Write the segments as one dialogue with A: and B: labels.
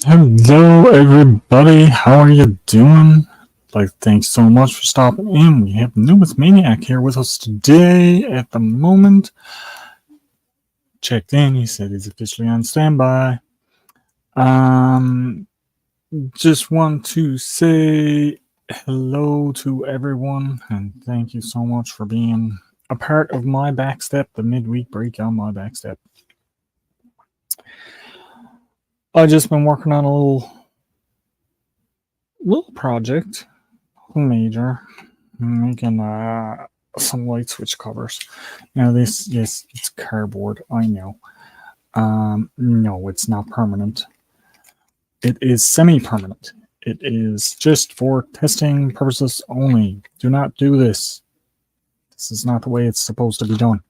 A: Hello, everybody. How are you doing? Thanks so much for stopping in. We have Numis Maniac here with us today. At the moment, checked in. He said he's officially on standby. Um, just want to say hello to everyone and thank you so much for being a part of my backstep, the midweek break on my backstep. I just been working on a little project, major, making some light switch covers. Now this, yes, it's cardboard. I know. No, it's not permanent. It is semi-permanent. It is just for testing purposes only. Do not do this. This is not the way it's supposed to be done.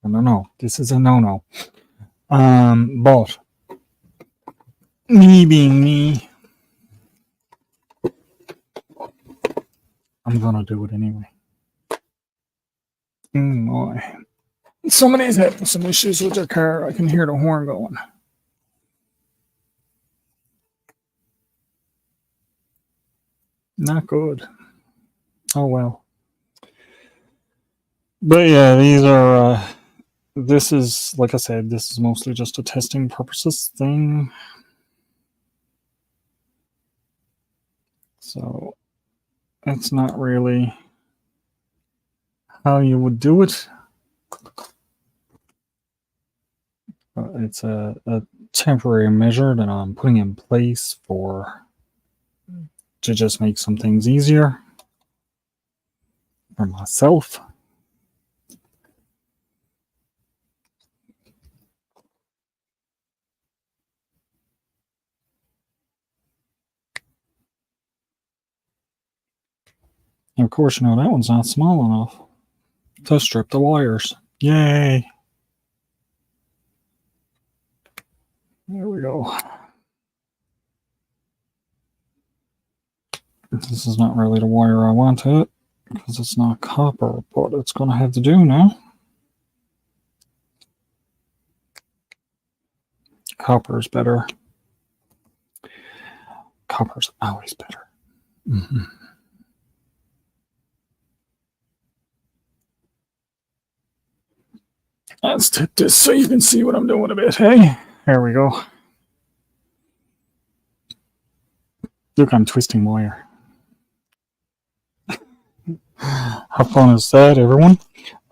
A: No. This is a no-no. But me being me, I'm gonna do it anyway. My. Somebody's having some issues with their car. I can hear the horn going. Not good. Oh well. But yeah, these are. This is, like I said, this is mostly just a testing purposes thing. So that's not really how you would do it. It's a temporary measure that I'm putting in place to just make some things easier for myself. And of course, that one's not small enough to strip the wires. Yay! There we go. This is not really the wire I wanted because it's not copper, but it's going to have to do now. Copper's better. Copper's always better. Mm-hmm. Let's tip this so you can see what I'm doing a bit, hey? There we go. Look, I'm twisting wire. How fun is that, everyone?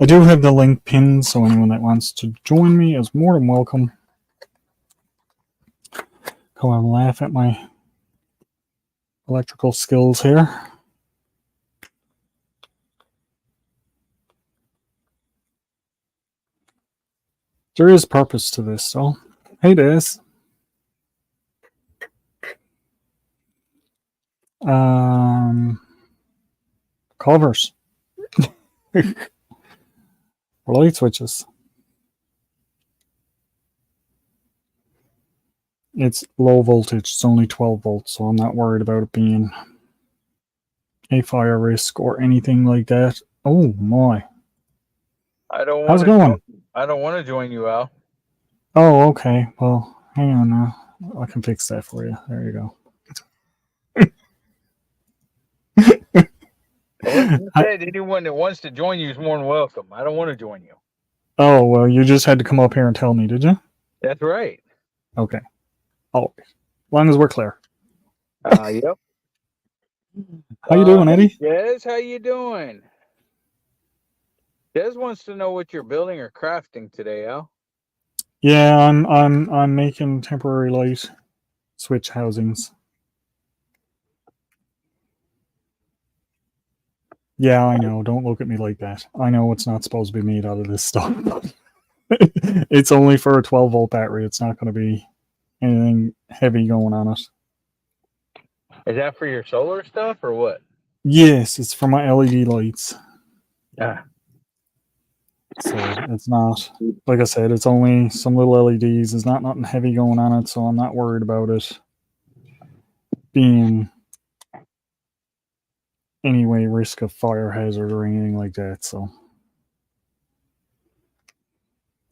A: I do have the link pinned, so anyone that wants to join me is more than welcome. Come and laugh at my electrical skills here. There is purpose to this, so hey, Des. Covers. Light switches. It's low voltage. It's only 12 volts, so I'm not worried about it being a fire risk or anything like that. Oh my! How's it going?
B: I don't want to join you, Al.
A: Oh, okay. Well, hang on now. I can fix that for you. There you go.
B: Said anyone that wants to join you is more than welcome. I don't want to join you.
A: Oh, well, you just had to come up here and tell me, did you?
B: That's right.
A: Okay. Always. As long as we're clear.
B: Yep.
A: How you doing, Eddie?
B: Des, how you doing? Des wants to know what you're building or crafting today, Al.
A: Yeah, I'm making temporary light switch housings. Yeah, I know. Don't look at me like that. I know it's not supposed to be made out of this stuff. It's only for a 12-volt battery. It's not going to be anything heavy going on it.
B: Is that for your solar stuff or what?
A: Yes, it's for my LED lights.
B: Yeah.
A: So it's not, like I said, it's only some little LEDs. There's not nothing heavy going on it, so I'm not worried about it being any risk of fire hazard or anything like that. So,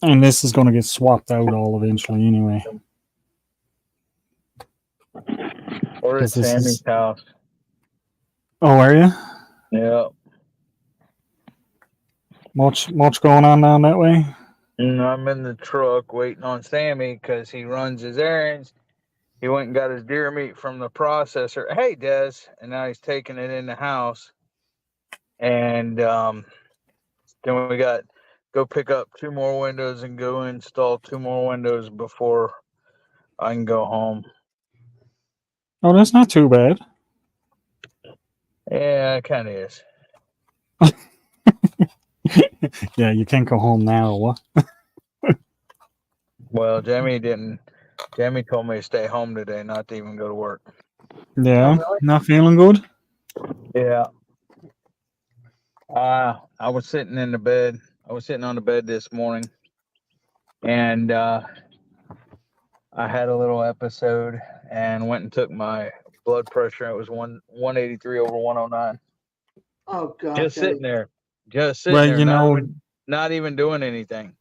A: and this is going to get swapped out all eventually anyway.
B: We're at Sammy's house.
A: Oh, are you?
B: Yeah.
A: Much going on down that way?
B: And I'm in the truck waiting on Sammy because he runs his errands. He went and got his deer meat from the processor. Hey, Des. And now he's taking it in the house. And then we got go pick up 2 more windows and go install 2 more windows before I can go home.
A: Oh, that's not too bad.
B: Yeah, it kind of is.
A: Yeah, you can't go home now. What?
B: Well, Jamie told me to stay home today, not to even go to work.
A: Yeah,
C: Oh, really?
A: not feeling good.
B: Yeah. I was sitting in the bed. I was sitting on the bed this morning, and I had a little episode and went and took my blood pressure. It was 183 over 109.
C: Oh God.
B: Just sitting there,
A: Well, you know,
B: not even doing anything.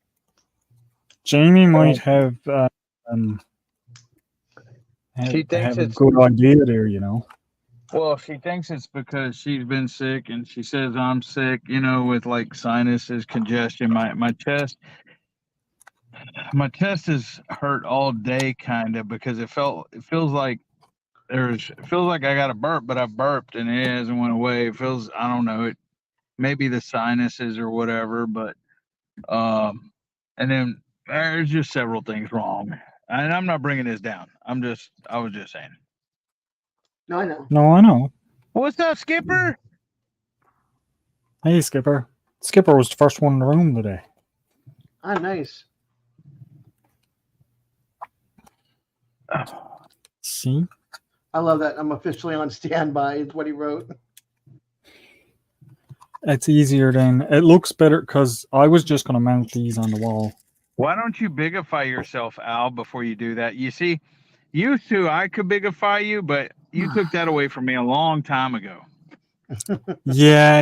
A: Jamie might have
B: She thinks
A: have a
B: it's
A: good idea there. You know.
B: Well, she thinks it's because she's been sick, and she says I'm sick, with like sinuses, congestion. My chest is hurt all day, kind of, because it feels like I got a burp, but I burped and it hasn't went away. It feels, I don't know, it maybe the sinuses or whatever, but and then there's just several things wrong, and I'm not bringing this down. I was just saying.
C: No, I know.
A: No, I know.
B: What's up, Skipper?
A: Hey, Skipper. Skipper was the first one in the room today.
C: Ah, nice.
A: See?
C: I love that. I'm officially on standby. Is what he wrote.
A: It's easier than it looks better because I was just going to mount these on the wall.
B: Why don't you bigify yourself, Al, before you do that? You see, used to I could bigify you, but you took that away from me a long time ago.
A: Yeah,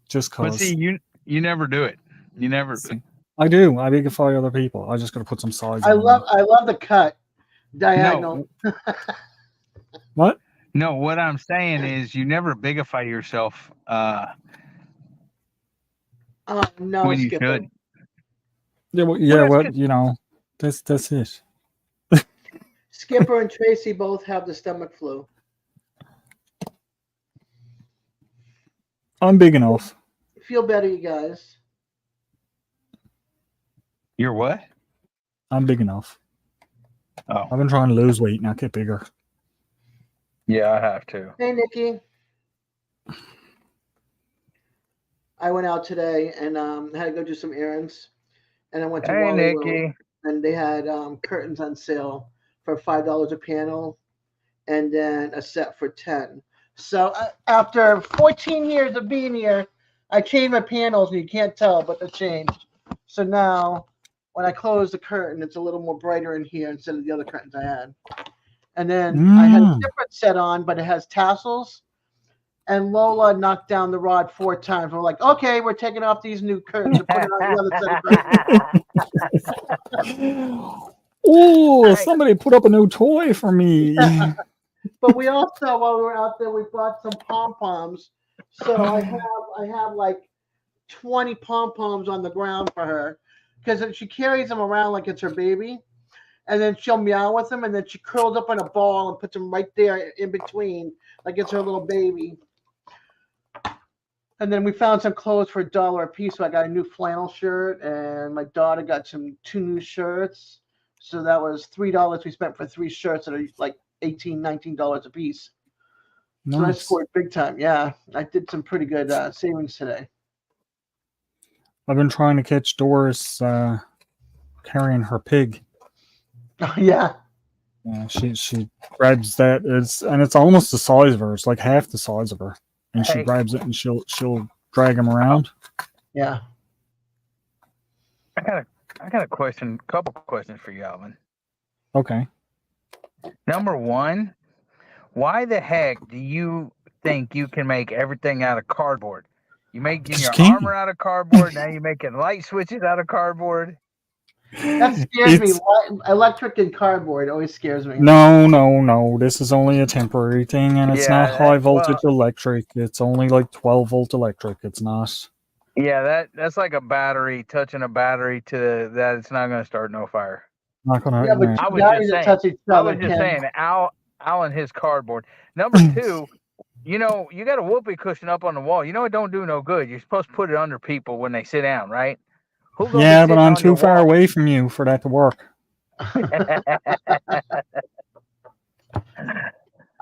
A: just cause.
B: But see, you never do it. You never.
A: See, I do. I bigify other people. I just got to put some sides.
C: I love the cut diagonal.
B: No.
A: What?
B: No, what I'm saying is you never bigify yourself.
C: No,
B: when you
C: Skipper.
B: should.
A: Yeah, that's it.
C: Skipper and Tracy both have the stomach flu.
A: I'm big enough.
C: Feel better, you guys.
B: You're what?
A: I'm big enough.
B: Oh.
A: I've been trying to lose weight, not get bigger.
B: Yeah, I have to.
C: Hey, Nikki. I went out today and had to go do some errands. And I went to Wally World, and they had curtains on sale for $5 a panel, and then a set for $10. So after 14 years of being here, I changed my panels, and you can't tell, but they changed. So now, when I close the curtain, it's a little more brighter in here instead of the other curtains I had. And then I had a different set on, but it has tassels. And Lola knocked down the rod 4 times. We're like, okay, we're taking off these new curtains and putting it on the other set of curtains.
A: Oh, somebody put up a new toy for me.
C: But we also, while we were out there, we bought some pom-poms. So I have like 20 pom-poms on the ground for her, because she carries them around like it's her baby. And then she'll meow with them, and then she curls up in a ball and puts them right there in between, like it's her little baby. And then we found some clothes for $1 a piece. So I got a new flannel shirt, and my daughter got 2 new shirts. So that was $3 we spent for 3 shirts that are like $18, $19 a piece. Nice. So I scored big time. Yeah, I did some pretty good savings today.
A: I've been trying to catch Doris carrying her pig.
C: Oh, yeah.
A: Yeah, she grabs that. It's almost the size of her. It's like half the size of her. And she grabs it and she'll drag him around.
C: Yeah.
B: I got a couple questions for you, Alvin.
A: Okay.
B: Number one, why the heck do you think you can make everything out of cardboard? You making your armor out of cardboard, now you're making light switches out of cardboard.
C: That scares me.
A: It's
C: Electric and cardboard always scares me.
A: no. This is only a temporary thing, and it's not high voltage
B: well,
A: electric. It's only like 12-volt electric. It's not
B: yeah, that's like a battery touching a battery to that. It's not going to start no fire.
A: gonna.
C: Yeah, but
B: I
C: two
B: was just
C: batteries that
B: saying.
C: touch each
B: I
C: other
B: was just
C: can.
B: saying. Al and his cardboard. Number two, you got a whoopee cushion up on the wall. It don't do no good. You're supposed to put it under people when they sit down, right? Who gonna be
A: Yeah, but
B: sitting
A: I'm
B: on your
A: too far
B: wall?
A: away from you for that to work.
C: I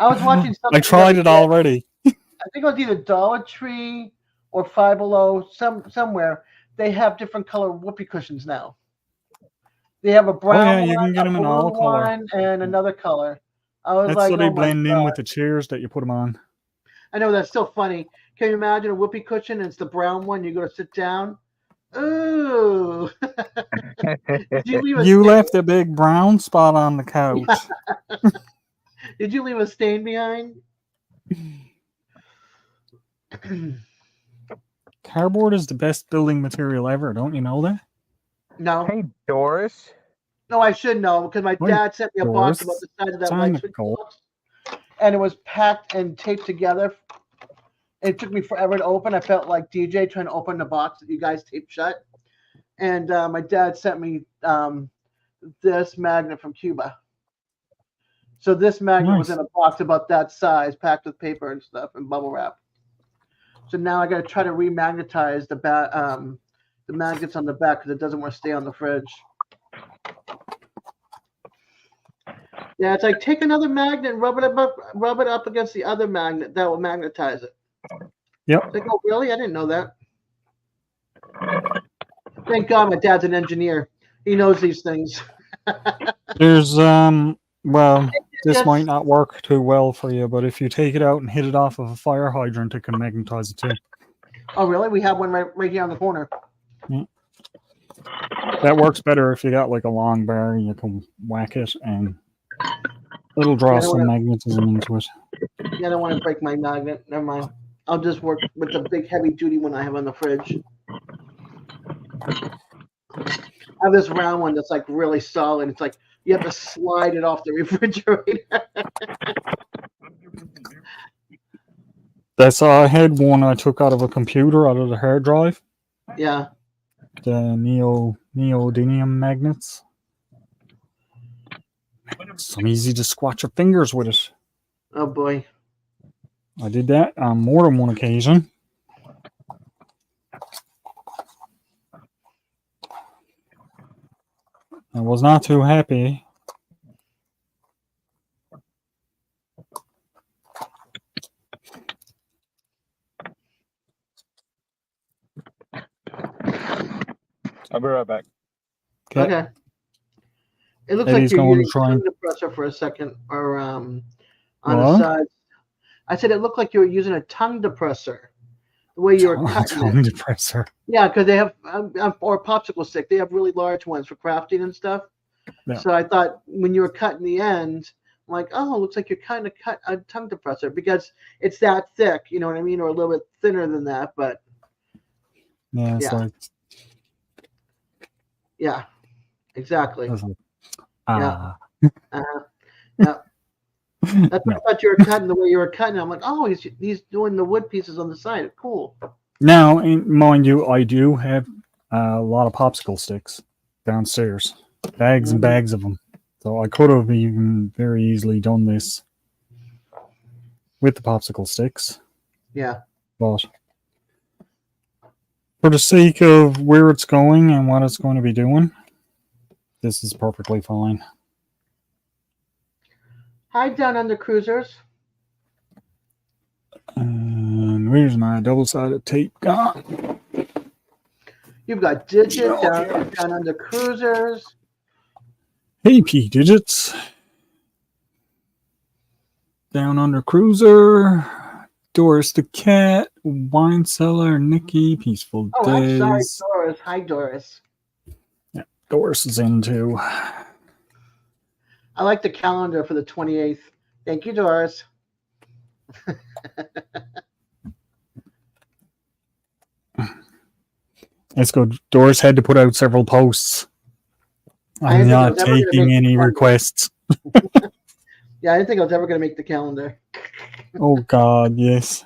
C: was watching
A: I
C: something the other
A: tried it
C: day.
A: already.
C: I think it was either Dollar Tree or Five Below. Somewhere they have different color whoopee cushions now. They have a
A: Oh
C: brown
A: yeah, you
C: one,
A: can get
C: a
A: them in
C: blue
A: all color.
C: one, and another color. I was
A: That's so
C: like,
A: they
C: oh my
A: blend in
C: god!
A: with the chairs that you put them on.
C: I know that's still funny. Can you imagine a whoopee cushion? And it's the brown one. You go to sit down. Ooh! Did you leave a
A: You
C: stain?
A: left a big brown spot on the couch.
C: Did you leave a stain behind?
A: Cardboard is the best building material ever. Don't you know that?
C: No.
B: Hey, Doris.
C: No, I should know because my
A: Wait,
C: dad sent me a box about
A: Doris.
C: the size of
A: It's
C: that
A: on
C: light
A: the
C: switch
A: goal.
C: box, and it was packed and taped together. It took me forever to open. I felt like DJ trying to open the box that you guys taped shut. And my dad sent me this magnet from Cuba. So this magnet was
A: Nice.
C: in a box about that size, packed with paper and stuff and bubble wrap. So now I got to try to remagnetize the magnets on the back because it doesn't want to stay on the fridge. Yeah, it's like take another magnet and rub it up against the other magnet that will magnetize it.
A: Yep.
C: It's like, oh, really? I didn't know that. Thank God my dad's an engineer. He knows these things.
A: There's well, this
C: Yes.
A: might not work too well for you, but if you take it out and hit it off of a fire hydrant, it can magnetize it too.
C: Oh, really? We have one right here on the corner.
A: Yeah. That works better if you got like a long bar. You can whack it and it'll draw some magnetism into it.
C: Yeah, I don't want to break my magnet. Never mind. I'll just work with the big heavy duty one I have on the fridge. I have this round one that's like really solid. It's like you have to slide it off the refrigerator.
A: I had one I took out of a computer, out of the hard drive.
C: Yeah.
A: The neodymium magnets. It's easy to squat your fingers with it.
C: Oh boy.
A: I did that on more than one occasion. I was not too happy.
B: I'll be right back.
C: Okay. It looks
A: Eddie's
C: like you're
A: going to
C: using
A: try
C: tongue
A: and
C: depressor for a second, or on
A: What?
C: the side. I said it looked like you were using a tongue depressor. The way you were cutting
A: tongue
C: it.
A: depressor.
C: Yeah, because they have or popsicle stick. They have really large ones for crafting and stuff.
A: Yeah.
C: So I thought when you were cutting the end, I'm like, oh, it looks like you're kind of cut a tongue depressor because it's that thick. You know what I mean, or a little bit thinner than that, but
A: Yeah, it's like
C: yeah, exactly.
A: it's like,
C: Yeah. Yeah. That's why I thought you were cutting the way you were cutting. I'm like, oh, he's doing the wood pieces on the side. Cool.
A: Now, mind you, I do have a lot of popsicle sticks downstairs, bags and bags of them. So I could have even very easily done this with the popsicle sticks.
C: Yeah.
A: But for the sake of where it's going and what it's going to be doing, this is perfectly fine.
C: Hi, Down Under Cruisers.
A: And where's my double-sided tape gone?
C: You've got Digit down Under Cruisers.
A: Hey, P Digits. Down Under Cruiser. Doris the Cat. Wine Cellar. Nikki. Peaceful
C: Oh,
A: Days.
C: I'm sorry, Doris. Hi, Doris.
A: Yeah, Doris is in too.
C: I like the calendar for the 28th. Thank you, Doris.
A: Let's go. Doris had to put out several posts
C: I
A: I'm
C: didn't think I
A: not
C: was ever going to
A: taking
C: make the
A: any
C: calendar.
A: requests.
C: Yeah, I didn't think I was ever going to make the calendar.
A: Oh God, yes.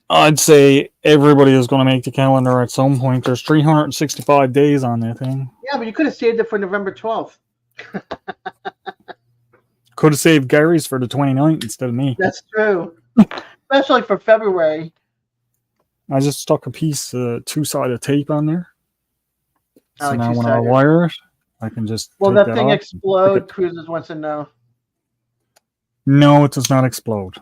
A: I'd say everybody is going to make the calendar at some point. There's 365 days on that thing.
C: Yeah, but you could have saved it for November 12th.
A: Could have saved Gary's for the 29th instead of me.
C: That's true. Especially for February.
A: I just stuck a piece of two-sided tape on there.
C: I
A: So
C: like
A: now when I
C: two-sided.
A: wire it, I can just
C: Will
A: take
C: that
A: that
C: thing
A: off.
C: explode? Cruises wants to know.
A: No, it does not explode.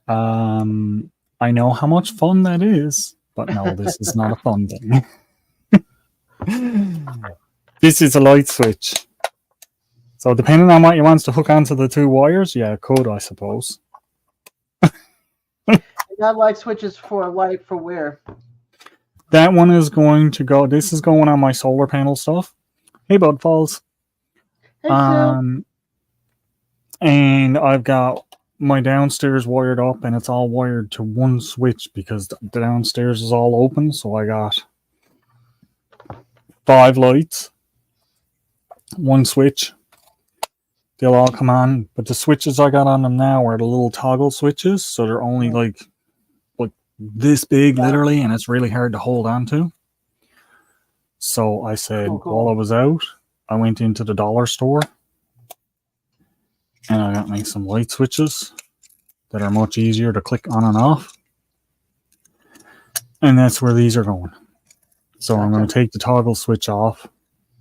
A: I know how much fun that is, but no, this is not a fun thing. This is a light switch. So depending on what you want to hook onto the two wires, yeah, it could, I suppose.
C: That light switch is for light for where?
A: That one is going to go. This is going on my solar panel stuff. Hey, Bud Falls.
C: Hey, Sue.
A: And I've got my downstairs wired up, and it's all wired to one switch because the downstairs is all open. So I got 5 lights, one switch. They'll all come on, but the switches I got on them now are the little toggle switches, so they're only like this big, literally, and it's really hard to hold on to. So I said, while I was out, I went into the dollar store and I got me some light switches that are much easier to click on and off. And that's where these are going. So I'm going to take the toggle switch off.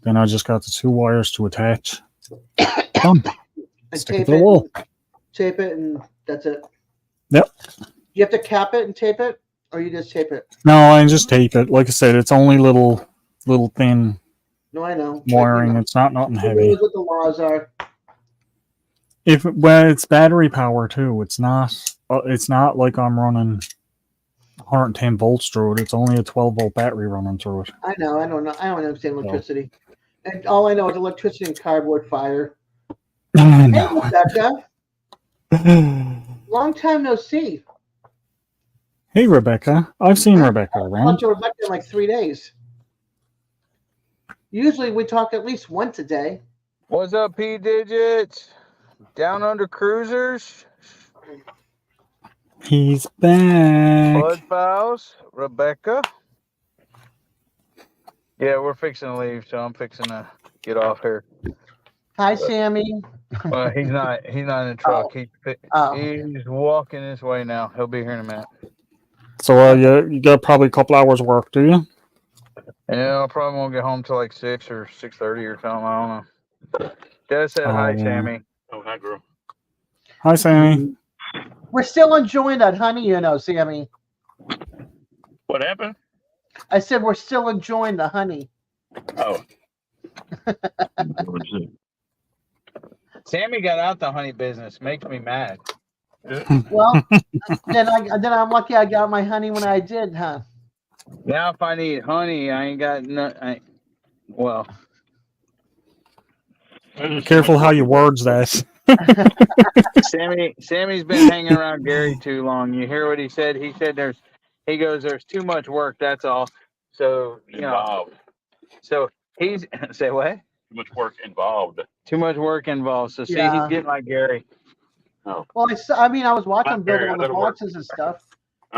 A: Then I just got the 2 wires to attach. Done. Stick it to the wall.
C: Tape it, and that's it.
A: Yep.
C: You have to cap it and tape it, or you just tape it?
A: No, I just tape it. Like I said, it's only little thin.
C: No, I know.
A: Wiring. It's not nothing heavy.
C: What the laws are.
A: Well, it's battery power too. It's not like I'm running 110 volts through it. It's only a 12-volt battery running through it.
C: I know. I don't understand electricity. And all I know is electricity and cardboard fire. Hey, Rebecca. Long time no see.
A: Hey, Rebecca. I've seen Rebecca around.
C: I talked to Rebecca in like 3 days. Usually we talk at least once a day.
B: What's up, P Digits? Down under cruisers?
A: He's back.
B: Bud Files, Rebecca. Yeah, we're fixing to leave, so I'm fixing to get off here.
C: Hi, Sammy.
B: Well, he's not in the truck. He's walking his way now. He'll be here in a minute.
A: So you got probably a couple hours work, do you?
B: Yeah, I probably won't get home till like 6 or 6:30 or something. I don't know. Just said hi, Sammy.
D: Oh, hi, girl.
A: Hi, Sammy.
C: We're still enjoying that honey, Sammy.
D: What happened?
C: I said we're still enjoying the honey.
D: Oh.
B: Sammy got out the honey business. Makes me mad.
C: Well, then I'm lucky I got my honey when I did, huh?
B: Now if I need honey, I ain't got no. Well,
A: careful how you words that.
B: Sammy's been hanging around Gary too long. You hear what he said? He said there's too much work. That's all. So
D: involved.
B: So he's say what?
D: Too much work involved.
B: Too much work involved. So he's getting like Gary.
C: Oh. Well, I was watching building all the boxes and stuff.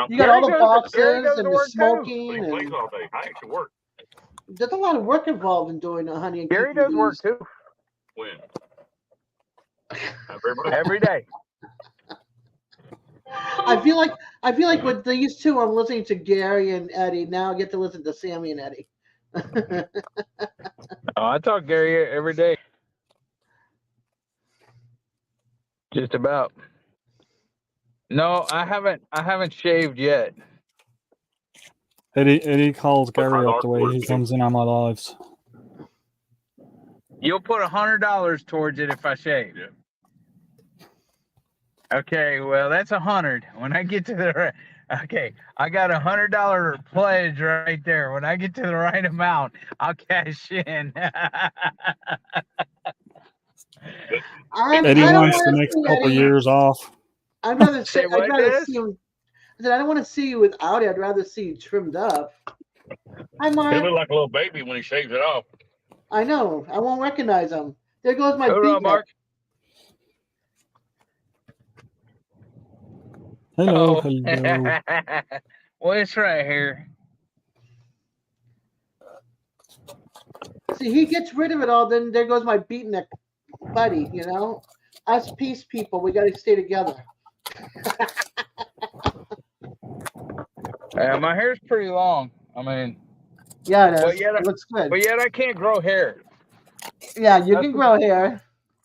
C: You got all the boxes and the smoking.
D: He plays all day. I actually work.
C: There's a lot of work involved in doing the honey. And
B: Gary does work too.
D: When?
B: Every day.
C: I feel like with these two, I'm listening to Gary and Eddie. Now I get to listen to Sammy and Eddie.
B: I talk Gary every day. Just about. No, I haven't shaved yet.
A: Eddie calls Gary up the way he comes in on my lives.
B: You'll put $100 towards it if I shave. Okay, well that's 100. When I get to the I got $100 pledge right there. When I get to the right amount, I'll cash in.
A: Eddie wants the next couple years off.
C: I'd rather see you. I said I don't want to see you without it. I'd rather see you trimmed up. Hi, Mark.
D: He look like a little baby when he shaves it off.
C: I know. I won't recognize him. There goes my
B: Hoorah,
C: beatnik.
B: Mark.
A: Hello,
B: Oh.
A: hello.
B: Well, it's right here.
C: See, he gets rid of it all. Then there goes my beatnik buddy. You know, us peace people. We got to stay together.
B: My hair's pretty long. I mean,
C: Yeah, it
B: but
C: is.
B: yet,
C: It looks good.
B: I can't grow hair.
C: Yeah, you can grow hair.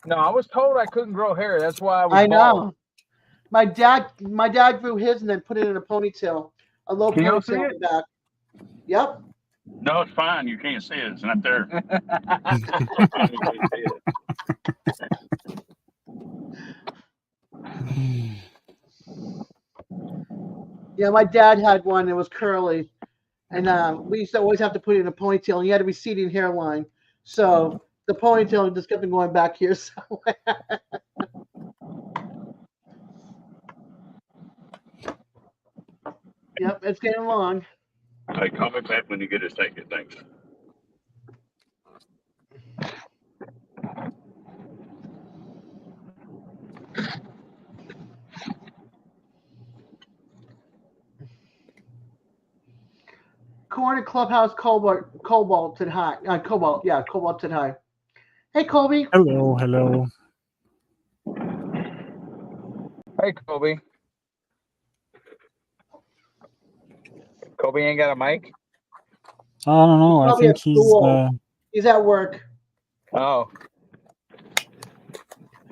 B: No, I was told I couldn't grow hair. That's why I was
C: I
B: bald.
C: know. My dad grew his and then put it in a ponytail, a low
B: Can y'all see
C: ponytail in
B: it?
C: the back. Yep.
D: No, it's fine. You can't see it. It's not there. You can't see it.
C: Yeah, my dad had one. It was curly, and we used to always have to put it in a ponytail. And he had a receding hairline, so the ponytail just kept on going back here somewhere. Yep, it's getting long.
D: Hey, call me back when you get his ticket. Thanks.
C: Corner Clubhouse Cobalt to high. Cobalt to high. Hey, Colby.
A: Hello, hello.
B: Hey, Kobe. Kobe ain't got a mic?
A: I don't know. I
C: Probably
A: think
C: at
A: he's.
C: school. He's at work.
B: Oh.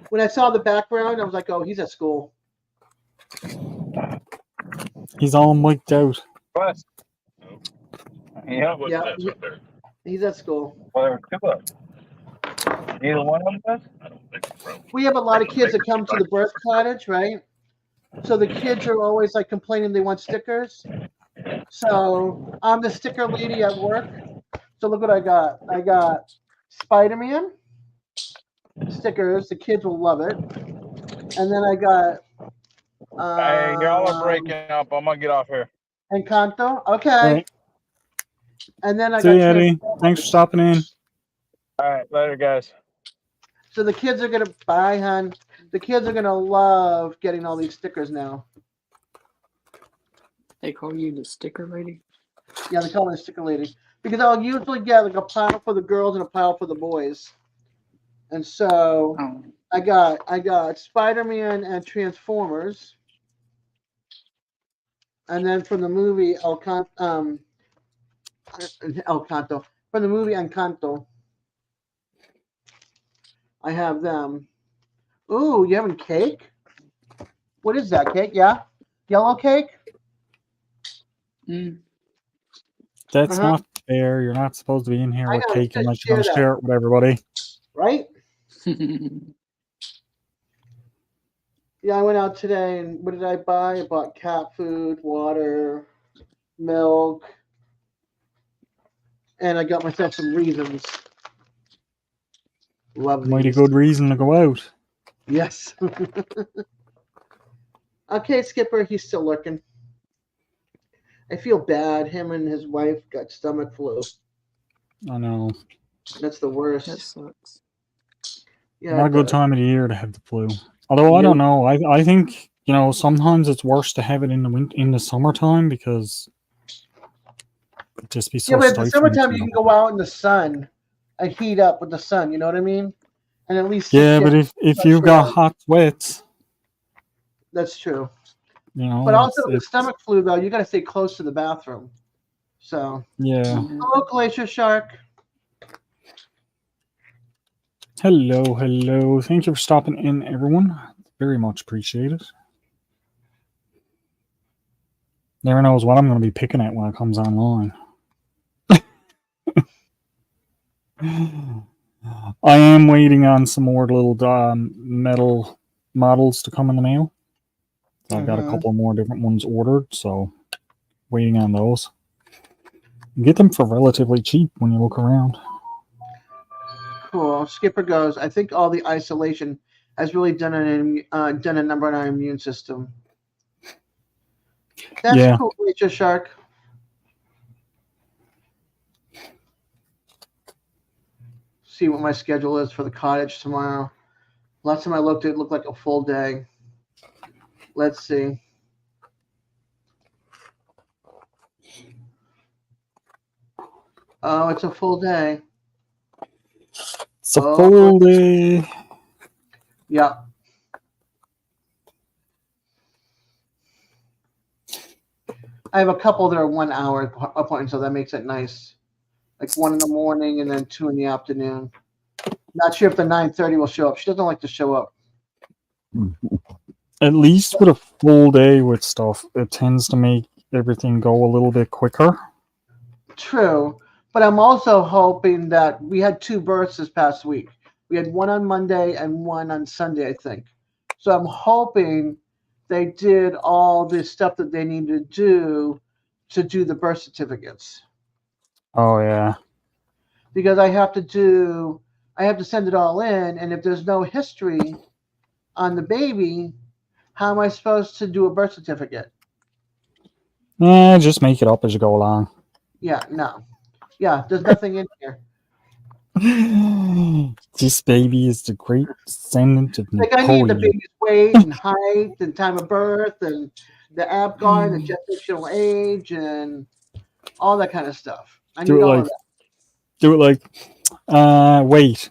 C: When I saw the background, I was like, "Oh, he's at school."
A: He's all mic'd out.
B: Plus. Yeah.
D: What's
C: Yeah,
D: that up there?
C: he's at school.
B: Well, there were two of them. Neither one of them does?
D: I don't think so.
C: We have a lot of kids that come to the birth cottage, right? So the kids are always like complaining they want stickers. So I'm the sticker lady at work. So look what I got. I got Spider-Man stickers. The kids will love it. And then I got
B: Hey, y'all are breaking up. I'm going to get off here.
C: Encanto. Okay.
A: All right.
C: And then I
A: See
C: got
A: you, Eddie. Thanks for stopping in.
B: All right. Later, guys.
C: So the kids are going to buy, hon. The kids are going to love getting all these stickers now.
E: They call you the sticker lady?
C: Yeah, they call me the sticker lady. Because I'll usually get like a pile for the girls and a pile for the boys. And so
E: Oh.
C: I got Spider-Man and Transformers. And then from the movie Encanto. From the movie Encanto. I have them. Ooh, you having cake? What is that, cake? Yeah? Yellow cake?
E: Mm.
A: That's not fair. You're not supposed to be in here
C: I
A: with
C: know,
A: cake
C: just
A: unless you're going to
C: share that.
A: share it with everybody.
C: Right? Yeah, I went out today and what did I buy? I bought cat food, water, milk, and I got myself some raisins. Love
A: Mighty
C: these.
A: good reason to go out.
C: Yes. Okay, Skipper, he's still looking. I feel bad. Him and his wife got stomach flu.
A: I know.
C: That's the worst.
E: That sucks.
C: Yeah,
A: Not a
C: it
A: good
C: does.
A: time of the year to have the flu. Although I don't know. I think, sometimes it's worse to have it in the summertime because it'd just be so
C: Yeah, but in the
A: stifling.
C: summertime, you can go out in the sun and heat up with the sun. You know what I mean? And at least
A: Yeah, but if you've got hot sweats,
C: that's true.
A: But
C: But also with the stomach flu, though, you got to stay close to the bathroom. So
A: yeah.
C: hello, Glacier Shark.
A: Hello, hello. Thank you for stopping in, everyone. Very much appreciated. Never knows what I'm going to be picking at when it comes online. I am waiting on some more little metal models to come in the mail. So I've got a couple more different ones ordered, so waiting on those. You get them for relatively cheap when you look around.
C: Cool. Skipper goes, I think all the isolation has really done a number on our immune system. That's cool, Glacier Shark. see what my schedule is for the cottage tomorrow. Last time I looked, it looked like a full day. Let's see. Oh, it's a full day.
A: It's a full day.
C: Yeah. I have a couple that are 1 hour appointments, so that makes it nice. Like 1 in the morning and then 2 in the afternoon. Not sure if the 9:30 will show up. She doesn't like to show up.
A: At least with a full day with stuff, it tends to make everything go a little bit quicker.
C: True. But I'm also hoping that we had 2 births this past week. We had 1 on Monday and 1 on Sunday, I think. So I'm hoping they did all this stuff that they need to do the birth certificates.
A: Oh yeah.
C: Because I have to send it all in, and if there's no history on the baby, how am I supposed to do a birth certificate?
A: Yeah, just make it up as you go along.
C: Yeah, no. Yeah, there's nothing in here.
A: This baby is the great descendant of
C: Like I need the
A: Napoleon.
C: baby's weight and height and time of birth and the APGAR and the gestational age and all that kind of stuff. I need all of that.
A: Do it like weight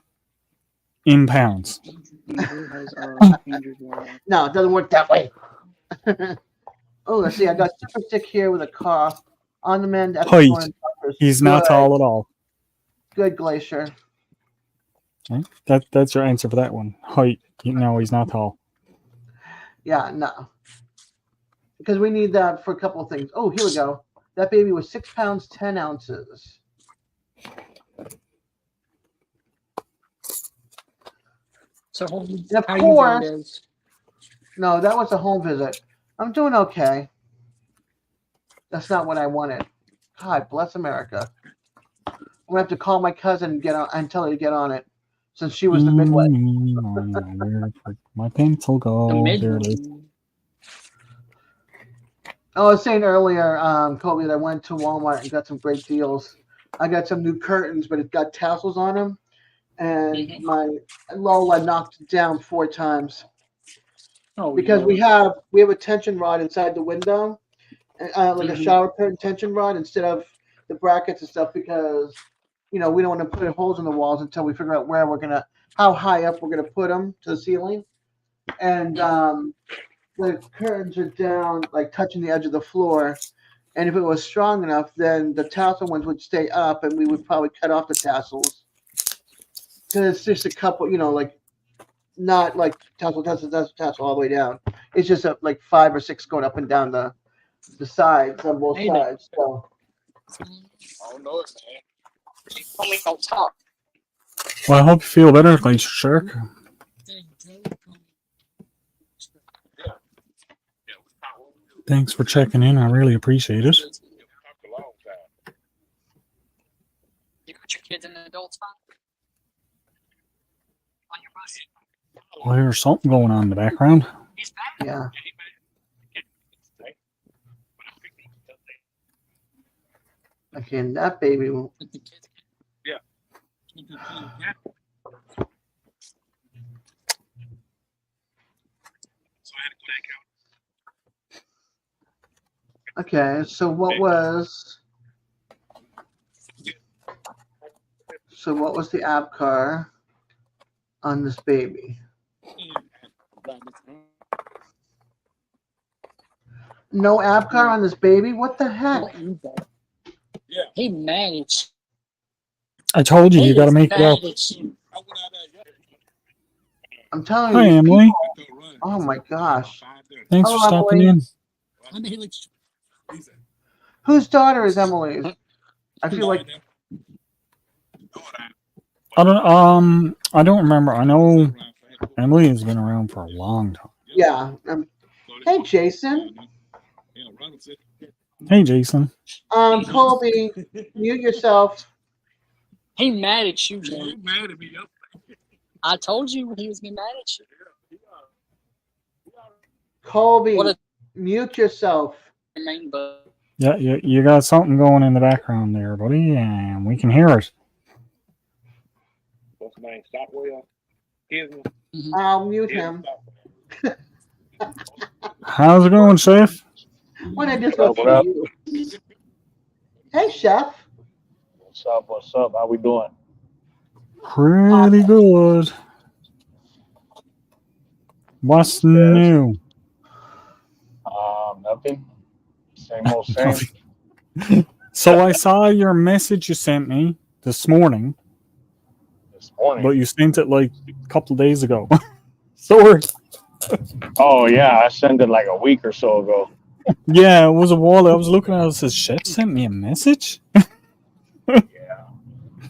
A: in pounds.
E: Andrew has Andrew's wife.
C: No, it doesn't work that way. Oh, let's see. I got super stick here with a cough on the mend.
A: Height. He's not tall at all.
C: Good, Glacier.
A: Okay. That's your answer for that one. Height. No, he's not tall.
C: Yeah, no. Because we need that for a couple of things. Oh, here we go. That baby was 6 pounds, 10 ounces.
E: So,
C: And of
E: how
C: course,
E: you doing, Des?
C: no, that was a home visit. I'm doing okay. That's not what I wanted. God bless America. I'm gonna have to call my cousin and get on and tell her to get on it, since she was the midwife.
A: Where my pencil go?
E: The
A: There it is.
E: midwife.
C: I was saying earlier, Kobe, that I went to Walmart and got some great deals. I got some new curtains, but it got tassels on them, and my Lola knocked it down 4 times.
E: Oh,
C: Because
E: no.
C: we have a tension rod inside the window, like a shower curtain tension rod instead of the brackets and stuff, because we don't want to put holes in the walls until we figure out how high up we're gonna put them to the ceiling, and the curtains are down like touching the edge of the floor, and if it was strong enough, then the tassel ones would stay up, and we would probably cut off the tassels, because it's just a couple, like. Not like tassel all the way down. It's just like 5 or 6 going up and down the sides on both sides. So
D: I don't know it, man.
E: You told me don't talk.
A: Well, I hope you feel better, Glacier Shark. Thanks for checking in. I really appreciate it.
E: You got your kids and adults fine? On your bus?
A: Well, there's something going on in the background.
E: He's back.
C: yeah. Again, that baby will.
D: Yeah.
C: Okay, so what was the APGAR on this baby? No APGAR on this baby? What the heck?
D: Yeah.
E: He managed.
A: I told you, you got to make it up.
C: I'm telling you.
A: Hi,
C: these
A: Emily.
C: people- oh my gosh.
A: Thanks for
C: Hello,
A: stopping
C: Emily.
A: in.
C: Whose daughter is Emily's? I feel like
A: I don't remember. I know Emily has been around for a long time.
C: yeah. Hey, Jason.
A: Hey, Jason.
C: Colby, mute yourself.
E: He mad at you, Jay.
D: You mad at me?
E: I told you he was getting mad at you.
C: Colby,
E: What a
C: mute yourself.
E: main but
A: Yeah, you got something going in the background there, buddy, and we can hear it.
F: name? Stockwell.
C: I'll mute him.
A: How's it going, Chef?
C: When I just go through you. Hey, Chef.
F: What's up? What's up? How we doing?
A: Pretty good. What's new?
F: Nothing. Same old same.
A: So I saw your message you sent me this morning,
F: This morning.
A: but you sent it like a couple of days ago. Sorry.
F: Oh yeah, I sent it like a week or so ago.
A: Yeah, it was a while. I was looking at it. It says, Chef sent me a message?
F: Yeah.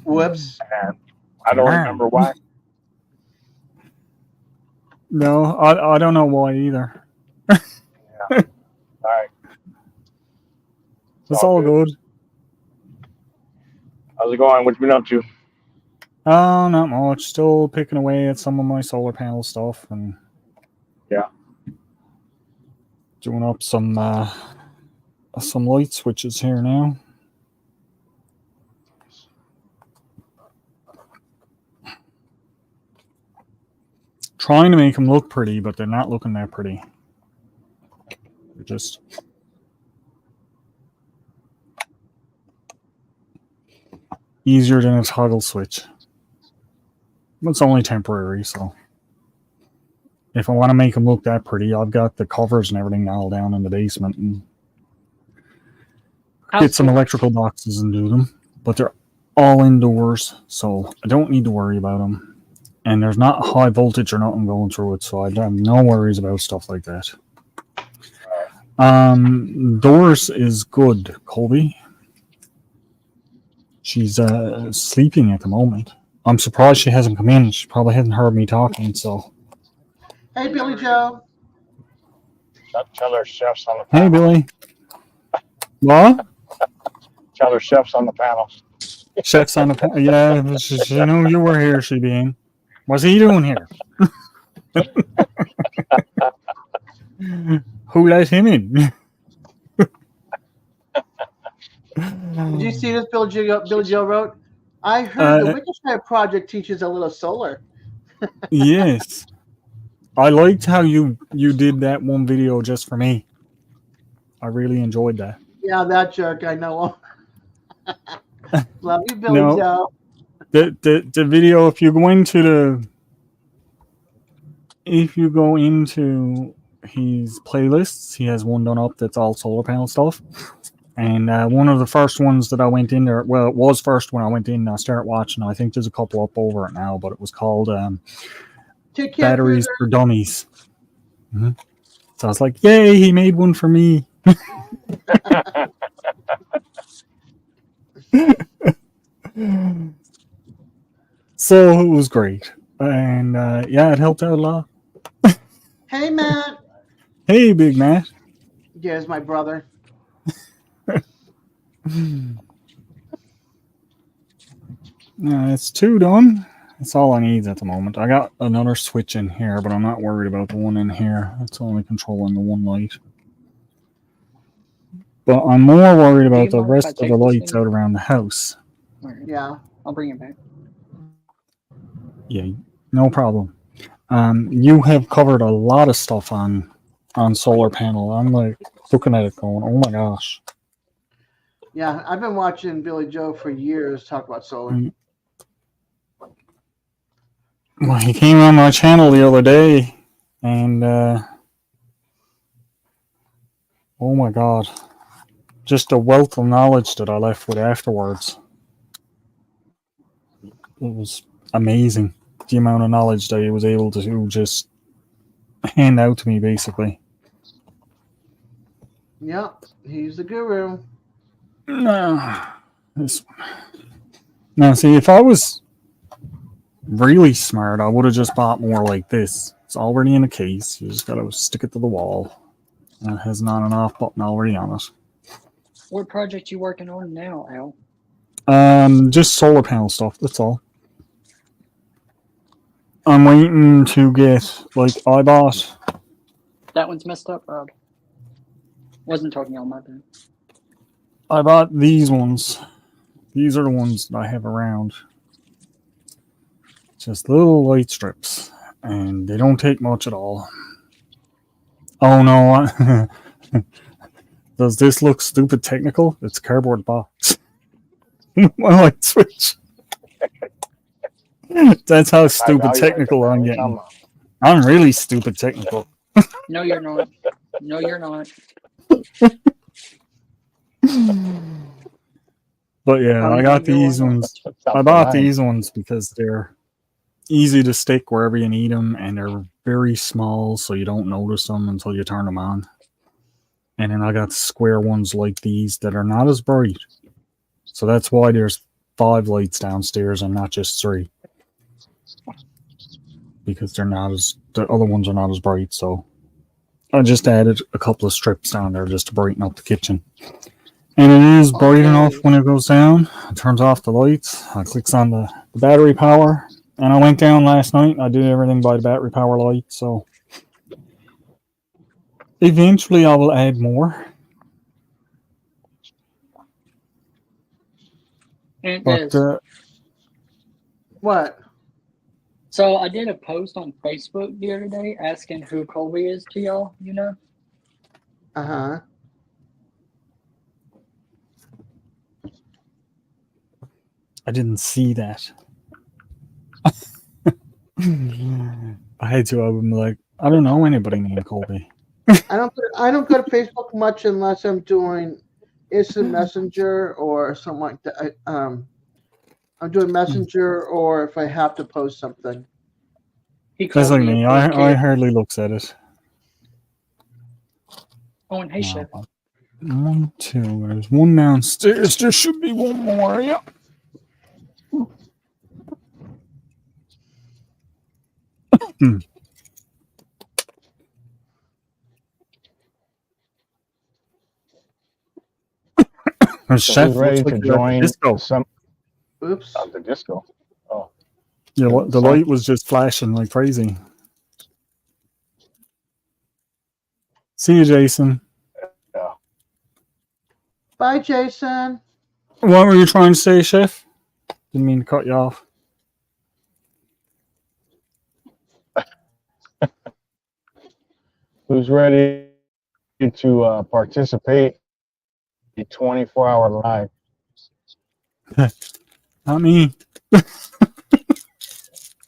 C: Whoops.
F: And I don't remember why.
A: No, I don't know why either.
F: Yeah. All right.
A: It's all good.
F: How's it going? What you been up to?
A: Oh, not much. Still picking away at some of my solar panel stuff and doing up some light switches here now. Trying to make them look pretty, but they're not looking that pretty. They're just easier than a toggle switch. But it's only temporary, so if I want to make them look that pretty, I've got the covers and everything now down in the basement and get some electrical boxes and do them. But they're all indoors, so I don't need to worry about them. And there's not high voltage or nothing going through it, so I have no worries about stuff like that. Doris is good, Colby. She's sleeping at the moment. I'm surprised she hasn't come in. She probably hasn't heard me talking, so.
C: Hey, Billy Joe.
F: Tell her chef's on the panel.
A: Hey, Billy. What?
F: Tell her chef's on the panel.
A: Chef's on the panel. Yeah, she knew you were here, she being. What's he doing here? Who let him in?
C: Did you see this Billy Joe wrote? I heard the Wickershire Project teaches a little solar.
A: Yes. I liked how you did that one video just for me. I really enjoyed that.
C: Yeah, that jerk, I know. Love you, Billy Joe.
A: The video, if you go into his playlists, he has one done up that's all solar panel stuff. And one of the first ones that I went in there, well, it was first when I went in and I started watching. I think there's a couple up over it now, but it was called Batteries for Dummies. Mm-hmm. So I was like, yay, he made one for me. So it was great. And yeah, it helped out a lot.
C: Hey, Matt.
A: Hey, Big Matt.
C: There's my brother.
A: It's 2 done. That's all I need at the moment. I got another switch in here, but I'm not worried about the one in here. It's only controlling the one light. But I'm more worried about the rest of the lights out around the house.
C: Yeah.
E: I'll bring it back.
A: Yeah, no problem. You have covered a lot of stuff on solar panel. I'm like looking at it going, oh my gosh.
C: Yeah, I've been watching Billy Joe for years talk about solar.
A: Well, he came on my channel the other day, and oh my god, just a wealth of knowledge that I left with afterwards. It was amazing, the amount of knowledge that he was able to just hand out to me, basically.
C: Yep, he's the guru.
A: Now, see, if I was really smart, I would have just bought more like this. It's already in a case. You just gotta stick it to the wall. And it has an on and off button already on it.
E: What project you working on now, Al?
A: Just solar panel stuff. That's all. I'm waiting to get, like, I bought.
E: That one's messed up, Rob. Wasn't talking on my bad.
A: I bought these ones. These are the ones that I have around. Just little light strips, and they don't take much at all. Oh no! Does this look stupid technical? It's a cardboard box. My light switch. That's how stupid technical I'm getting. I'm really stupid technical.
E: No, you're not. No, you're not.
A: But yeah, I got
E: you
A: these
E: are not.
A: ones. I bought these ones because they're easy to stick wherever you need them, and they're very small, so you don't notice them until you turn them on. And then I got square ones like these that are not as bright. So that's why there's 5 lights downstairs and not just 3. Because the other ones are not as bright, so I just added a couple of strips down there just to brighten up the kitchen. And it is bright enough when it goes down. It turns off the lights. I clicks on the battery power. And I went down last night. I did everything by the battery power light. So eventually I will add more.
C: What?
E: So I did a post on Facebook the other day asking who Colby is to y'all, you know?
C: Uh-huh.
A: I didn't see that. I had to. I'm like, I don't know anybody named Colby.
C: I don't go to Facebook much unless I'm doing instant messenger or something like that. I'm doing messenger or if I have to post something.
A: That's like me. I hardly looks at it.
E: Oh, and hey, Chef.
A: 1, 2. There's one downstairs. There should be one more. Yeah. Chef
F: ready to join
A: disco.
C: Oops.
F: The disco. Oh.
A: Yeah, the light was just flashing like crazy. See you, Jason.
F: Yeah.
C: Bye, Jason.
A: What were you trying to say, Chef? Didn't mean to cut you off.
F: Who's ready to participate in 24-hour live?
A: Not me.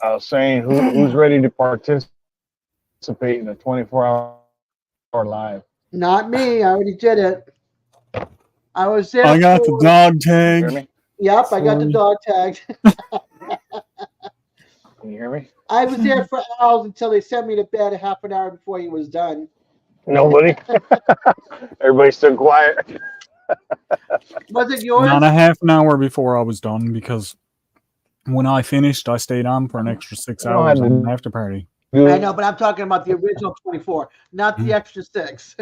F: I was saying, who's ready to participate in a 24-hour live?
C: Not me. I already did it. I was there.
A: I got the dog tag.
F: You hear me?
C: Yep, I got the dog tag.
F: Can you hear me?
C: I was there for hours until they sent me to bed a half an hour before he was done.
F: Nobody? Everybody's still quiet.
C: Was it yours?
A: Not a half an hour before I was done because when I finished, I stayed on for an extra 6 hours on an after party.
C: I know, but I'm talking about the original 24, not the extra 6.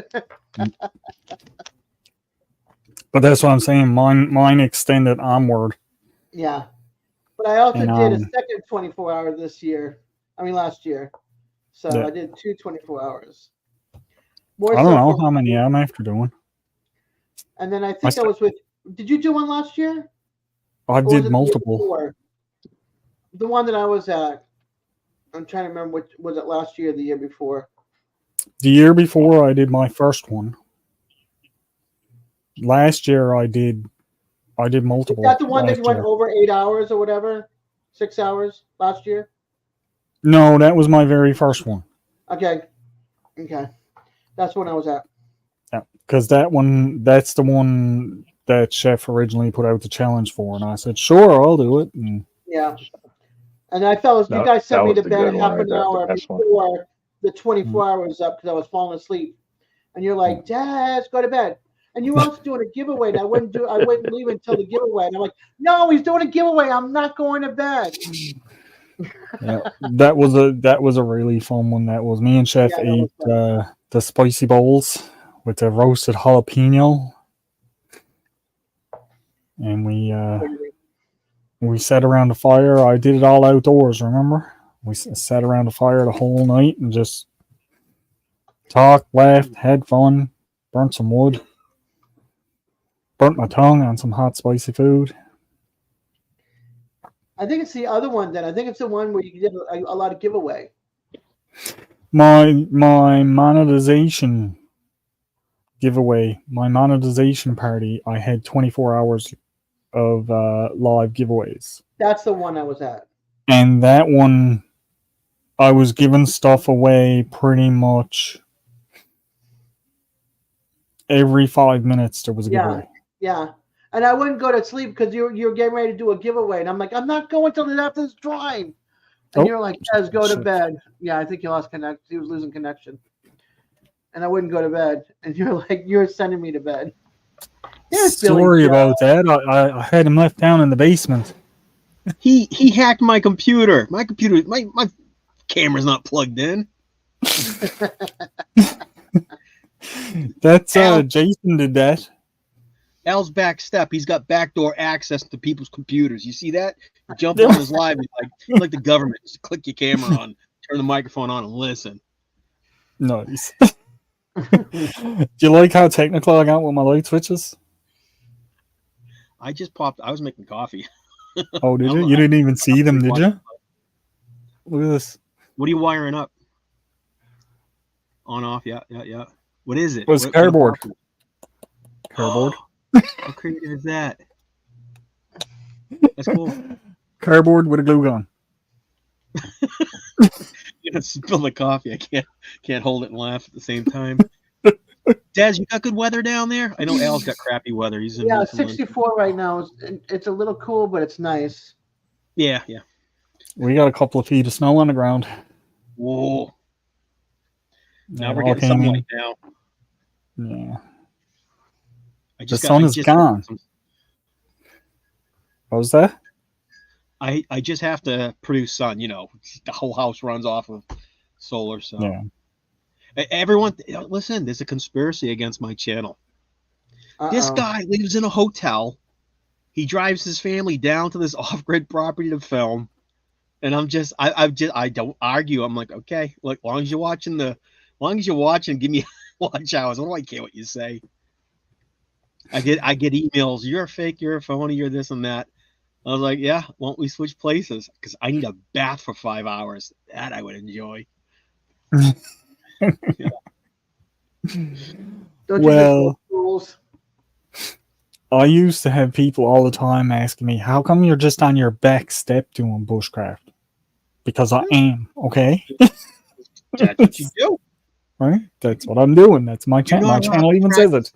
A: But that's what I'm saying. Mine extended onward.
C: Yeah. But I also did a second 24 hour last year. So yeah. I did 2 24 hours.
A: I don't know how many I'm after doing.
C: And then I think I was with, did you do one last year?
A: I did multiple.
C: The one that I was at, I'm trying to remember which, was it last year or the year before?
A: The year before I did my first one. Last year I did multiple.
C: Is that the one that you went over 8 hours or whatever? 6 hours last year?
A: No, that was my very first one.
C: Okay. That's when I was at.
A: Yeah, because that's the one that Chef originally put out the challenge for, and I said, sure, I'll do it. And
C: yeah. And I felt you guys sent me to bed half an hour before the 24 hours up because I was falling asleep. And you're like, Dad, go to bed. And you were also doing a giveaway, and I wouldn't leave until the giveaway. And I'm like, no, he's doing a giveaway. I'm not going to bed.
A: Yeah, that was a really fun one. That was me and Chef ate the spicy bowls with the roasted jalapeno, and we sat around the fire. I did it all outdoors. Remember, we sat around the fire the whole night and just talked, laughed, had fun, burnt some wood, burnt my tongue on some hot spicy food.
C: I think it's the other one. Then I think it's the one where you did a lot of giveaway.
A: My monetization giveaway, my monetization party. I had 24 hours of live giveaways.
C: That's the one I was at.
A: And that one, I was giving stuff away pretty much every 5 minutes. There was a giveaway.
C: Yeah. And I wouldn't go to sleep because you're getting ready to do a giveaway, and I'm like, I'm not going till after this drawing. And you're like, Des, go to bed. Yeah, I think he lost connection. He was losing connection. And I wouldn't go to bed. And you're like, you're sending me to bed.
A: Sorry about that. I had him left down in the basement.
G: He hacked my computer. My camera's not plugged in.
A: That's Jason did that.
G: Al's back step. He's got backdoor access to people's computers. You see that? You jump on his live, like the government. Just click your camera on, turn the microphone on, and listen.
A: Nice. Do you like how technical I got with my light switches?
G: I just popped. I was making coffee.
A: Oh, did you? You didn't even see them, did you? Look at this.
G: What are you wiring up? On, off, yeah. What is it?
A: It's cardboard. Cardboard.
G: How creative is that? That's cool.
A: Cardboard with a glue gun.
G: You gotta spill the coffee. I can't hold it and laugh at the same time. Daz, you got good weather down there? I know Al's got crappy weather. He's in
C: 64 right now. It's a little cool, but it's nice.
G: Yeah.
A: We got a couple of feet of snow on the ground.
G: Whoa. Now we're getting sunlight now.
A: Yeah. The sun is gone. What was that?
G: I just have to produce sun. You know, the whole house runs off of solar. So
A: yeah.
G: Everyone, listen. There's a conspiracy against my channel. This guy lives in a hotel. He drives his family down to this off-grid property to film, and I don't argue. I'm like, okay, look, as long as you're watching, give me watch hours. I don't care what you say. I get emails. You're a fake. You're a phony. You're this and that. I was like, yeah. Won't we switch places? Because I need a bath for 5 hours. That I would enjoy. Yeah.
A: Well, I used to have people all the time asking me, how come you're just on your back step doing bushcraft? Because I am, okay?
G: That's what you do.
A: Right? That's what I'm doing. That's my channel. My channel even says it.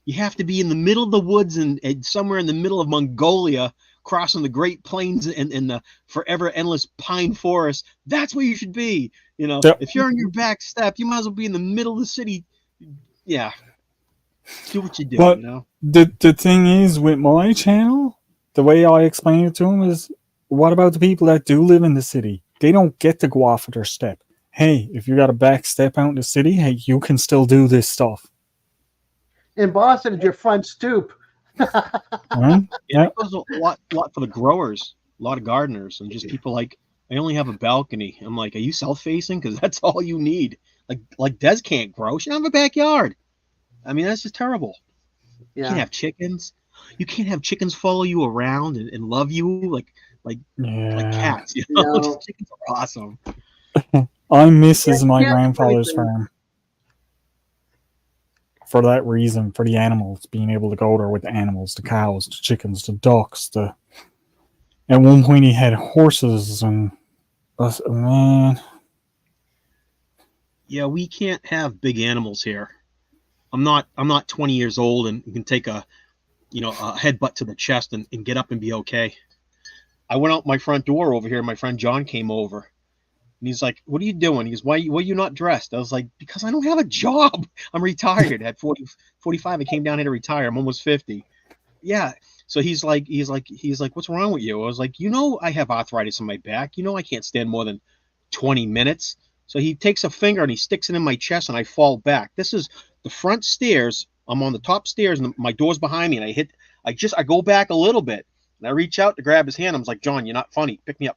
G: You have to be in the middle of the woods and somewhere in the middle of Mongolia, crossing the Great Plains and the forever endless pine forest. That's where you should be. You know, if you're on your back step, you might as well be in the middle of the city. Yeah. Do what you do,
A: but
G: you know?
A: The thing is, with my channel, the way I explain it to them is, what about the people that do live in the city? They don't get to go off of their step. Hey, if you got a back step out in the city, hey, you can still do this stuff.
C: In Boston, it's your front stoop.
A: Right?
G: Yeah, it goes a lot for the growers, a lot of gardeners, and just people like, I only have a balcony. I'm like, are you south-facing? Because that's all you need. Like Des can't grow. She doesn't have a backyard. I mean, that's just terrible. Yeah. You can't have chickens. You can't have chickens follow you around and love you like cats. You know? No. Chickens are awesome.
A: I miss my grandfather's farm. For that reason, for the animals, being able to go there with the animals, the cows, the chickens, the ducks. At one point, he had horses, and man.
G: Yeah, we can't have big animals here. I'm not 20 years old and can take a headbutt to the chest and get up and be okay. I went out my front door over here. My friend John came over. And he's like, what are you doing? He goes, why are you not dressed? I was like, because I don't have a job. I'm retired. At 45, I came down here to retire. I'm almost 50. Yeah. So he's like, what's wrong with you? I was like, I have arthritis in my back. I can't stand more than 20 minutes. So he takes a finger and he sticks it in my chest and I fall back. This is the front stairs. I'm on the top stairs and my door's behind me. And I go back a little bit and I reach out to grab his hand. I was like, John, you're not funny. Pick me up.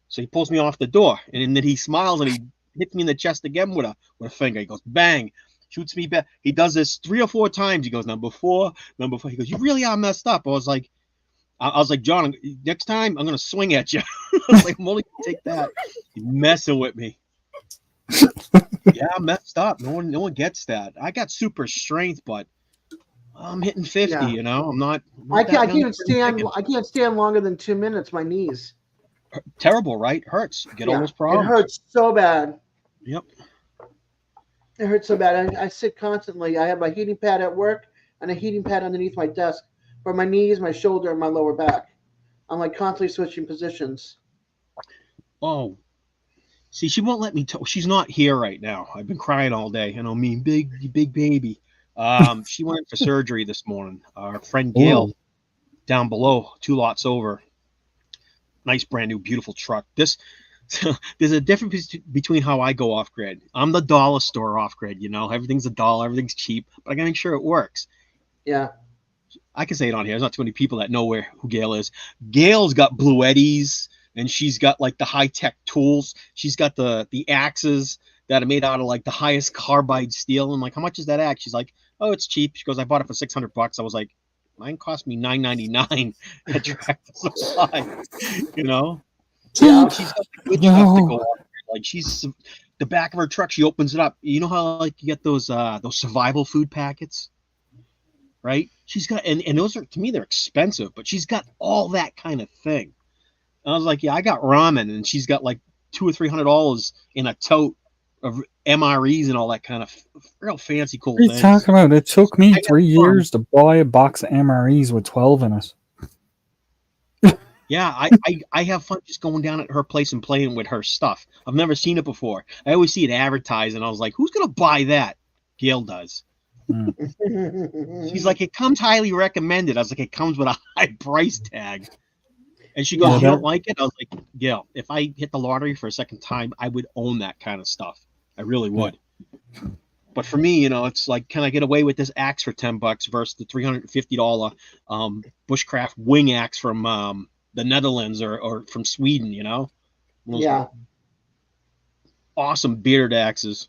G: So he pulls me off the door, and then he smiles and he hits me in the chest again with a finger. He goes, bang, shoots me back. He does this 3 or 4 times. He goes, number four. He goes, you really are messed up. I was like, I was like, John, next time I'm gonna swing at you. I was like, I'm only gonna take that. You're messing with me. Yeah, I'm messed up. No one gets that. I got super strength, but I'm hitting 50.
C: Yeah.
G: You know, I'm not
C: I
G: that young.
C: I can't stand longer than 2 minutes. My knees.
G: Terrible, right? Hurts. You get all those
C: It
G: problems.
C: hurts so bad.
G: Yep.
C: It hurts so bad. I sit constantly. I have my heating pad at work and a heating pad underneath my desk for my knees, my shoulder, and my lower back. I'm like constantly switching positions.
G: Oh, see, she won't let me talk. She's not here right now. I've been crying all day. You know, me, big baby. She went in for surgery this morning. Our friend Gail
A: Ooh.
G: down below, 2 lots over. Nice, brand new, beautiful truck. There's a difference between how I go off grid. I'm the dollar store off grid. You know, everything's $1, everything's cheap, but I gotta make sure it works.
C: Yeah.
G: I can say it on here. There's not too many people that know who Gail is. Gail's got Blue Eddies, and she's got like the high tech tools. She's got the axes that are made out of like the highest carbide steel. I'm like, how much is that axe? She's like, oh, it's cheap. She goes, I bought it for $600. I was like, mine cost me $9.99 at Tractor Supply. You know,
C: Yeah.
G: she's got the good stuff to go on. Like she's the back of her truck. She opens it up. You know how like you get those survival food packets. Right? She's got, and those are, to me, they're expensive, but she's got all that kind of thing. And I was like, yeah, I got ramen, and she's got like $200 or $300 in a tote of MREs and all that kind of real fancy, cool
A: What are you
G: things.
A: talking about? It took me 3 years to buy a box of MREs with 12 in it.
G: Yeah, I have fun just going down at her place and playing with her stuff. I've never seen it before. I always see it advertised, and I was like, who's going to buy that? Gail does. She's like, it comes highly recommended. I was like, it comes with a high price tag. And she goes,
C: Yeah.
G: you don't like it? I was like, Gail, if I hit the lottery for a second time, I would own that kind of stuff. I really would. But for me, you know, it's like, can I get away with this axe for $10 versus the $350 bushcraft wing axe from the Netherlands or from Sweden, you know?
C: Yeah.
G: Awesome bearded axes.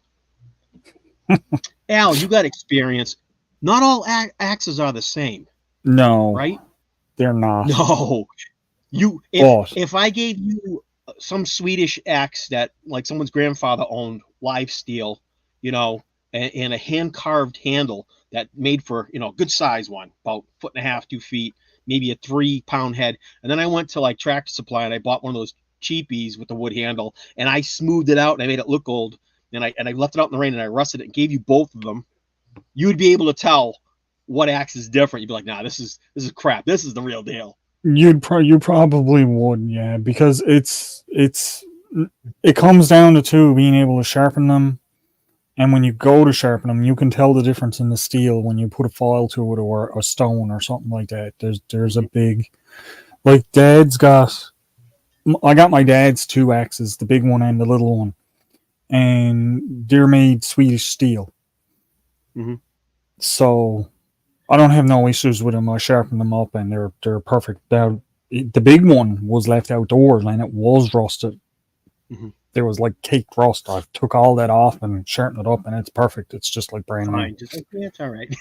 G: Al, you got experience. Not all axes are the same.
A: No,
G: right?
A: They're not.
G: No, if I gave you some Swedish axe that like someone's grandfather owned, live steel, you know, and a hand carved handle that made for, you know, a good size one, about 1.5 feet, 2 feet, maybe a 3-pound head, and then I went to like Tractor Supply and I bought one of those cheapies with the wood handle, and I smoothed it out and I made it look old. And I left it out in the rain and I rusted it and gave you both of them, you would be able to tell what axe is different. You'd be like, nah, this is crap. This is the real deal.
A: You probably would, yeah, because it comes down to two, being able to sharpen them, and when you go to sharpen them, you can tell the difference in the steel when you put a file to it or a stone or something like that. There's a big, like I got my dad's 2 axes, the big one and the little one, and they're made Swedish steel.
G: Mm-hmm.
A: So I don't have no issues with them. I sharpen them up and they're perfect. The big one was left outdoors and it was rusted.
G: Mm-hmm.
A: There was like caked rust. I took all that off and sharpened it up and it's perfect. It's just like brand new.
G: Just like, yeah, it's all right.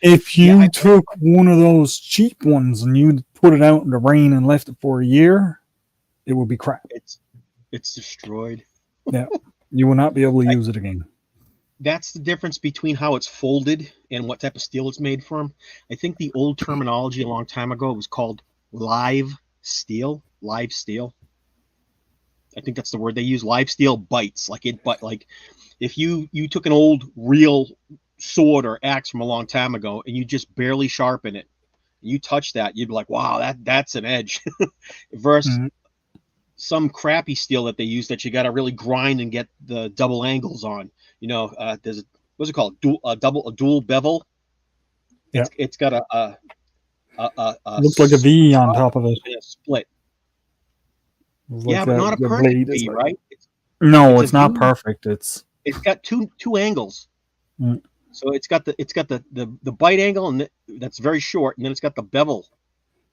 A: If you took one of those cheap ones and you put it out in the rain and left it for a year, it would be crap.
G: It's destroyed.
A: Yeah, you will not be able to use it again.
G: That's the difference between how it's folded and what type of steel it's made from. I think the old terminology a long time ago was called live steel. Live steel. I think that's the word they use. Live steel bites. Like if you took an old real sword or axe from a long time ago and you just barely sharpen it, and you touch that, you'd be like, wow, that's an edge. Versus some crappy steel that they use that you got to really grind and get the double angles on. You know, there's what's it called? A dual bevel.
A: Yeah.
G: It's got a
A: looks like a V on top of it.
G: A split.
A: Like
G: yeah, but not a perfect V,
A: like,
G: right?
A: It's not perfect. It's
G: got two angles. So it's got the bite angle and that's very short, and then it's got the bevel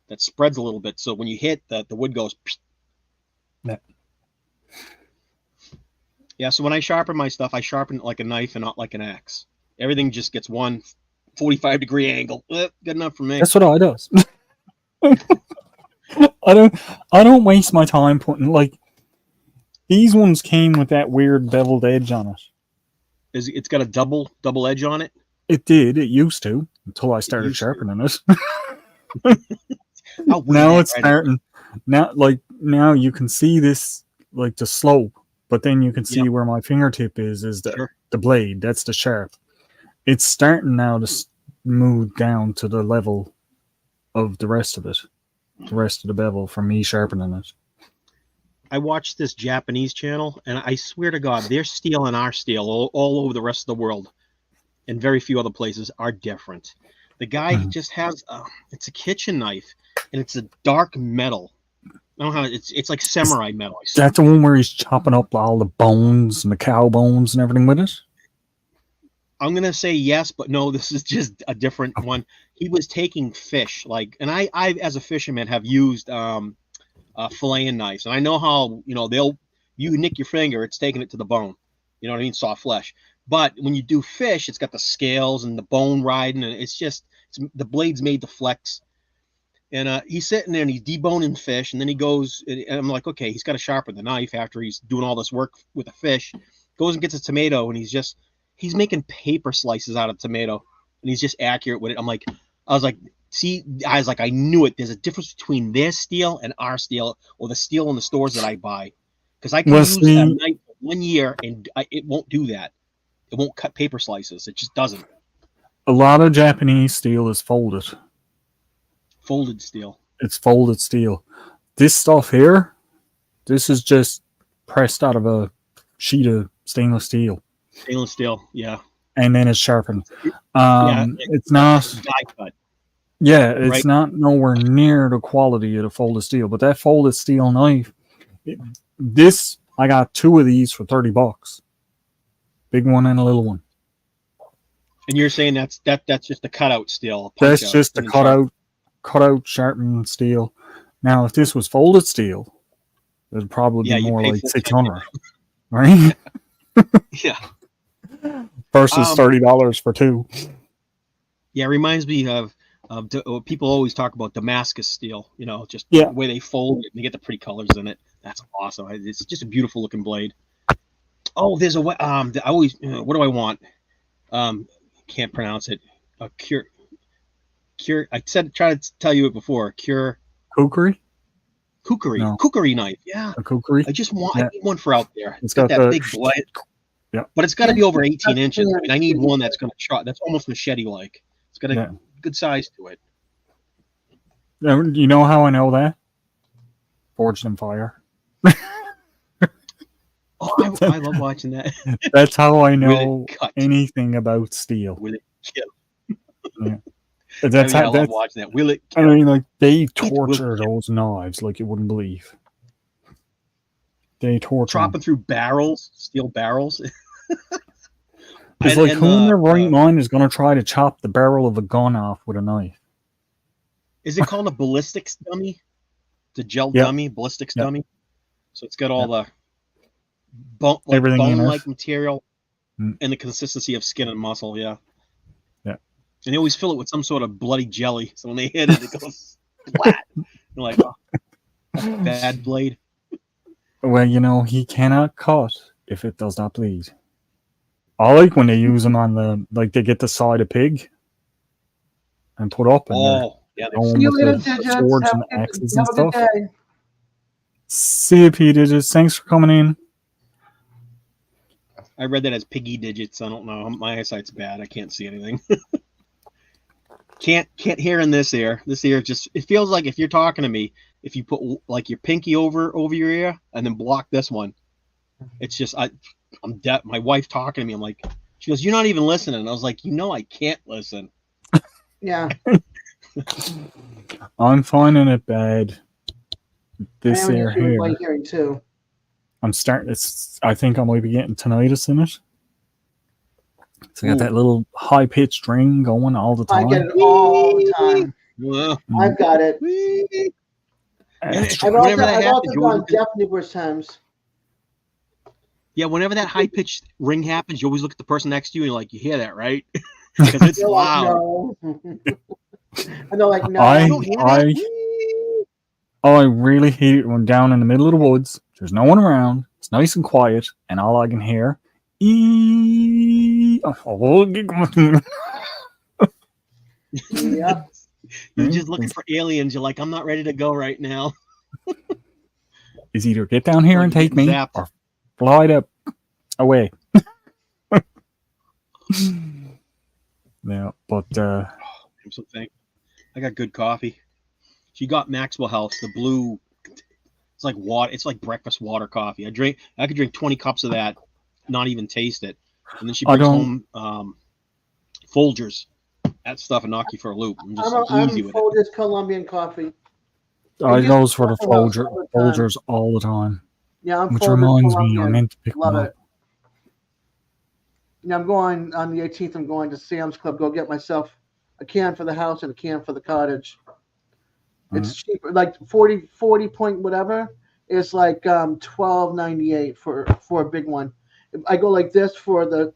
G: that spreads a little bit. So when you hit the wood goes.
A: Yeah.
G: Yeah, so when I sharpen my stuff, I sharpen it like a knife and not like an axe. Everything just gets one 45-degree angle. Good enough for me.
A: That's what I does. I don't waste my time putting like these ones came with that weird beveled edge on it.
G: It's got a double edge on it?
A: It did. It used to until I started sharpening it. Now it's starting. Now you can see this like the slope, but then you can see where my fingertip is the blade. That's the sharp. It's starting now to move down to the level of the rest of it, the rest of the bevel from me sharpening it.
G: I watched this Japanese channel, and I swear to God, their steel and our steel all over the rest of the world, and very few other places, are different. The guy just has it's a kitchen knife, and it's a dark metal. I don't know how it's like samurai metal.
A: That's the one where he's chopping up all the bones and the cow bones and everything with it.
G: I'm gonna say yes, but no. This is just a different one. He was taking fish, and I as a fisherman have used filleting knives, and I know how you nick your finger, it's taking it to the bone. You know what I mean? Soft flesh. But when you do fish, it's got the scales and the bone riding, and the blade's made to flex. And he's sitting there and he's deboning fish, and then he goes, and I'm like, okay, he's got to sharpen the knife after he's doing all this work with the fish. Goes and gets a tomato, and he's making paper slices out of tomato, and he's just accurate with it. I was like, I knew it. There's a difference between their steel and our steel, or the steel in the stores that I buy, because I can use a knife for 1 year and it won't do that. It won't cut paper slices. It just doesn't.
A: A lot of Japanese steel is folded.
G: Folded steel.
A: It's folded steel. This stuff here, this is just pressed out of a sheet of stainless steel.
G: Stainless steel, yeah.
A: And then it's sharpened. It's not
G: die cut.
A: Yeah, it's not nowhere near the quality of the folded steel. But that folded steel knife, I got 2 of these for $30. Big one and a little one.
G: And you're saying that's just a cutout steel?
A: That's just a cutout sharpened steel. Now, if this was folded steel, it'd probably be more like $600, right?
G: Yeah.
A: Versus $30 for 2.
G: Yeah, it reminds me of people always talk about Damascus steel. The way they fold it and they get the pretty colors in it. That's awesome. It's just a beautiful looking blade. Oh, there's a I always what do I want? Can't pronounce it. Cure. I try to tell you it before.
A: Kukri?
G: No. Kukri knife. Yeah.
A: A kukri.
G: I need one for out there. It's got that big blade.
A: Yeah.
G: But it's got to be over 18 inches. I need one that's going to chop. That's almost machete-like. It's got a good size to it.
A: You know how I know that? Forged in Fire.
G: I love watching that.
A: That's how I know anything about steel.
G: Will it kill?
A: Yeah.
G: I love watching that. Will it kill?
A: I mean, they torture those knives like you wouldn't believe. They torture
G: chopping through barrels, steel barrels.
A: It's like who in their right mind is going to try to chop the barrel of a gun off with a knife?
G: Is it called a ballistics dummy? The gel dummy, ballistics dummy. So it's got all the bone-like material and the consistency of skin and muscle. Yeah.
A: Yeah.
G: And they always fill it with some sort of bloody jelly. So when they hit it, it goes flat. You're like, oh, bad blade.
A: Well, he cannot cut if it does not bleed. I like when they use them on they get the side of pig and put up and
C: see you later, Digits.
A: Swords and axes and stuff. See you, P Digits. Thanks for coming in.
G: I read that as piggy digits. I don't know. My eyesight's bad. I can't see anything. Can't hear in this ear. This ear it feels like if you're talking to me, if you put like your pinky over your ear and then block this one, it's just I'm deaf. My wife talking to me. I'm like, she goes, "You're not even listening." And I was like, I can't listen.
C: Yeah.
A: I'm finding it bad. This ear here.
C: My hearing too.
A: I'm starting. I think I might be getting tinnitus in it. So I got that little high pitched ring going all the time.
C: I get it all the time. I've got it. I've also gone deaf numerous times.
G: Yeah, whenever that high pitched ring happens, you always look at the person next to you and you're like, you hear that, right? Because it's loud.
C: And they're like, no.
A: I really hate it when down in the middle of the woods, there's no one around, it's nice and quiet, and all I can hear,
C: Yep.
G: You're just looking for aliens. You're like, I'm not ready to go right now.
A: is either get down here and take me,
G: zapped.
A: or fly it away. Yeah, but
G: I'm so thankful. I got good coffee. She got Maxwell House, the blue. It's like water. It's like breakfast water coffee. I could drink 20 cups of that, not even taste it. And then she brings home Folgers. That stuff and knock you for a loop. I'm just easy with
C: Folgers Colombian coffee.
A: I goes for the Folgers all the time.
C: Yeah, I'm
A: which
C: Folgers
A: reminds
C: Colombian.
A: me, I meant to pick
C: Love
A: them
C: it.
A: up.
C: Yeah, I'm going on the 18th. I'm going to Sam's Club. Go get myself a can for the house and a can for the cottage. It's cheaper, like 40 point whatever. It's like $12.98 for a big one. I go like this for the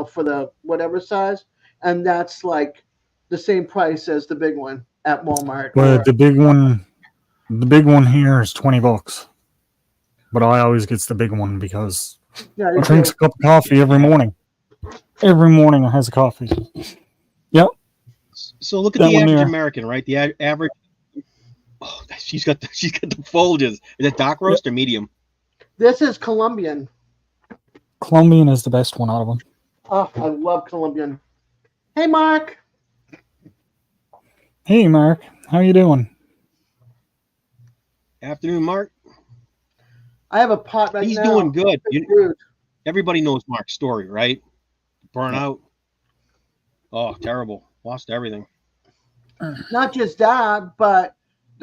C: for the whatever size, and that's like the same price as the big one at Walmart.
A: But the big one here is $20. But I always gets the big one because I drink a cup of coffee every morning. Every morning I has a coffee. Yep.
G: So look at the average American, right? The average. Oh, she's got the Folgers. Is it dark roast or medium?
C: This is Colombian.
A: Colombian is the best one out of them.
C: Oh, I love Colombian. Hey, Mark.
A: Hey, Mark. How you doing?
G: Afternoon, Mark.
C: I have a pot right
G: He's
C: now.
G: He's doing good. Everybody knows Mark's story, right? Burnout. Oh, terrible. Lost everything.
C: Not just that, but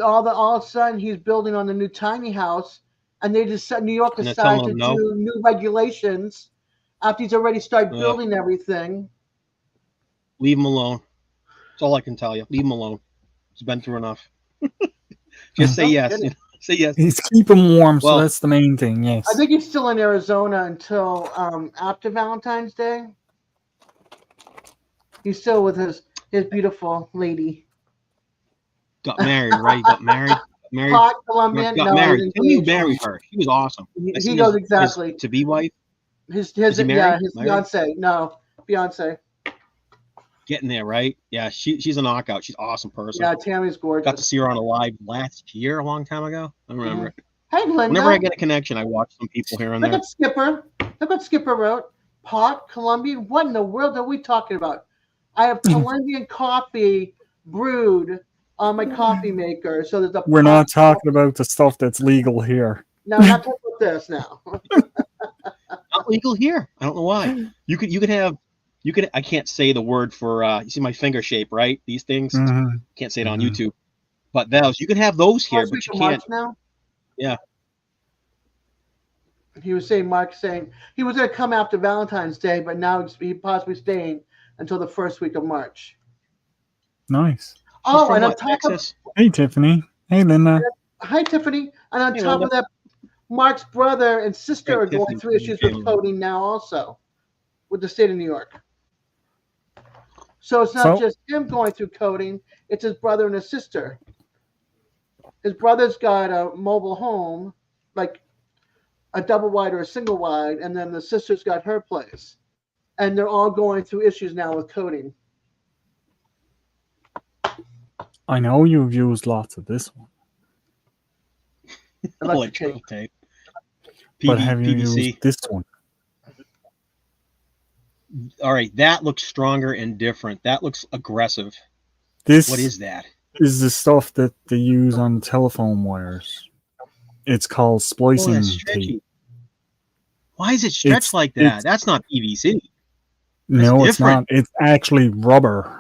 C: all of a sudden he's building on the new tiny house, and they just New York decided to do new regulations after he's already started building everything.
G: Leave him alone. That's all I can tell you. Leave him alone. He's been through enough. Just say yes. Say yes.
A: He's keeping warm, so that's the main thing. Yes.
C: I think he's still in Arizona until after Valentine's Day. He's still with his beautiful lady.
G: Got married, right? Got married.
C: Hot Colombian.
G: Got married. Can you marry her? She was awesome.
C: He goes exactly.
G: His to-be wife.
C: His fiance. No, fiance.
G: Getting there, right? Yeah, she's a knockout. She's an awesome person.
C: Yeah, Tammy's gorgeous.
G: Got to see her on a live last year, a long time ago. I remember it.
C: Hey, Linda.
G: Whenever I get a connection, I watch some people here and there.
C: Look what Skipper wrote. Pot, Colombian. What in the world are we talking about? I have Colombian coffee brewed on my coffee maker. So there's a.
A: We're not talking about the stuff that's legal here.
C: No, not talking about this now.
G: Not legal here. I don't know why. You could have. I can't say the word for. You see my finger shape, right? These things. Can't say it on YouTube. But those you can have those here, but you can't.
C: Now?
G: Yeah.
C: He was saying, Mark saying he was going to come after Valentine's Day, but now he's possibly staying until the first week of March.
A: Nice.
C: Oh, and on top of
A: hey, Tiffany. Hey, Linda.
C: Hi, Tiffany. And on top of that, Mark's brother and sister are going through issues with coding now, also, with the state of New York. So it's not just him going through coding; it's his brother and his sister. His brother's got a mobile home, like a double wide or a single wide, and then the sister's got her place. And they're all going through issues now with coding.
A: I know you've used lots of this one.
G: Electrical tape.
A: But have you used this one?
G: All right, that looks stronger and different. That looks aggressive. What is that?
A: Is the stuff that they use on telephone wires. It's called splicing tape.
G: Why is it stretched like that? That's not PVC.
A: No, it's not. It's actually rubber.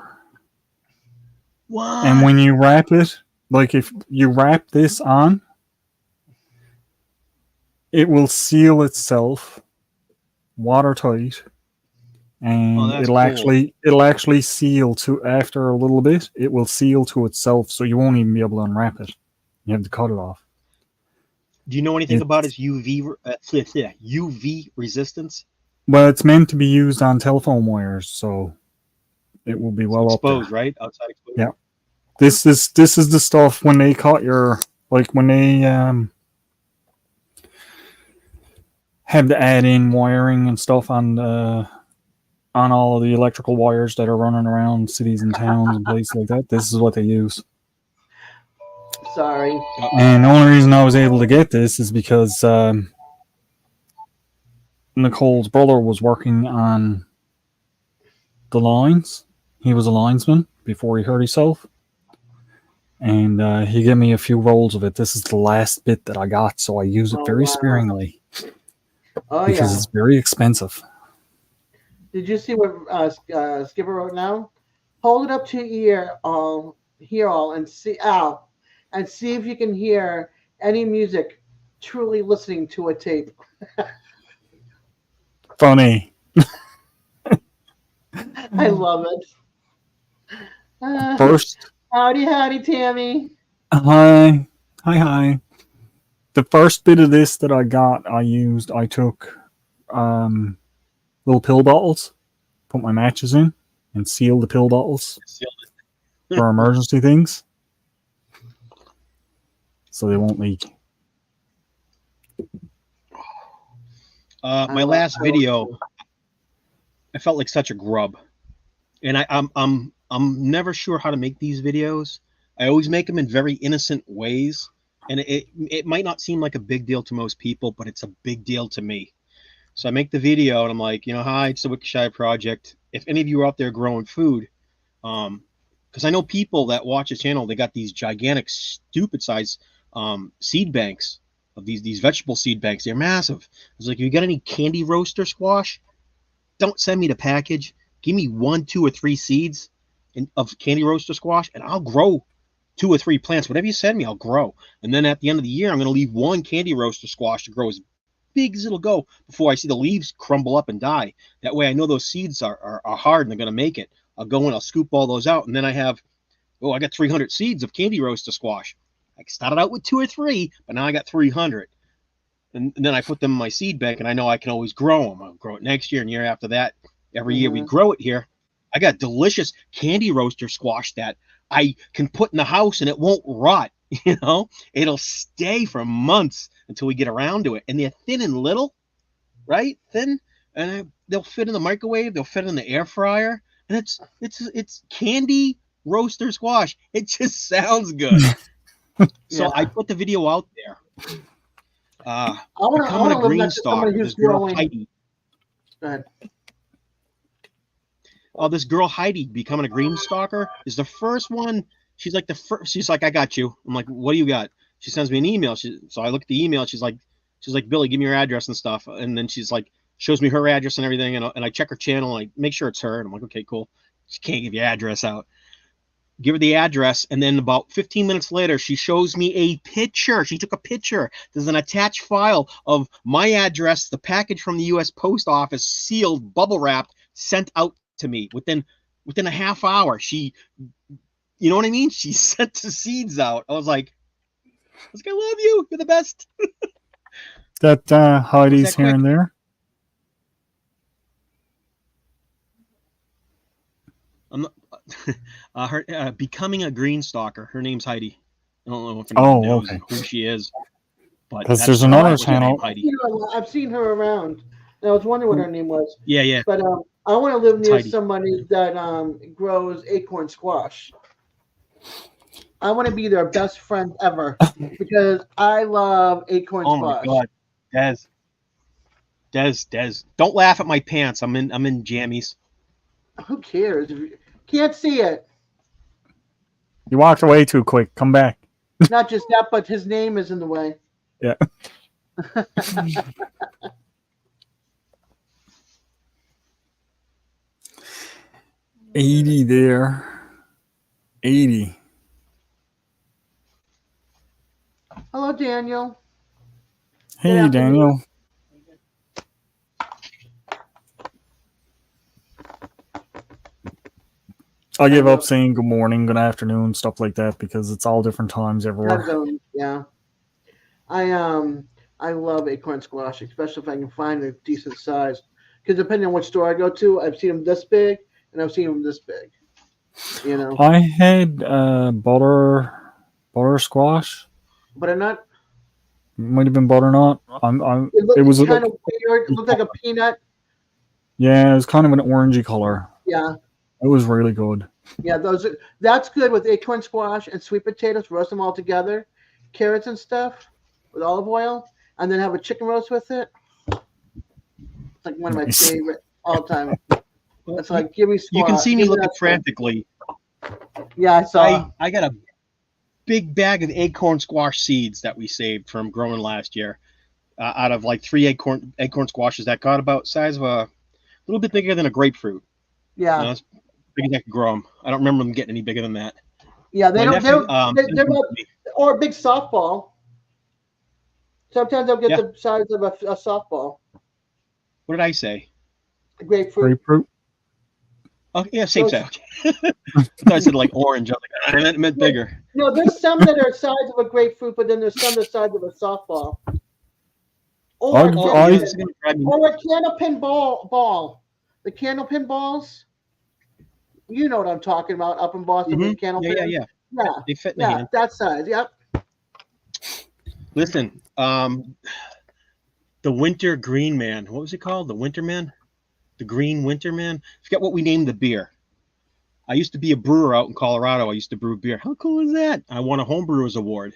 G: What?
A: And when you wrap it, like if you wrap this on, it will seal itself watertight. And it'll actually seal to after a little bit. It will seal to itself, so you won't even be able to unwrap it. You have to cut it off.
G: Do you know anything about its UV resistance?
A: Well, it's meant to be used on telephone wires, so it will be well
G: exposed,
A: up there.
G: Right? Outside exposed.
A: Yeah. This is the stuff when they caught your, like when they have to add in wiring and stuff on all of the electrical wires that are running around cities and towns and places like that. This is what they use.
C: Sorry.
A: And the only reason I was able to get this is because Nicole's brother was working on the lines. He was a linesman before he hurt himself. And he gave me a few rolls of it. This is the last bit that I got, so I use it very sparingly.
C: Oh,
A: because
C: yeah.
A: it's very expensive.
C: Did you see what Skipper wrote now? Hold it up to your ear, hear all, and see and see if you can hear any music. Truly listening to a tape.
A: Funny.
C: I love it.
A: First,
C: howdy, Tammy.
A: hi. The first bit of this that I got, I took little pill bottles, put my matches in, and sealed the pill bottles for emergency things, so they won't leak.
G: My last video, I felt like such a grub, and I'm never sure how to make these videos. I always make them in very innocent ways, and it might not seem like a big deal to most people, but it's a big deal to me. So I make the video, and I'm like, hi, it's the Wikishai Project. If any of you are out there growing food, because I know people that watch the channel, they got these gigantic, stupid size seed banks of these vegetable seed banks. They're massive. I was like, you got any candy roaster squash? Don't send me the package. Give me 1, 2, or 3 seeds of candy roaster squash, and I'll grow 2 or 3 plants. Whatever you send me, I'll grow. And then at the end of the year, I'm going to leave 1 candy roaster squash to grow as big as it'll go before I see the leaves crumble up and die. That way I know those seeds are hard and they're going to make it. I'll go in, I'll scoop all those out, and then I got 300 seeds of candy roaster squash. I started out with 2 or 3, but now I got 300. And then I put them in my seed bank, and I know I can always grow them. I'll grow it next year and year after that. Every year we grow it here. I got delicious candy roaster squash that I can put in the house, and it won't rot. It'll stay for months until we get around to it. And they're thin and little, right? Thin, and they'll fit in the microwave. They'll fit in the air fryer, and it's candy roaster squash. It just sounds good. So I put the video out there. Becoming a green stalker. This girl Heidi.
C: Go ahead.
G: This girl Heidi becoming a green stalker is the first one. She's like she's like, I got you. I'm like, what do you got? She sends me an email. So I look at the email. She's like, Billy, give me your address and stuff. And then she's like, shows me her address and everything. And I check her channel. And I make sure it's her. And I'm like, okay, cool. She can't give your address out. Give her the address. And then about 15 minutes later, she shows me a picture. She took a picture. There's an attached file of my address, the package from the U.S. Post Office, sealed, bubble wrapped, sent out to me within a half hour. You know what I mean? She sent the seeds out. I was like, I love you. You're the best.
A: That Heidi's here and there.
G: I'm not, her becoming a green stalker. Her name's Heidi. I don't know if anyone knows who she is, but
A: because there's another channel.
C: I've seen her around. And I was wondering what her name was.
G: Yeah.
C: But I want to live near somebody that grows acorn squash. I want to be their best friend ever because I love acorn squash.
G: Oh my God, Des, don't laugh at my pants. I'm in jammies.
C: Who cares? If you can't see it.
A: You walked away too quick. Come back.
C: Not just that, but his name is in the way.
A: Yeah. 80 there. 80.
C: Hello, Daniel.
A: Hey, Daniel. I give up saying good morning, good afternoon, stuff like that because it's all different times everywhere.
C: Yeah. I love acorn squash, especially if I can find a decent size. Because depending on which store I go to, I've seen them this big and I've seen them this big. You know,
A: I had butter squash.
C: butternut.
A: Might have been butternut. It
C: It
A: was
C: kind
A: like
C: of weird. It looked like a peanut.
A: yeah, it was kind of an orangey color.
C: Yeah,
A: It was really good.
C: yeah. That's good with acorn squash and sweet potatoes. Roast them all together, carrots and stuff with olive oil, and then have a chicken roast with it. It's like one of my
A: Nice.
C: favorite all time.
G: Well,
C: It's like give me
G: you can
C: squash.
G: see me
C: Give me
G: looking
C: that stuff.
G: frantically.
C: Yeah, I saw.
G: I got a big bag of acorn squash seeds that we saved from growing last year. Out of like 3 acorn squashes that got about size of a little bit bigger than a grapefruit.
C: Yeah,
G: As big as I could grow them. I don't remember them getting any bigger than that.
C: yeah. They
G: My
C: don't.
G: nephew,
C: They're about or a big softball. Sometimes they'll get
G: yeah.
C: the size of a softball.
G: What did I say?
C: A grapefruit.
A: Grapefruit.
G: Oh yeah, same
C: Those-
G: size. I thought I said like orange. I was like, I meant bigger.
C: No, there's some that are the size of a grapefruit, but then there's some the size of a softball. Or
A: I-
C: a
G: Oh,
A: I-
G: yeah, this is gonna drive me
C: or a candlepin ball. The candlepin balls. You know what I'm talking about up in Boston with
G: Yeah,
C: candlepin.
G: yeah.
C: Yeah,
G: They fit in the
C: yeah,
G: hand.
C: that size. Yep.
G: Listen, the Winter Green Man. What was it called? The Winter Man? The Green Winter Man? I forget what we named the beer. I used to be a brewer out in Colorado. I used to brew beer. How cool is that? I won a homebrewers award.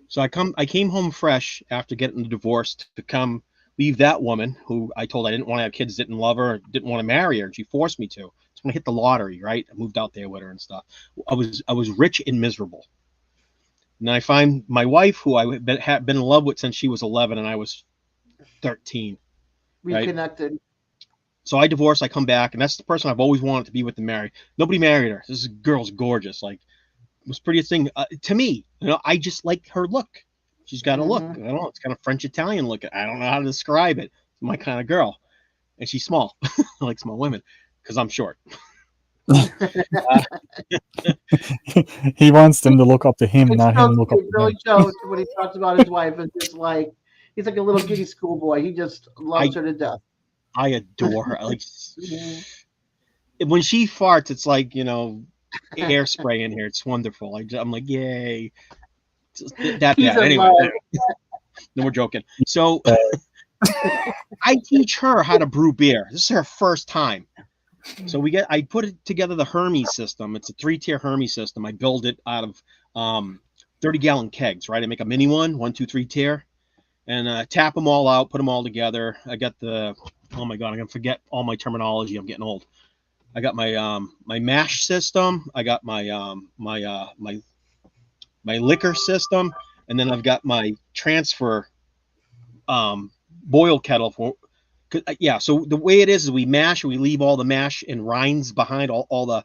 G: So I came home fresh after getting divorced to come leave that woman who I told I didn't want to have kids, didn't love her, didn't want to marry her, and she forced me to. It's when I hit the lottery, right? I moved out there with her and stuff. I was rich and miserable. And I find my wife, who I had been in love with since she was 11 and I was 13. Right.
C: Reconnected.
G: So I divorced, I come back, and that's the person I've always wanted to be with and marry. Nobody married her. This girl's gorgeous. Like, most prettiest thing to me. You know, I just like her look. She's got a look. I don't know. It's kind of French Italian look. I don't know how to describe it. It's my kind of girl, and she's small. I like small women because I'm short.
A: He wants them to look up to him,
C: It's
A: not
C: so
A: him look up
C: cute.
A: to
C: Billy
A: him.
C: Joe, when he talks about his wife, is just like he's like a little giddy schoolboy. He just loves her to death.
G: I adore her. Like when she farts, it's like, you know, air spray in here. It's wonderful. I'm like, yay. That
C: He's
G: bad.
C: in
G: Anyway,
C: love.
G: no, we're joking. So I teach her how to brew beer. This is her first time. So I put it together the Hermes system. It's a 3-tier Hermes system. I build it out of 30-gallon kegs, right? I make a mini one, 1, 2, 3 tier, and tap them all out, put them all together. I got oh my God, I'm gonna forget all my terminology. I'm getting old. I got my my mash system. I got my my liquor system, and then I've got my transfer boil kettle for. Yeah, so the way it is we mash, we leave all the mash and rinds behind, all the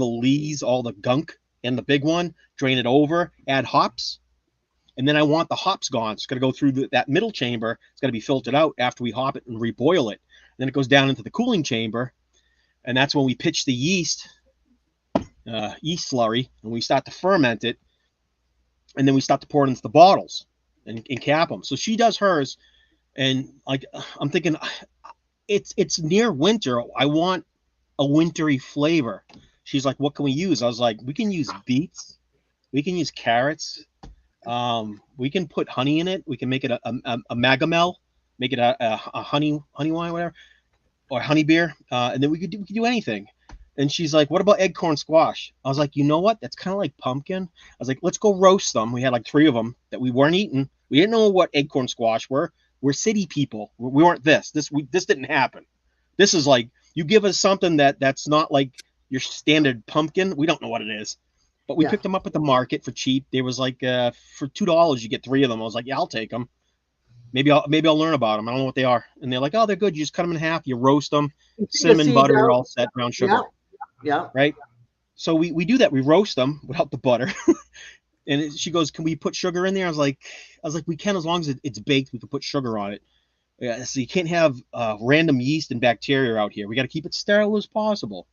G: lees, all the gunk, and the big one, drain it over, add hops, and then I want the hops gone. It's going to go through that middle chamber. It's going to be filtered out after we hop it and reboil it. Then it goes down into the cooling chamber, and that's when we pitch the yeast slurry, and we start to ferment it, and then we start to pour it into the bottles and cap them. So she does hers. And like I'm thinking, it's near winter. I want a wintry flavor. She's like, what can we use? I was like, we can use beets, we can use carrots, we can put honey in it. We can make it a magamel, make it a honey wine, whatever, or honey beer, and then we could do anything. And she's like, what about eggcorn squash? I was like, you know what? That's kind of like pumpkin. I was like, let's go roast them. We had like 3 of them that we weren't eating. We didn't know what eggcorn squash were. We're city people. We weren't this. This didn't happen. This is like, you give us something that's not like your standard pumpkin. We don't know what it is. But we picked them up at the market for cheap. They was like for $2 you get 3 of them. I was like, yeah, I'll take them. Maybe I'll learn about them. I don't know what they are. And they're like, oh, they're good. You just cut them in half. You roast them. Cinnamon, butter, you're all set. Brown sugar.
C: Yeah.
G: Right. So we do that. We roast them without the butter. And she goes, can we put sugar in there? I was like, we can, as long as it's baked. We can put sugar on it. Yeah, so you can't have random yeast and bacteria out here. We got to keep it sterile as possible.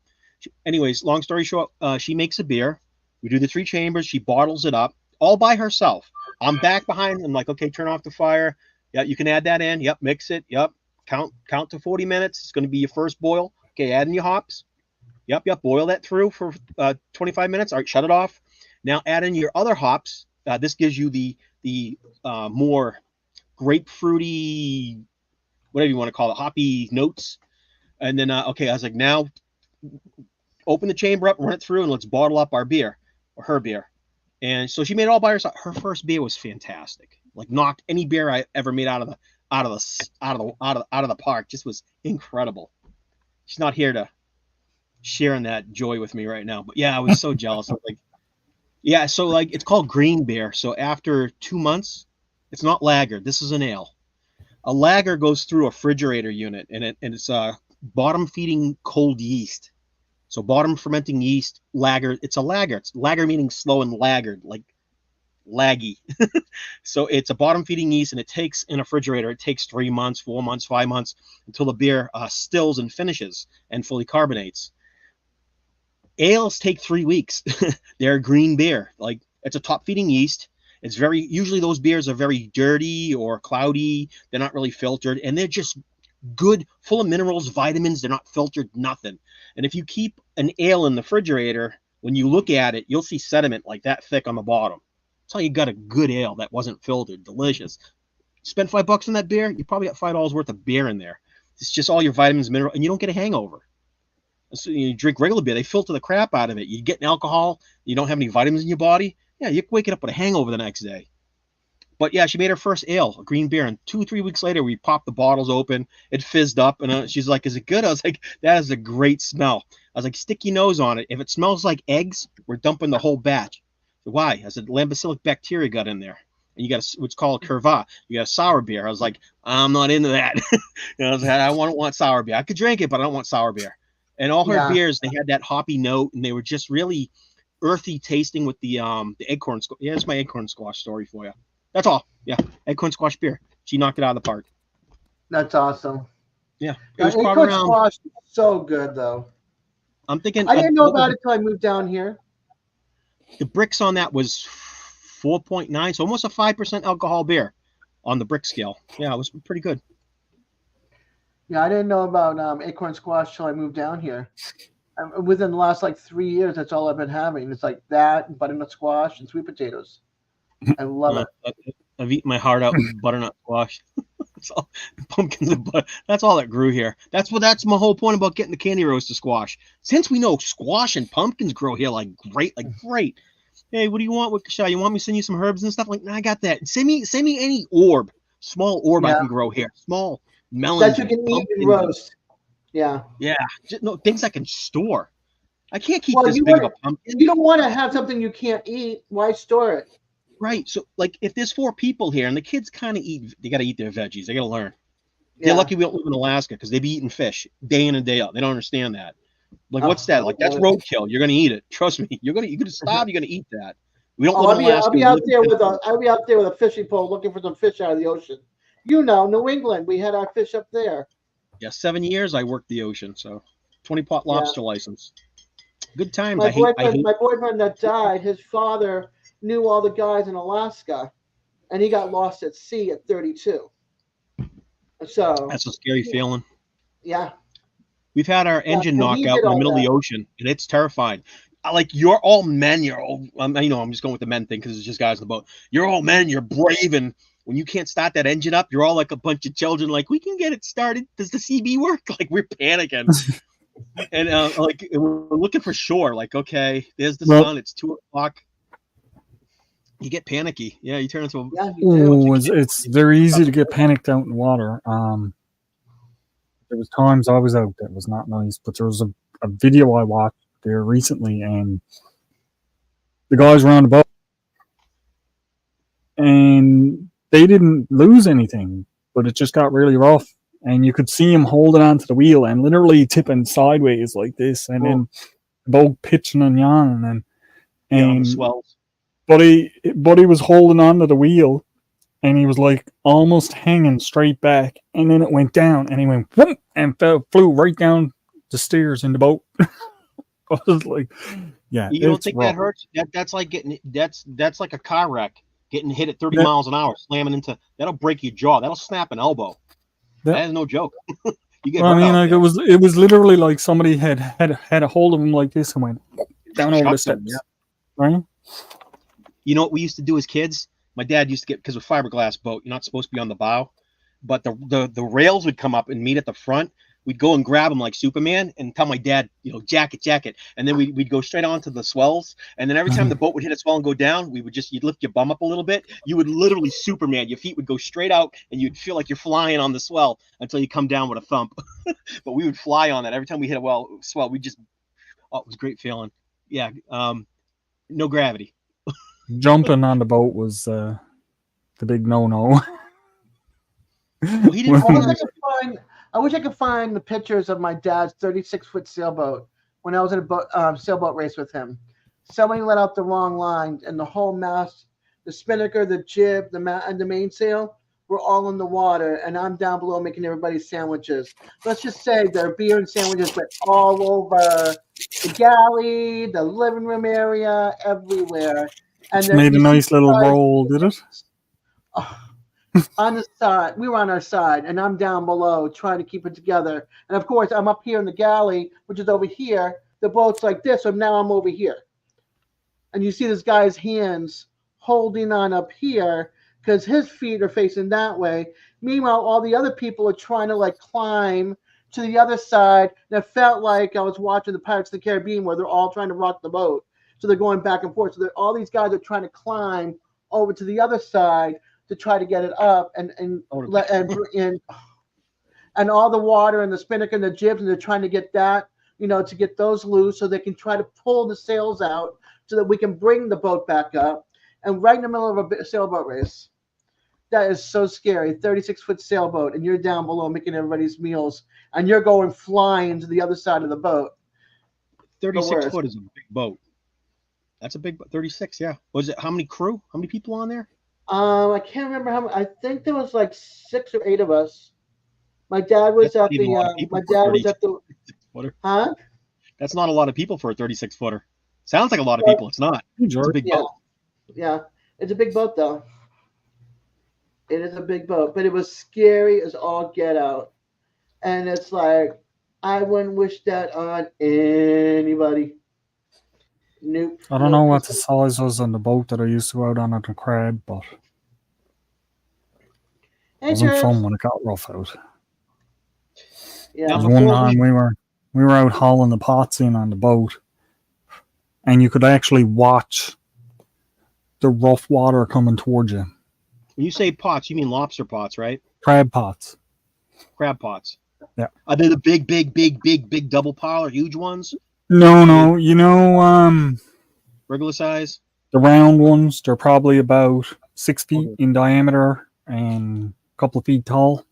G: Anyways, long story short, she makes a beer. We do the 3 chambers. She bottles it up all by herself. I'm back behind. I'm like, okay, turn off the fire. Yeah, you can add that in. Yep, mix it. Yep, count to 40 minutes. It's going to be your first boil. Okay, add in your hops. Yep. Boil that through for 25 minutes. All right, shut it off. Now add in your other hops. This gives you the more grapefruity, whatever you want to call it, hoppy notes. And then, okay, I was like, now open the chamber up, run it through, and let's bottle up our beer, or her beer. And so she made it all by herself. Her first beer was fantastic. Like knocked any beer I ever made out of the park. Just was incredible. She's not here to sharing that joy with me right now, but yeah, I was so jealous. I was like, yeah, so like it's called green beer. So after 2 months, it's not lager. This is an ale. A lager goes through a refrigerator unit, and it's bottom feeding cold yeast. So bottom fermenting yeast, lager. It's a lager. It's lager meaning slow and laggard, like laggy. So it's a bottom feeding yeast, and it takes in a refrigerator. It takes 3 months, 4 months, 5 months until the beer stills and finishes and fully carbonates. Ales take 3 weeks. They're green beer. Like it's a top feeding yeast. It's usually those beers are very dirty or cloudy. They're not really filtered, and they're just good, full of minerals, vitamins. They're not filtered, nothing. And if you keep an ale in the refrigerator, when you look at it, you'll see sediment like that thick on the bottom. That's how you got a good ale that wasn't filtered, delicious. Spend $5 on that beer, you probably got $5 worth of beer in there. It's just all your vitamins, minerals, and you don't get a hangover. So you drink regular beer, they filter the crap out of it. You get alcohol, you don't have any vitamins in your body. Yeah, you're waking up with a hangover the next day. But yeah, she made her first ale, a green beer, and 2-3 weeks later, we popped the bottles open. It fizzed up, and she's like, "Is it good?" I was like, "That is a great smell." I was like, "Stick your nose on it. If it smells like eggs, we're dumping the whole batch." So why? I said, "Lambacillic bacteria got in there, and you got what's called curva. You got a sour beer." I was like, "I'm not into that." I was like, "I don't want sour beer. I could drink it, but I don't want sour beer." And all her beers, they had that hoppy note, and they were just really earthy tasting with the acorn squash. Yeah, it's my acorn squash story for you. That's all. Yeah, acorn squash beer. She knocked it out of the park.
C: That's awesome.
G: Yeah,
C: it was
G: probably around.
C: Squash is so good though.
G: I'm thinking.
C: I didn't know about it till I moved down here.
G: The bricks on that was 4.9, so almost a 5% alcohol beer on the brick scale. Yeah, it was pretty good.
C: Yeah, I didn't know about acorn squash till I moved down here. Within the last 3 years, that's all I've been having. It's like that, butternut squash, and sweet potatoes. I love it.
G: I've eaten my heart out with butternut squash. That's all, pumpkins and butter. That's all that grew here. That's my whole point about getting the candy roast to squash. Since we know squash and pumpkins grow here great. Hey, what do you want with Kasha? You want me to send you some herbs and stuff? Like, nah, I got that. Send me any small orb I can grow here. Small melons.
C: That you can eat and roast. Yeah.
G: Yeah. Just, no, things I can store. I can't keep this big of a pumpkin.
C: You don't want to have something you can't eat. Why store it?
G: Right. So, if there's 4 people here and the kids kind of they got to eat their veggies. They got to learn. They're lucky we don't live in Alaska because they be eating fish day in and day out. They don't understand that. What's that? That's roadkill. You're going to eat it. Trust me. You're going to stop. You're going to eat that. We don't live in Alaska.
C: I'll be out there with a fishing pole looking for some fish out of the ocean. New England, we had our fish up there.
G: Yeah, 7 years I worked the ocean, so 20-pot lobster license. Good times.
C: My boyfriend that died, his father knew all the guys in Alaska, and he got lost at sea at 32. So
G: that's a scary feeling.
C: Yeah.
G: We've had our engine knock out in the middle of the ocean, and it's terrifying. You're all men. I'm just going with the men thing because it's just guys in the boat. You're all men. You're brave, and when you can't start that engine up, you're all like a bunch of children. We can get it started. Does the CB work? We're panicking, and we're looking for shore. Okay, there's the sun. It's 2:00. You get panicky. Yeah, you turn into a.
C: Yeah,
A: it's very easy to get panicked out in water. There was times I was out that was not nice, but there was a video I watched there recently, and the guys were on the boat, and they didn't lose anything, but it just got really rough, and you could see him holding onto the wheel and literally tipping sideways like this, and then the boat pitching and yawning, and
G: swells.
A: But he was holding onto the wheel, and he was almost hanging straight back, and then it went down, and he went whoop, and flew right down the stairs in the boat. I was yeah.
G: You don't think that hurts? That's like that's like a car wreck, getting hit at 30 miles an hour, slamming into. That'll break your jaw. That'll snap an elbow. That is no joke. You get
A: Well, I
G: hurt
A: mean,
G: out
A: like
G: there.
A: it was literally like somebody had a hold of him like this and went down over the
G: Chucked him,
A: steps,
G: yeah.
A: right?
G: You know what we used to do as kids? My dad used to get, because of fiberglass boat, you're not supposed to be on the bow, but the rails would come up and meet at the front. We'd go and grab them like Superman and tell my dad, jacket, and then we'd go straight onto the swells. And then every time the boat would hit a swell and go down, you'd lift your bum up a little bit. You would literally Superman. Your feet would go straight out, and you'd feel like you're flying on the swell until you come down with a thump. But we would fly on that every time we hit a swell. We just, it was a great feeling. Yeah, no gravity.
A: Jumping on the boat was the big no-no.
G: Well, he didn't.
C: I wish I could find the pictures of my dad's 36-foot sailboat when I was in a sailboat race with him. Somebody let out the wrong line, and the whole mast, the spinnaker, the jib, and the mainsail were all in the water, and I'm down below making everybody sandwiches. Let's just say their beer and sandwiches went all over the galley, the living room area, everywhere. And
A: Made a nice little roll, did it?
C: On the side, we were on our side, and I'm down below trying to keep it together. And of course, I'm up here in the galley, which is over here. The boat's like this, so now I'm over here. And you see this guy's hands holding on up here because his feet are facing that way. Meanwhile, all the other people are trying to like climb to the other side. And it felt like I was watching the Pirates of the Caribbean where they're all trying to rock the boat. So they're going back and forth. So all these guys are trying to climb over to the other side to try to get it up and all the water and the spinnaker and the jibs, and they're trying to get that, to get those loose so they can try to pull the sails out so that we can bring the boat back up. And right in the middle of a sailboat race, that is so scary. 36-foot sailboat, and you're down below making everybody's meals, and you're going flying to the other side of the boat.
G: 36 foot is a big boat. That's a big boat. 36, yeah. Was it how many crew? How many people on there?
C: I can't remember how many. I think there was like 6 or 8 of us. My dad was at the. Huh?
G: That's not a lot of people for a 36 footer. Sounds like a lot of people. It's not. It's a big boat.
C: Yeah, it's a big boat though. It is a big boat, but it was scary as all get out. And it's like, I wouldn't wish that on anybody. Nope.
A: I don't know what the size was on the boat that I used to go out on at the crab, but it wasn't fun when it got rough out.
C: Yeah.
A: There was one time we were out hauling the pots in on the boat, and you could actually watch the rough water coming towards you.
G: When you say pots, you mean lobster pots, right?
A: Crab pots.
G: Crab pots.
A: Yeah.
G: Are they the big double pile or huge ones?
A: No.
G: Regular size?
A: The round ones, they're probably about 6 feet in diameter and a couple of feet tall.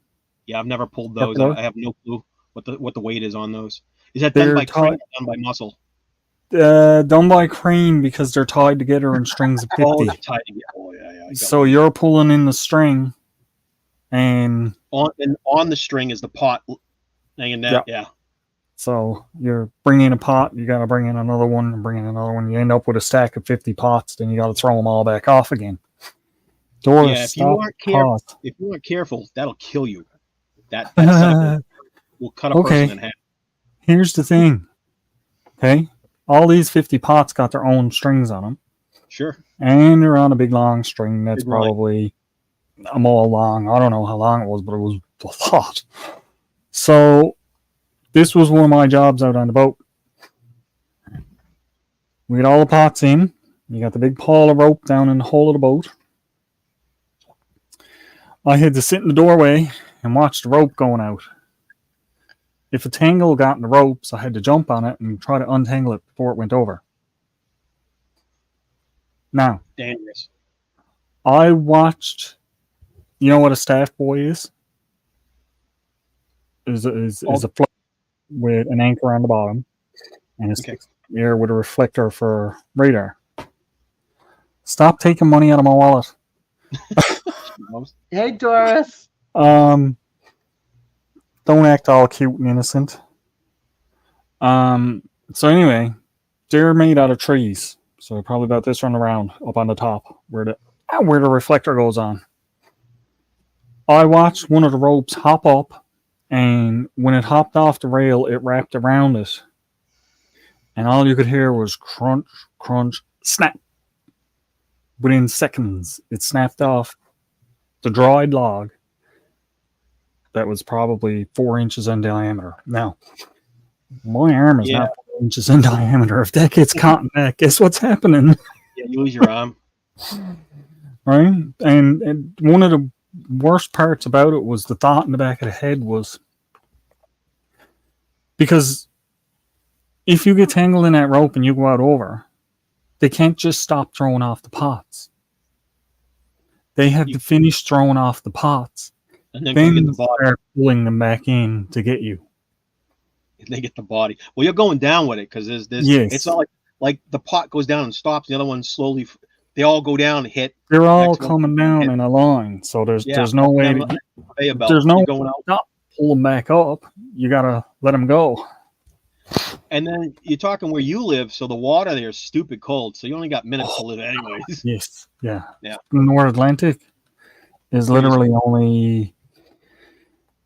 G: Yeah, I've never pulled those. I have no clue what the weight is on those. Is that done by crane or done by muscle?
A: Done by crane because they're tied together in strings of 50.
G: Oh, they're tied together. Oh, yeah.
A: So you're pulling in the string, and
G: on the string is the pot hanging down. Yeah.
A: So you're bringing a pot, you got to bring in another one, and bring in another one. You end up with a stack of 50 pots, then you got to throw them all back off again.
G: If you aren't careful, that'll kill you. That will cut a person in half.
A: Here's the thing. Okay, all these 50 pots got their own strings on them.
G: Sure.
A: And they're on a big long string that's probably a mile long. I don't know how long it was, but it was a lot. So this was one of my jobs out on the boat. We had all the pots in. You got the big pile of rope down in the hole of the boat. I had to sit in the doorway and watch the rope going out. If a tangle got in the ropes, I had to jump on it and try to untangle it before it went over. Now,
G: dangerous.
A: I watched. You know what a staff buoy is? Is a float with an anchor on the bottom, and it's here with a reflector for radar. Stop taking money out of my wallet.
C: Hey, Doris.
A: Don't act all cute and innocent. So anyway, they're made out of trees. So probably about this run around up on the top where the reflector goes on. I watched one of the ropes hop up And when it hopped off the rail, it wrapped around it. And all you could hear was crunch, crunch, snap. Within seconds, it snapped off the dried log that was probably 4 inches in diameter. Now, my arm is not 4 inches in diameter. If that gets caught in that, guess what's happening?
G: Yeah, you lose your arm.
A: Right? And one of the worst parts about it was the thought in the back of the head was, because if you get tangled in that rope and you go out over, they can't just stop throwing off the pots. They have to finish throwing off the pots.
G: And then
A: Then
G: get the body.
A: start pulling them back in to get you.
G: And they get the body. Well, you're going down with it because there's
A: Yes.
G: It's not like the pot goes down and stops. The other one slowly. They all go down and hit.
A: They're all coming down in a line, so there's no way to there's no
G: going out.
A: Stop, pull them back up. You gotta let them go.
G: And then you're talking where you live, so the water there is stupid cold. So you only got minutes to live, anyways.
A: Yes, yeah.
G: Yeah.
A: The North Atlantic is literally only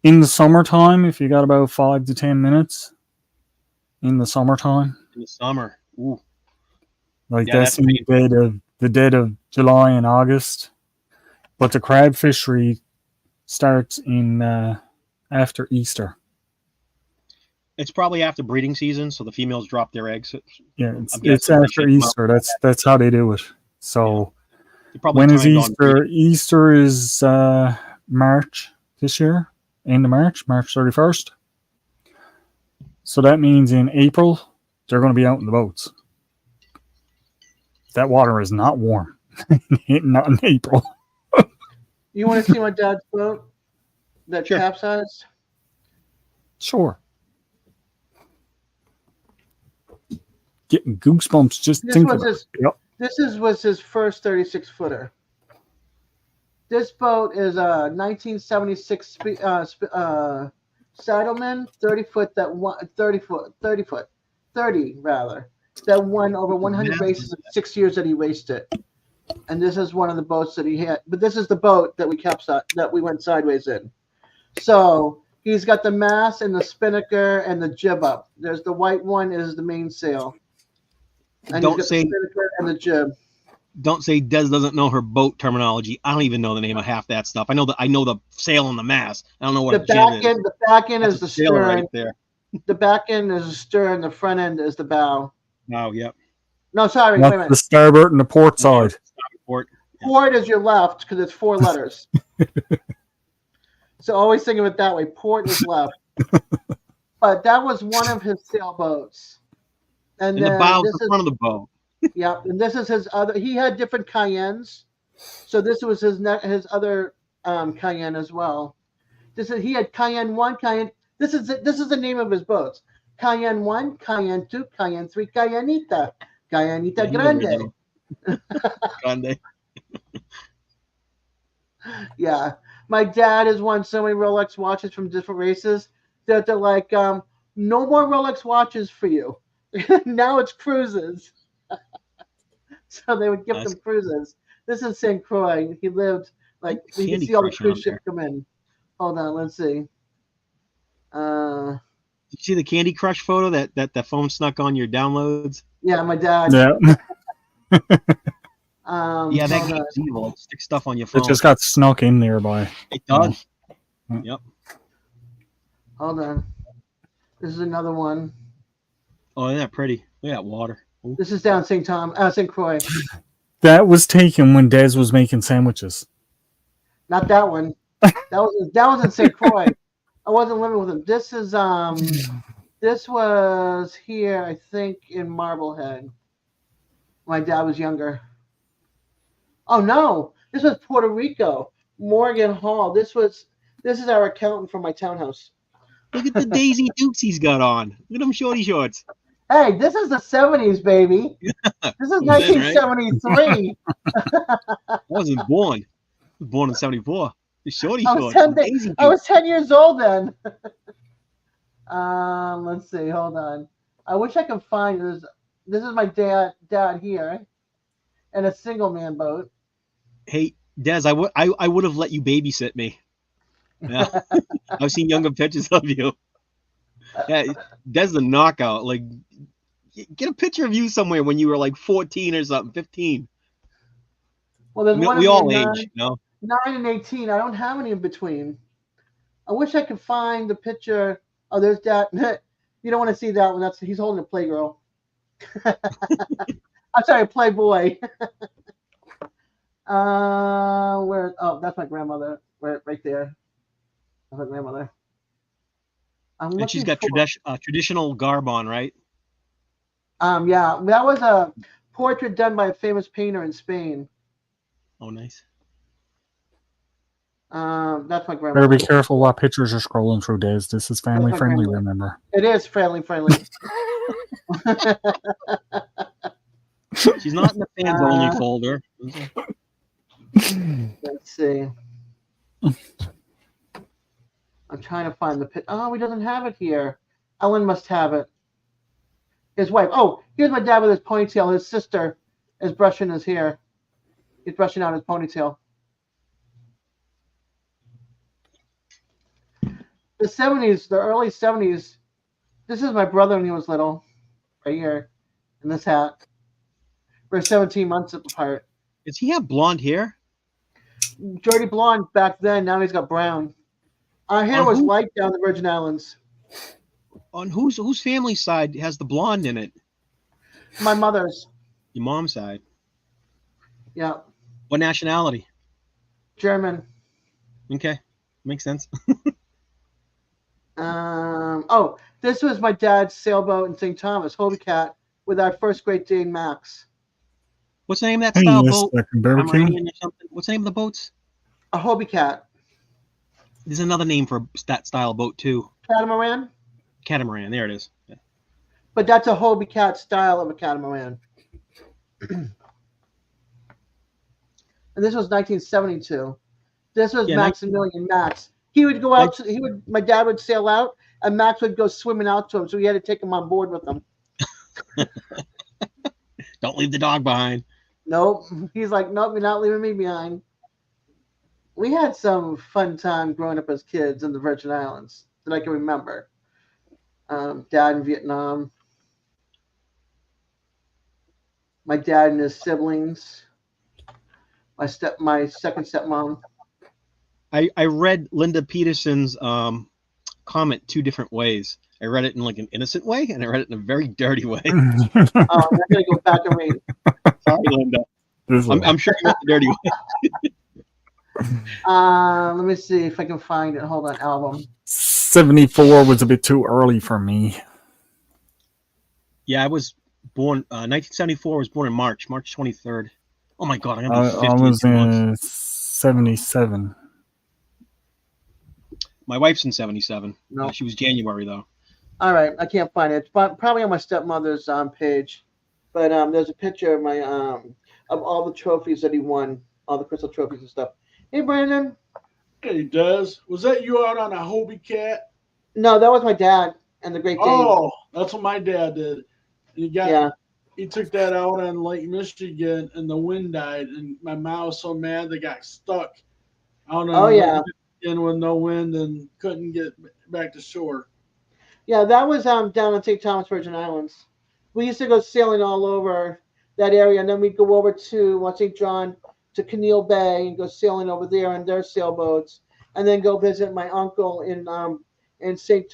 A: in the summertime. If you got about 5 to 10 minutes in the summertime,
G: In the summer, ooh,
A: like
G: Yeah,
A: that's
G: that's
A: in the dead of July and August. But the crab fishery starts in after Easter.
G: it's probably after breeding season, so the females drop their eggs.
A: Yeah,
G: I'm
A: it's
G: guessing they
A: after
G: should come
A: Easter. That's how they do it. So
G: They're probably
A: when is
G: timed on
A: Easter?
G: breeding.
A: Easter is March this year, end of March 31st. So that means in April they're going to be out in the boats. That water is not warm, not in April.
C: You want to see my dad's boat that
G: Sure.
C: capsized?
A: Sure. Getting goosebumps just
C: This
A: thinking.
C: was his.
A: Yep.
C: This was his first 36 footer. This boat is a 1976 Saddleman, 30 foot that won 30 rather, that won over 100 races in 6 years that he raced it. And this is one of the boats that he had. But this is the boat that we went sideways in. So he's got the mast and the spinnaker and the jib up. There's the white one is the mainsail. And
G: Don't
C: he's got
G: say
C: the spinnaker and the jib.
G: Don't say Des doesn't know her boat terminology. I don't even know the name of half that stuff. I know the sail and the mast. I don't know what
C: The
G: a jib
C: back
G: is.
C: end, the back end
G: That's
C: is
G: a
C: the
G: sailor
C: stern.
G: right there.
C: The back end is the stern. The front end is the bow.
G: Oh, yep.
C: No, sorry, wait a
A: That's
C: minute.
A: the starboard and the port side.
G: Port.
C: Port is your left because it's 4 letters. So always think of it that way. Port is left. But that was one of his sailboats.
G: And the bow's the front of the boat.
C: Yeah, and this is his other. He had different Cayennes, so this was his other Cayenne as well. He had Cayenne 1, Cayenne. This is the name of his boats: Cayenne 1, Cayenne 2, Cayenne 3, Cayenita, Cayenita Grande.
G: Grande.
C: Yeah, my dad has won so many Rolex watches from different races that they're like, no more Rolex watches for you. Now it's cruises. So they would give them cruises. This is St. Croix. He lived like you can see all the cruise ships come in. Hold on, let's see.
G: Did you see the Candy Crush photo that the phone snuck on your downloads?
C: Yeah, my dad.
A: Yeah.
G: Yeah, that game's evil. It sticks stuff on your phone.
A: It just got snuck in there by.
G: It does.
A: Yep.
C: Hold on. This is another one.
G: Oh, isn't that pretty? Look at that water. Ooh.
C: This is down St. Croix.
A: That was taken when Des was making sandwiches.
C: Not that one. That was in St. Croix. I wasn't living with him. This is this was here, I think, in Marblehead. My dad was younger. Oh no, this was Puerto Rico. Morgan Hall. This is our accountant from my townhouse.
G: Look at the Daisy Dukes he's got on. Look at them shorty shorts.
C: Hey, this is the 70s, baby. This is 1973.
G: I wasn't born. I was born in 74. The shorty
C: I
G: shorts.
C: was 10 years old then. Let's see. Hold on. I wish I could find this. This is my dad here, and a single man boat.
G: Hey, Des, I would have let you babysit me. Yeah. I've seen younger pictures of you. Yeah, that's the knockout. Like, get a picture of you somewhere when you were like 14 or something, 15.
C: Well, there's one of
G: We
C: me
G: all
C: in
G: age, you know.
C: 9 and 18. I don't have any in between. I wish I could find the picture. Oh, there's that. You don't want to see that one. He's holding a Playgirl. I'm sorry, a Playboy. Where? Oh, that's my grandmother. Right there. That's my grandmother.
G: And she's got traditional garb on, right?
C: Yeah, that was a portrait done by a famous painter in Spain.
G: Oh, nice.
C: That's my grandmother.
A: Better be careful what pictures you're scrolling through, Des. This is family friendly, remember.
C: It is family friendly.
G: She's not in the fans only folder.
C: Let's see. I'm trying to find the picture. Oh, he doesn't have it here. Ellen must have it. His wife. Oh, here's my dad with his ponytail. His sister is brushing his hair. He's brushing out his ponytail. The 70s, the early 70s. This is my brother when he was little. Right here. In this hat. We're 17 months apart.
G: Does he have blonde hair?
C: Dirty blonde back then. Now he's got brown. Our hair was light down the Virgin Islands.
G: On whose family side has the blonde in it?
C: My mother's.
G: Your mom's side.
C: Yeah.
G: What nationality?
C: German.
G: Okay, makes sense.
C: Oh, this was my dad's sailboat in St. Thomas, Hobie Cat, with our first Great Dane Max.
G: What's the name of that style boat?
A: Barbecue?
G: What's the name of the boats?
C: A Hobie Cat.
G: There's another name for that style boat too.
C: Catamaran?
G: Catamaran, there it is. Yeah.
C: But that's a Hobie Cat style of a catamaran. And this was 1972. This was Maximilian Max. He would go out. My dad would sail out, and Max would go swimming out to him. So he had to take him on board with him.
G: Don't leave the dog behind.
C: Nope. He's like, nope, you're not leaving me behind. We had some fun time growing up as kids in the Virgin Islands that I can remember. Dad in Vietnam. My dad and his siblings. My second stepmom.
G: I read Linda Peterson's comment two different ways. I read it in like an innocent way, and I read it in a very dirty way.
C: I'm gonna go back and read.
G: Sorry, Linda. I'm sure you went the dirty way.
C: Let me see if I can find it. Hold on, album.
A: 74 was a bit too early for me.
G: Yeah, I was born 1974. I was born in March 23rd. Oh my God, I'm gonna be 50
A: I was in
G: months.
A: 77.
G: My wife's in 77.
C: No,
G: she was January though.
C: All right, I can't find it. It's probably on my stepmother's page, but there's a picture of my of all the trophies that he won, all the crystal trophies and stuff. Hey, Brandon.
H: Hey, Des. Was that you out on a Hobie Cat?
C: No, that was my dad and the Great Dane.
H: Oh, that's what my dad did. He took that out on Lake Michigan, and the wind died, and my mom was so mad they got stuck out on Lake Michigan with no wind and couldn't get back to shore.
C: Yeah, that was down in St. Thomas, Virgin Islands. We used to go sailing all over that area, and then we'd go over to St. John, to Keneal Bay, and go sailing over there in their sailboats, and then go visit my uncle in St.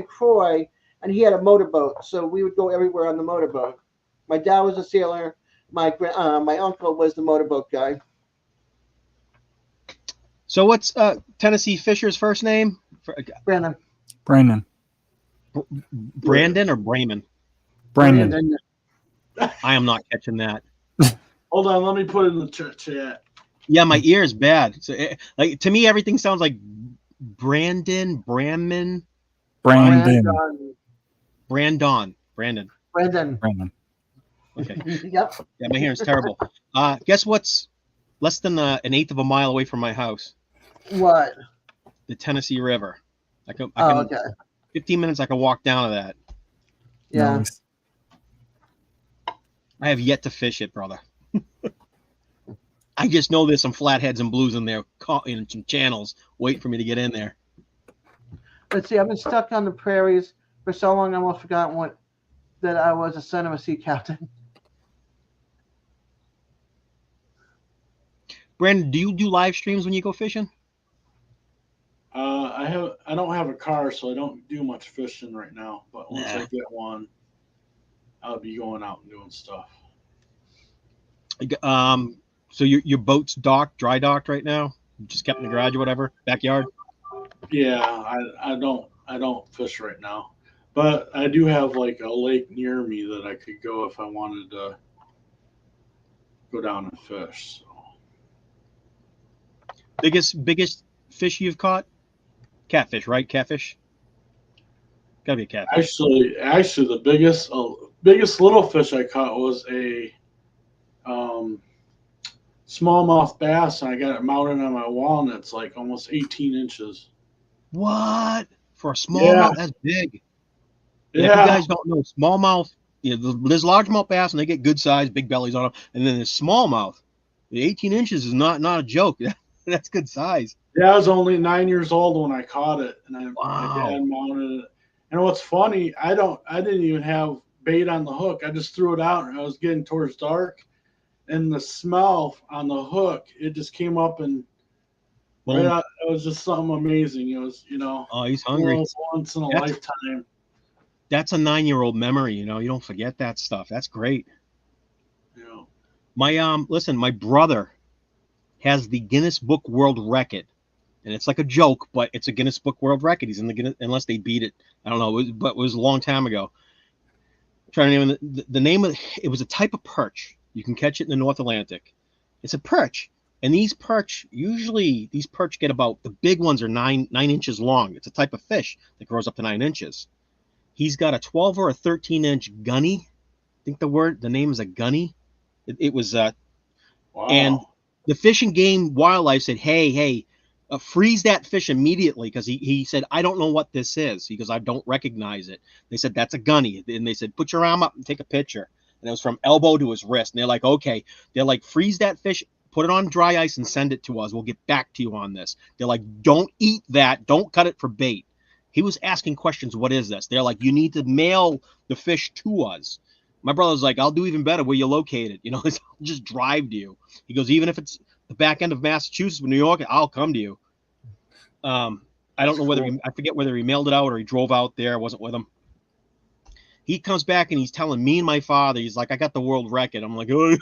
C: Croix, and he had a motorboat, so we would go everywhere on the motorboat. My dad was a sailor. My uncle was the motorboat guy.
G: So what's Tennessee Fisher's first name?
C: Brandon.
A: Brandon.
G: Brandon or Brayman?
A: Brandon.
G: I am not catching that.
H: Hold on, let me put it in the chat.
G: Yeah, my ear is bad. So, like to me, everything sounds like Brandon, Brandon. Okay.
C: Yep.
G: Yeah, my hearing's terrible. Guess what's less than an eighth of a mile away from my house?
C: What?
G: The Tennessee River. I can.
C: Okay.
G: 15 minutes. I can walk down to that.
C: Yeah.
A: Nice.
G: I have yet to fish it, brother. I just know there's some flatheads and blues in there, in some channels, waiting for me to get in there.
C: Let's see, I've been stuck on the prairies for so long, I almost forgotten that I was a son of a sea captain.
G: Brandon, do you do live streams when you go fishing?
H: I don't have a car, so I don't do much fishing right now. But once I get one, I'll be going out and doing stuff.
G: So your boat's docked, dry docked right now? You just kept in the garage or whatever, backyard?
H: Yeah, I don't fish right now, but I do have like a lake near me that I could go if I wanted to go down and fish. So.
G: Biggest fish you've caught? Catfish, right? Catfish. Gotta be a catfish.
H: Actually, the biggest little fish I caught was a smallmouth bass, and I got it mounted on my wall, and it's like almost 18 inches.
G: What? For a smallmouth? That's big. Yeah. If you guys don't know, smallmouth, there's largemouth bass, and they get good size, big bellies on them, and then there's smallmouth. The 18 inches is not a joke. That's good size.
H: Yeah, I was only 9 years old when I caught it, and my dad mounted it. And what's funny, I didn't even have bait on the hook. I just threw it out, and I was getting towards dark, and the smell on the hook, it just came up, and it was just something amazing. It was,
G: Oh, he's hungry.
H: Once in a lifetime.
G: That's a 9-year-old memory. You don't forget that stuff. That's great.
H: Yeah.
G: My brother has the Guinness Book World Record, and it's like a joke, but it's a Guinness Book World Record. He's in the Guinness, unless they beat it. I don't know, but it was a long time ago. I'm trying to name the name of it. Was a type of perch. You can catch it in the North Atlantic. It's a perch, and these perch get about, the big ones are 9 inches long. It's a type of fish that grows up to 9 inches. He's got a 12 or a 13-inch gunny. I think the name is a gunny. It was wow. And the Fish and Game Wildlife said, hey, freeze that fish immediately, because he said, I don't know what this is. He goes, I don't recognize it. They said, that's a gunny. And they said, put your arm up and take a picture. And it was from elbow to his wrist. And they're like, okay. They're like, freeze that fish, put it on dry ice and send it to us. We'll get back to you on this. They're like, don't eat that. Don't cut it for bait. He was asking questions. What is this? They're like, you need to mail the fish to us. My brother's like, I'll do even better. Where you located? I'll just drive to you. He goes, even if it's the back end of Massachusetts, New York, I'll come to you. I don't know whether I forget whether he mailed it out or he drove out there. I wasn't with him. He comes back and he's telling me and my father, he's like, I got the world record. I'm like, oh,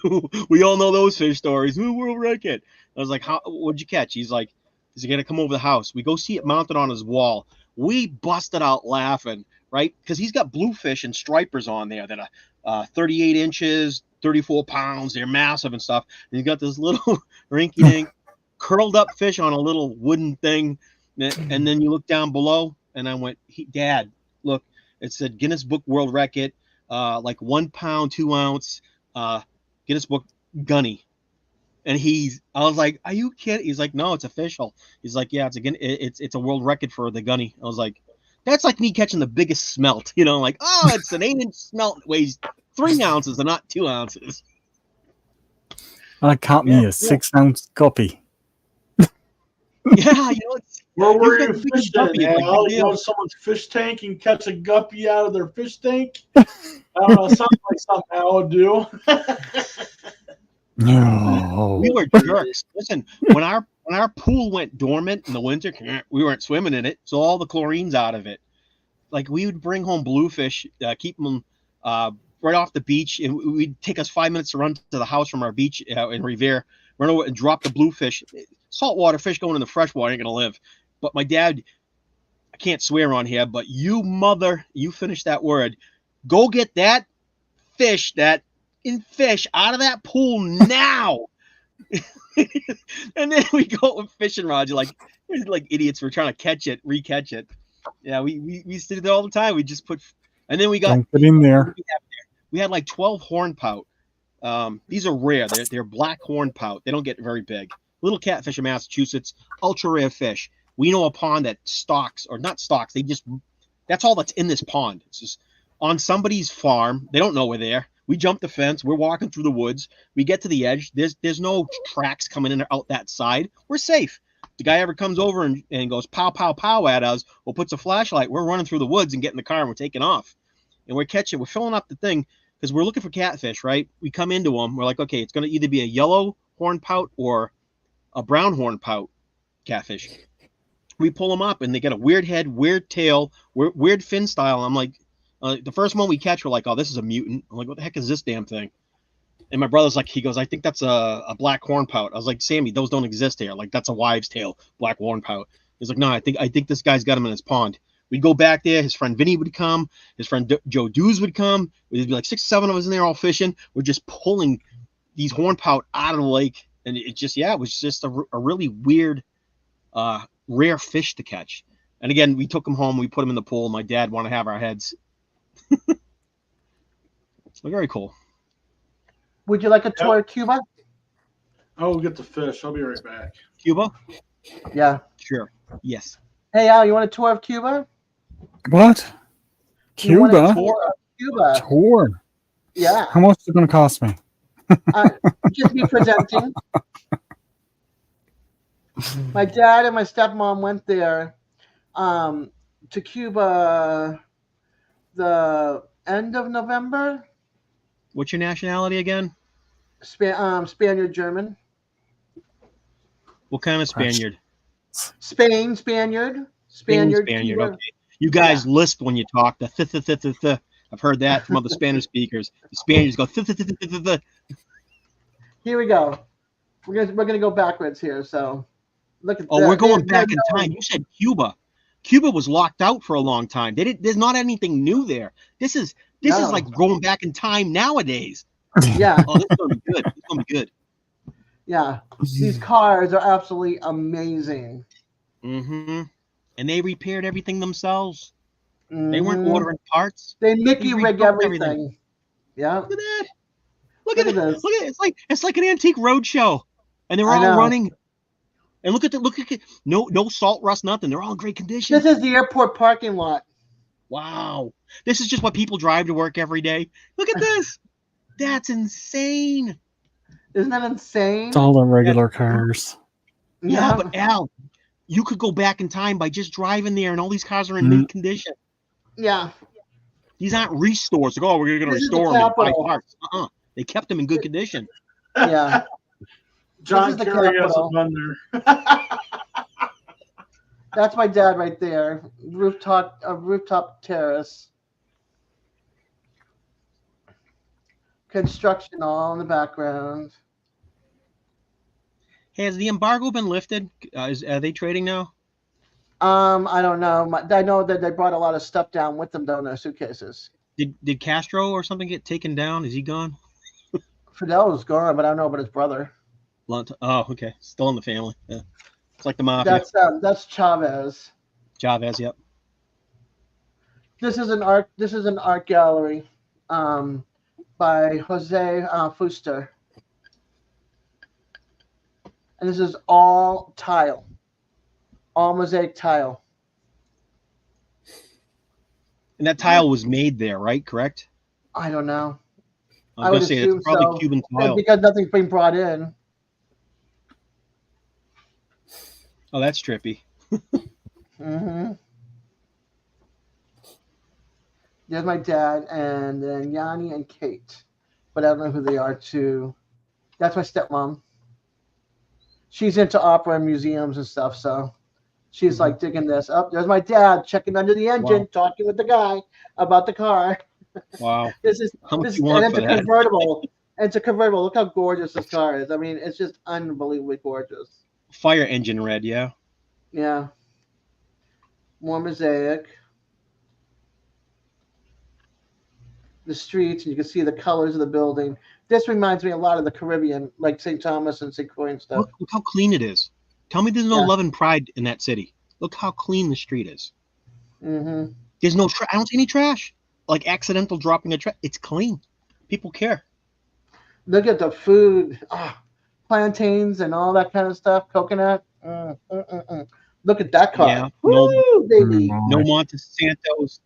G: we all know those fish stories. World record. I was like, what'd you catch? He's like, is he going to come over the house? We go see it mounted on his wall. We busted out laughing, right? Because he's got bluefish and stripers on there that are 38 inches, 34 pounds. They're massive and stuff. And he's got this little rinky-dink curled up fish on a little wooden thing. And then you look down below, and I went, Dad, look, it said Guinness Book World Record, like 1 pound, 2 ounce, Guinness Book gunny. And I was like, are you kidding? He's like, no, it's official. He's like, yeah, it's a world record for the gunny. I was like, that's like me catching the biggest smelt, like, oh, it's an 8-inch smelt, weighs 3 ounces and not 2 ounces.
A: I caught me a 6-ounce guppy.
G: Yeah,
H: where were you fishing? Someone's fish tank and catch a guppy out of their fish tank. I don't know, something like something I would do.
A: No,
G: we were jerks. Listen, when our pool went dormant in the winter, we weren't swimming in it, so all the chlorine's out of it. Like, we would bring home bluefish, keep them right off the beach, and we'd take us 5 minutes to run to the house from our beach in Revere, run over and drop the bluefish. Saltwater fish going in the freshwater ain't gonna live. But my dad, I can't swear on here, but you finish that word. Go get that fish out of that pool now. And then we go with fishing rods. Like idiots. We're trying to recatch it. Yeah, we used to do that all the time. We just put, and then we got
A: put in there.
G: We had like 12 horn pout. These are rare. They're black horn pout. They don't get very big. Little catfish in Massachusetts, ultra rare fish. We know a pond that stocks, or not stocks. That's all that's in this pond. It's just on somebody's farm. They don't know we're there. We jump the fence. We're walking through the woods. We get to the edge. There's no tracks coming in or out that side. We're safe. The guy ever comes over and goes pow, pow, pow at us or puts a flashlight, we're running through the woods and get in the car and we're taking off. And we're filling up the thing because we're looking for catfish, right? We come into them. We're like, okay, it's going to either be a yellow horn pout or a brown horn pout catfish. We pull them up and they got a weird head, weird tail, weird fin style. I'm like, the first one we catch, we're like, oh, this is a mutant. I'm like, what the heck is this damn thing? And my brother's like, he goes, I think that's a black horn pout. I was like, Sammy, those don't exist here. Like, that's a wives' tail, black horn pout. He's like, no, I think this guy's got him in his pond. We'd go back there. His friend Vinny would come. His friend Joe Dews would come. There'd be like 6 or 7 of us in there all fishing. We're just pulling these horn pout out of the lake. And it was just a really weird, rare fish to catch. And again, we took him home. We put him in the pool. My dad wanted to have our heads. So very cool.
C: Would you like a tour of Cuba?
H: I'll get the fish. I'll be right back.
G: Cuba?
C: Yeah.
G: Sure. Yes.
C: Hey, Al, you want a tour of Cuba?
A: What?
C: You want a
A: Cuba?
C: tour of Cuba?
A: Tour?
C: Yeah.
A: How much is it going to cost me?
C: Just be presenting. My dad and my stepmom went there to Cuba the end of November.
G: What's your nationality again?
C: Spaniard, German.
G: What kind of Spaniard?
C: Spain, Spaniard. Spaniard.
G: Spaniard. Okay. You guys lisp when you talk. The I've heard that from other Spanish speakers. The Spaniards go
C: Here we go. We're gonna go backwards here. So look at that.
G: Oh, we're going back in time. You said Cuba. Cuba was locked out for a long time. There's not anything new there. This is like going back in time nowadays.
C: Yeah.
G: Oh, this is gonna be good. It's gonna be good.
C: Yeah. These cars are absolutely amazing.
G: Mm-hmm. And they repaired everything themselves. They weren't ordering parts.
C: They Mickey rig everything. Yeah.
G: Look at that. Look at this. Look at it. It's like an antique roadshow. And they're all running. And look at no salt rust, nothing. They're all in great condition.
C: This is the airport parking lot.
G: Wow. This is just what people drive to work every day. Look at this. That's insane.
C: Isn't that insane?
A: It's all the regular cars.
G: Yeah, but Al, you could go back in time by just driving there, and all these cars are in mint condition.
C: Yeah.
G: These aren't restores. Like, oh, we're going to restore them and buy parts. They kept them in good condition.
C: Yeah.
H: John Kerry hasn't been there.
C: That's my dad right there. Rooftop terrace. Construction all in the background.
G: Hey, has the embargo been lifted? Are they trading now?
C: I don't know. I know that they brought a lot of stuff down with them, though, in their suitcases.
G: Did Castro or something get taken down? Is he gone?
C: Fidel is gone, but I don't know about his brother.
G: Oh, okay. Still in the family. Yeah. It's like the mafia.
C: That's Chavez.
G: Chavez, yep.
C: This is an art gallery by Jose Fuster. And this is all tile. All mosaic tile.
G: And that tile was made there, right? Correct?
C: I don't know.
G: I was going to say it's probably Cuban tile.
C: Because nothing's been brought in.
G: Oh, that's trippy.
C: Mm-hmm. There's my dad, and then Yanni and Kate. But I don't know who they are, too. That's my stepmom. She's into opera and museums and stuff, so she's like digging this. Oh, there's my dad checking under the engine, talking with the guy about the car.
G: Wow.
C: It's a convertible. It's a convertible. Look how gorgeous this car is. I mean, it's just unbelievably gorgeous.
G: Fire engine red, yeah.
C: Yeah. More mosaic. The streets, and you can see the colors of the building. This reminds me a lot of the Caribbean, like St. Thomas and St. Croix and stuff.
G: Look how clean it is. Tell me there's no love and pride in that city. Look how clean the street is.
C: Mm-hmm.
G: There's no I don't see any trash. Like accidental dropping of trash. It's clean. People care.
C: Look at the food. Plantains and all that kind of stuff. Coconut. Look at that car.
G: Yeah.
C: Woo, baby.
G: No Monte Santos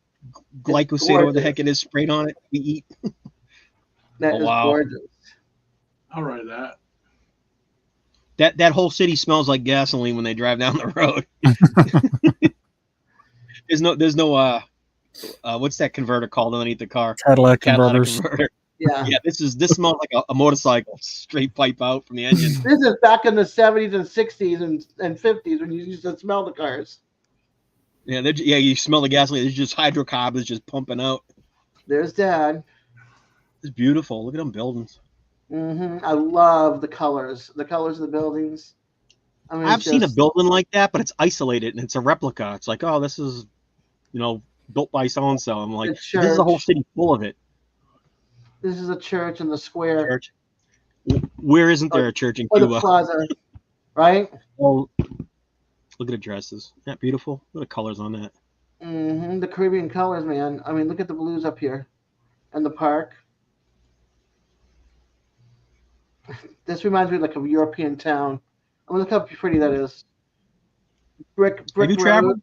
G: glyphosate or what the heck it is sprayed on it. We eat.
C: That is
G: wow.
C: gorgeous.
H: I'll write that.
G: That whole city smells like gasoline when they drive down the road. There's no what's that converter called underneath the car?
A: Cadillac
G: Catalytic
A: converters.
G: converter.
C: Yeah.
G: Yeah, this smells like a motorcycle, straight pipe out from the engine.
C: This is back in the 70s and 60s and 50s when you used to smell the cars.
G: Yeah, you smell the gasoline. There's just hydrocarbons just pumping out.
C: There's Dad.
G: It's beautiful. Look at them buildings.
C: I love the colors. The colors of the buildings. I mean,
G: I've seen a building like that, but it's isolated and it's a replica. It's like, oh, this is, built by so and so. I'm like, this is a whole city full of it.
C: This is a church in the square.
G: Church. Where isn't there a church in Cuba?
C: Or the plaza, right?
G: Oh, look at the dresses. Isn't that beautiful? Look at the colors on that.
C: The Caribbean colors, man. I mean, look at the blues up here, and the park. This reminds me of like a European town. I mean, look how pretty that is. Brick
G: Have you
C: road.
G: traveled?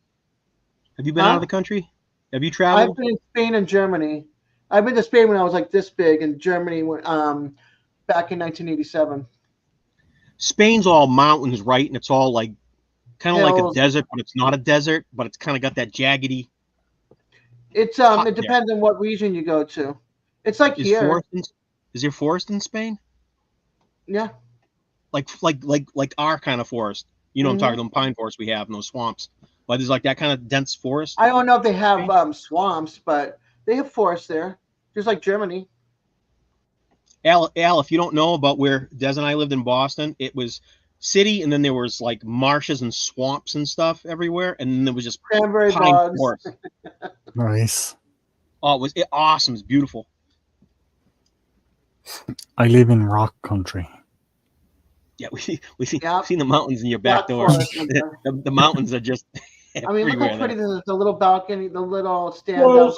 G: Have you been out of the country? Have you traveled?
C: I've been in Spain and Germany. I've been to Spain when I was like this big, and Germany back in 1987.
G: Spain's all mountains, right? And it's all like kind of like a
C: Hills.
G: desert, but it's not a desert, but it's kind of got that jaggedy.
C: It's it depends on what region you go to. It's like here.
G: Is there forest in Spain?
C: Yeah.
G: Like our kind of forest. You know, I'm talking about pine forests we have in those swamps. But there's like that kind of dense forest.
C: I don't know if they have swamps, but they have forests there, just like Germany.
G: Al, if you don't know about where Des and I lived in Boston, it was city, and then there was like marshes and swamps and stuff everywhere, and then there was just
C: cranberry
G: pine
C: bogs.
G: forest.
A: Nice.
G: Oh, it was awesome. It's beautiful.
A: I live in rock country.
G: Yeah, we see the mountains in your back door. The mountains are just
C: I mean, look how pretty
G: there.
C: this is. The little balcony, the little stand-up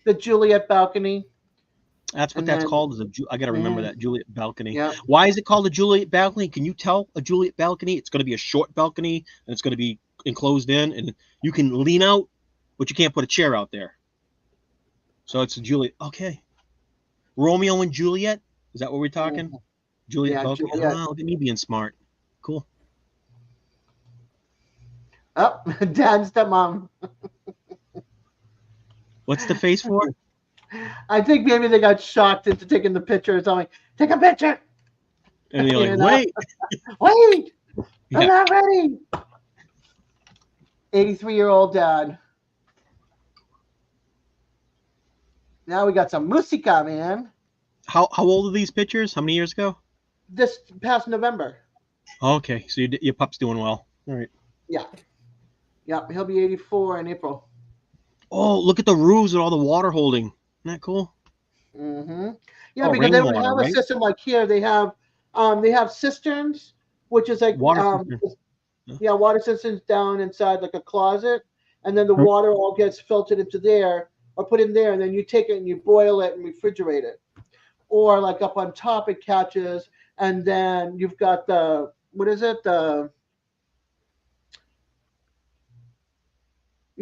C: the Juliet balcony.
G: That's what that's called. I got to remember that Juliet balcony.
C: Yeah.
G: Why is it called a Juliet balcony? Can you tell a Juliet balcony? It's going to be a short balcony, and it's going to be enclosed in, and you can lean out, but you can't put a chair out there. So it's a Juliet. Okay. Romeo and Juliet. Is that what we're talking?
C: Mm-hmm.
G: Juliet balcony.
C: Juliet.
G: Oh, look at me being smart. Cool.
C: Oh, Dad and stepmom.
G: What's the face for?
C: I think maybe they got shocked into taking the picture. It's like, take a picture.
G: And you're like,
C: wait, I'm not ready. 83-year-old dad. Now we got some música, man.
G: How old are these pictures? How many years ago?
C: This past November.
G: Okay, so your pup's doing well. All right.
C: Yeah. Yeah, he'll be 84 in April.
G: Oh, look at the roofs and all the water holding. Isn't that cool?
C: Yeah, because they don't have a system like here. They have cisterns, which is like water cisterns down inside like a closet, and then the water all gets filtered into there or put in there, and then you take it and you boil it and refrigerate it. Or like up on top it catches, and then you've got you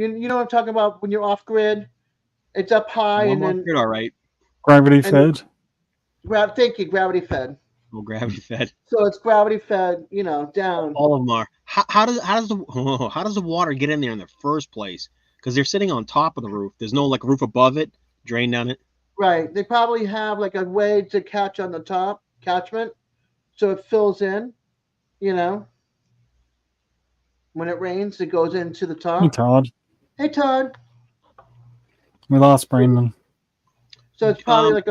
C: know what I'm talking about when you're off grid? It's up high and then
G: all right.
A: Gravity fed.
C: Thank you, gravity fed.
G: Oh, gravity fed.
C: So it's gravity fed, down.
G: All of them are. How does the water get in there in the first place? Because they're sitting on top of the roof. There's no like roof above it, drain down it.
C: Right. They probably have like a way to catch on the top catchment, so it fills in. When it rains, it goes into the top.
A: Hey, Todd.
C: Hey, Todd.
A: We lost Brandon.
C: So it's probably like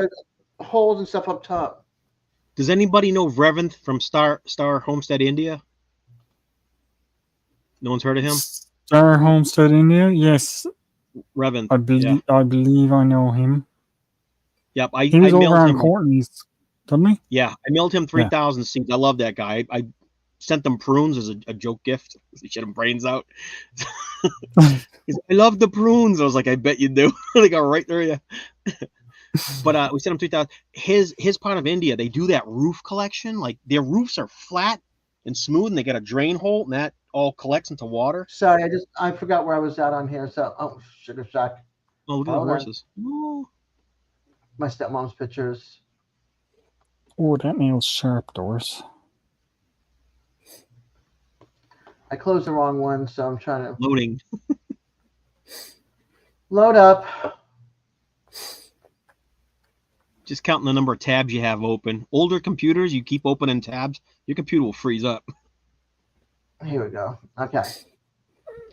C: holes and stuff up top.
G: Does anybody know Revanth from Star Homestead, India? No one's heard of him?
A: Star Homestead, India? Yes.
G: Revanth.
A: I believe I know him.
G: Yep.
A: He was over on Courtney's, didn't he?
G: Yeah. I mailed him 3,000 seeds. I love that guy. I sent them prunes as a joke gift. He shit him brains out. He's like, I love the prunes. I was like, I bet you do. They got right there, yeah. But we sent him 3,000. His part of India, they do that roof collection. Like their roofs are flat and smooth, and they got a drain hole, and that all collects into water.
C: Sorry, I forgot where I was at on here. So sugar shock.
G: Oh, look at the horses. Oh.
C: My stepmom's pictures.
A: Oh, that nail's sharp, Doris.
C: I closed the wrong one, so I'm trying to
G: Loading.
C: load up.
G: Just counting the number of tabs you have open. Older computers, you keep opening tabs, your computer will freeze up.
C: Here we go. Okay.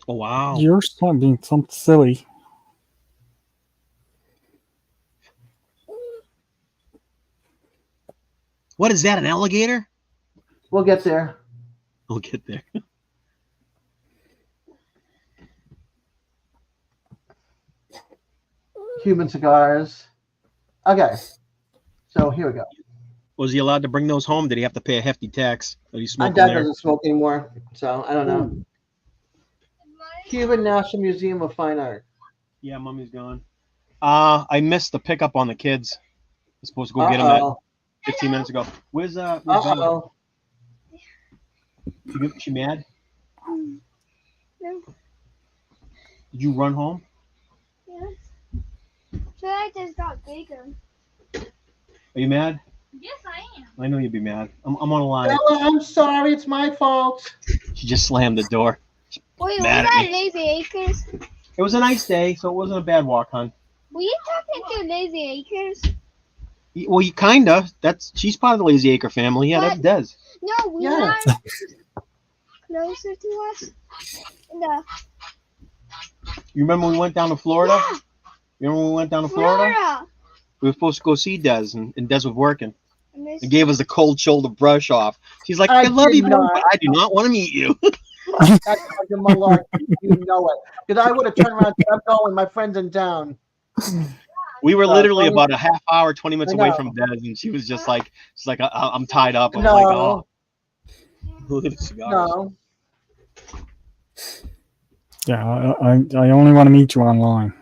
G: Oh, wow.
A: You're being something silly.
G: What is that, an alligator?
C: We'll get there.
G: We'll get there.
C: Cuban cigars. Okay. So here we go.
G: Was he allowed to bring those home? Did he have to pay a hefty tax? Did he
C: My
G: smoke
C: dad
G: them there?
C: doesn't smoke anymore, so I don't know. Cuban National Museum of Fine Art.
G: Yeah, Mommy's gone. I missed the pickup on the kids. I was supposed to go get them at 15 minutes ago. Where's Bella?
C: Uh-oh.
G: She mad?
I: No.
G: Did you run home?
I: Yes. So I just got bigger.
G: Are you mad?
I: Yes, I am.
G: I know you'd be mad. I'm on a line.
C: Bella, I'm sorry. It's my fault.
G: She just slammed the door.
I: Wait, was
G: Mad at
I: that
G: me.
I: Lazy Acres?
G: It was a nice day, so it wasn't a bad walk, hon.
I: Were you talking to Lazy Acres?
G: Well, you kinda. She's part of the Lazy Acre family. Yeah, that's Des.
I: No, we
C: Yeah.
I: are closer to us. No.
G: You remember when we went down to Florida?
I: Yeah,
G: You remember when we went down to Florida?
I: Florida.
G: We were supposed to go see Des, and Des was working.
I: I miss
G: And gave us the cold shoulder brush off. She's like,
C: I
G: I love
C: did
G: you, Bill,
C: not.
G: but I do not want to meet you.
C: That's fucking my Lord. You know it. Because I would have turned around and said, I'm going. My friend's in town.
G: We were literally
C: funny.
G: about a half hour, 20 minutes
C: I
G: away
C: know.
G: from Des, and she was just like, I'm tied up. I'm
C: No.
G: like, oh. Look at the cigars.
C: No.
A: Yeah, I only want to meet you online.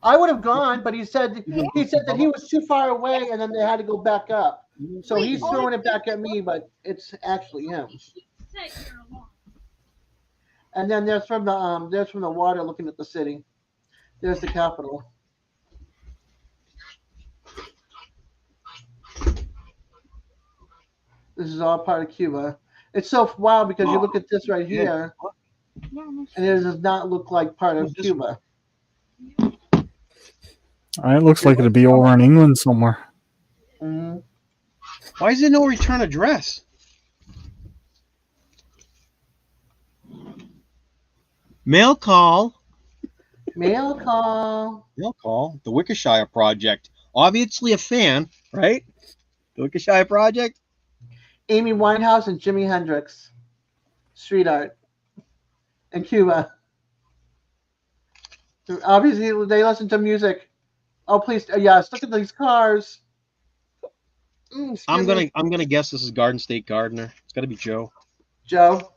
C: I would have gone, but he said that he was too far away, and then they had to go back up. So he's throwing it back at me, but it's actually him. And then there's from the water looking at the city. There's the capital. This is all part of Cuba. It's so wild because you look at this right here, and it does not look like part of Cuba.
A: It looks like it'd be over in England somewhere.
C: Mm-hmm.
G: Why is there no return address? Mail call.
C: Mail call.
G: Mail call. The Wickershire Project. Obviously a fan, right? The Wickershire Project.
C: Amy Winehouse and Jimi Hendrix. Street art. In Cuba. Obviously, they listen to music. Oh, please. Yes, look at these cars.
G: I'm gonna guess this is Garden State Gardener. It's gotta be Joe.
C: Joe.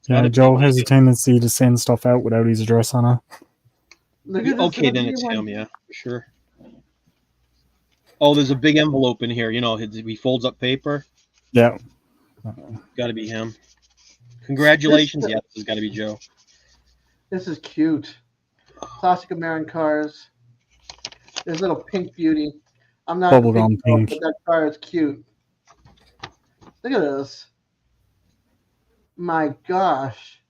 A: Yeah, Joe has a tendency to send stuff out without his address on it.
C: Look at this
G: Okay, then it's him. Yeah, for sure. Oh, there's a big envelope in here. You know, he folds up paper.
A: Yeah.
G: Got to be him. Congratulations. Yeah, this has got to be Joe.
C: This is cute. Classic American cars. There's little pink beauty. I'm not
A: Bubblegum pink.
C: But that car is cute. Look at this. My gosh.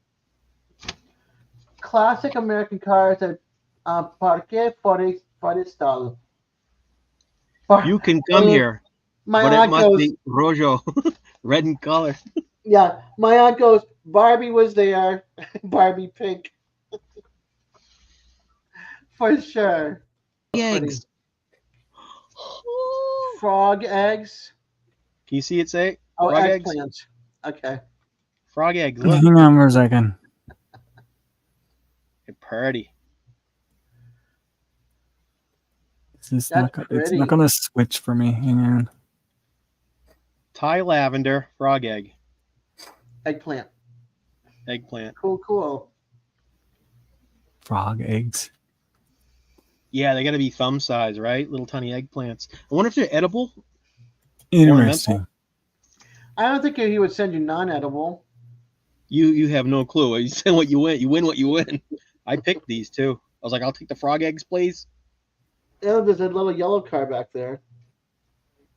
C: Classic American cars at Parque Forestal.
G: You can come here,
C: My
G: but it
C: aunt
G: must
C: goes,
G: be Rojo, red in color.
C: yeah, my aunt goes, Barbie was there. Barbie pink. For sure.
G: Eggs.
C: Frog eggs.
G: Can you see it say?
C: Oh,
G: Frog eggs?
C: eggplant. Okay.
G: Frog eggs. Look.
A: Hang on for a second.
G: A party.
A: It's
C: That's
A: not gonna switch for me. Hang on.
G: Thai lavender, frog egg,
C: Eggplant.
G: eggplant.
C: Cool.
A: Frog eggs.
G: Yeah, they got to be thumb size, right? Little tiny eggplants. I wonder if they're edible.
A: Interesting.
C: I don't think he would send you non-edible.
G: You have no clue. You say what you win. You win what you win. I picked these too. I was like, I'll take the frog eggs, please.
C: Oh, there's a little yellow car back there.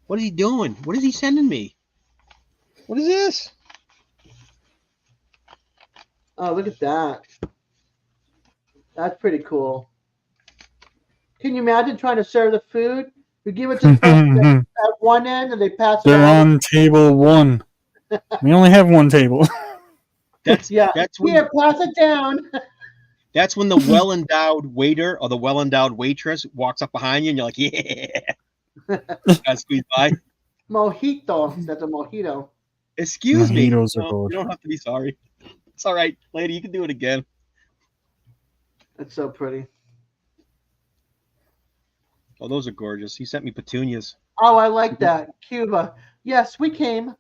G: What is he doing? What is he sending me? What is this?
C: Oh, look at that. That's pretty cool. Can you imagine trying to serve the food? You give it to the person at one end and they pass it
A: They're
C: on.
A: on table 1. We only have 1 table.
G: That's
C: Yeah.
G: That's when,
C: Here, pass it down.
G: that's when the well endowed waiter or the well endowed waitress walks up behind you and you're like, yeah. Gotta squeeze by.
C: Mojito. That's a mojito.
G: Excuse me.
A: Mojitos are
G: No,
A: good.
G: you don't have to be sorry. It's all right, lady. You can do it again.
C: That's so pretty.
G: Oh, those are gorgeous. He sent me petunias.
C: Oh, I like that. Cuba. Yes, we came.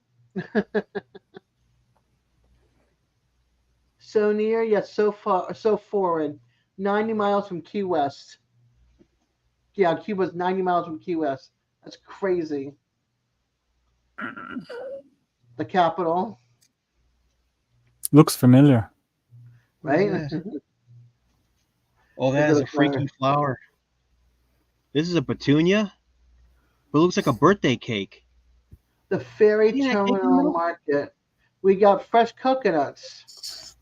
C: So near, yet so far, so foreign. 90 miles from Key West. Yeah, Cuba's 90 miles from Key West. That's crazy. The capital,
A: Looks familiar.
C: right?
G: Oh, that is a freaky flower. This is a petunia, but it looks like a birthday cake.
C: The ferry
G: See that cake in the
C: terminal
G: middle?
C: market. We got fresh coconuts.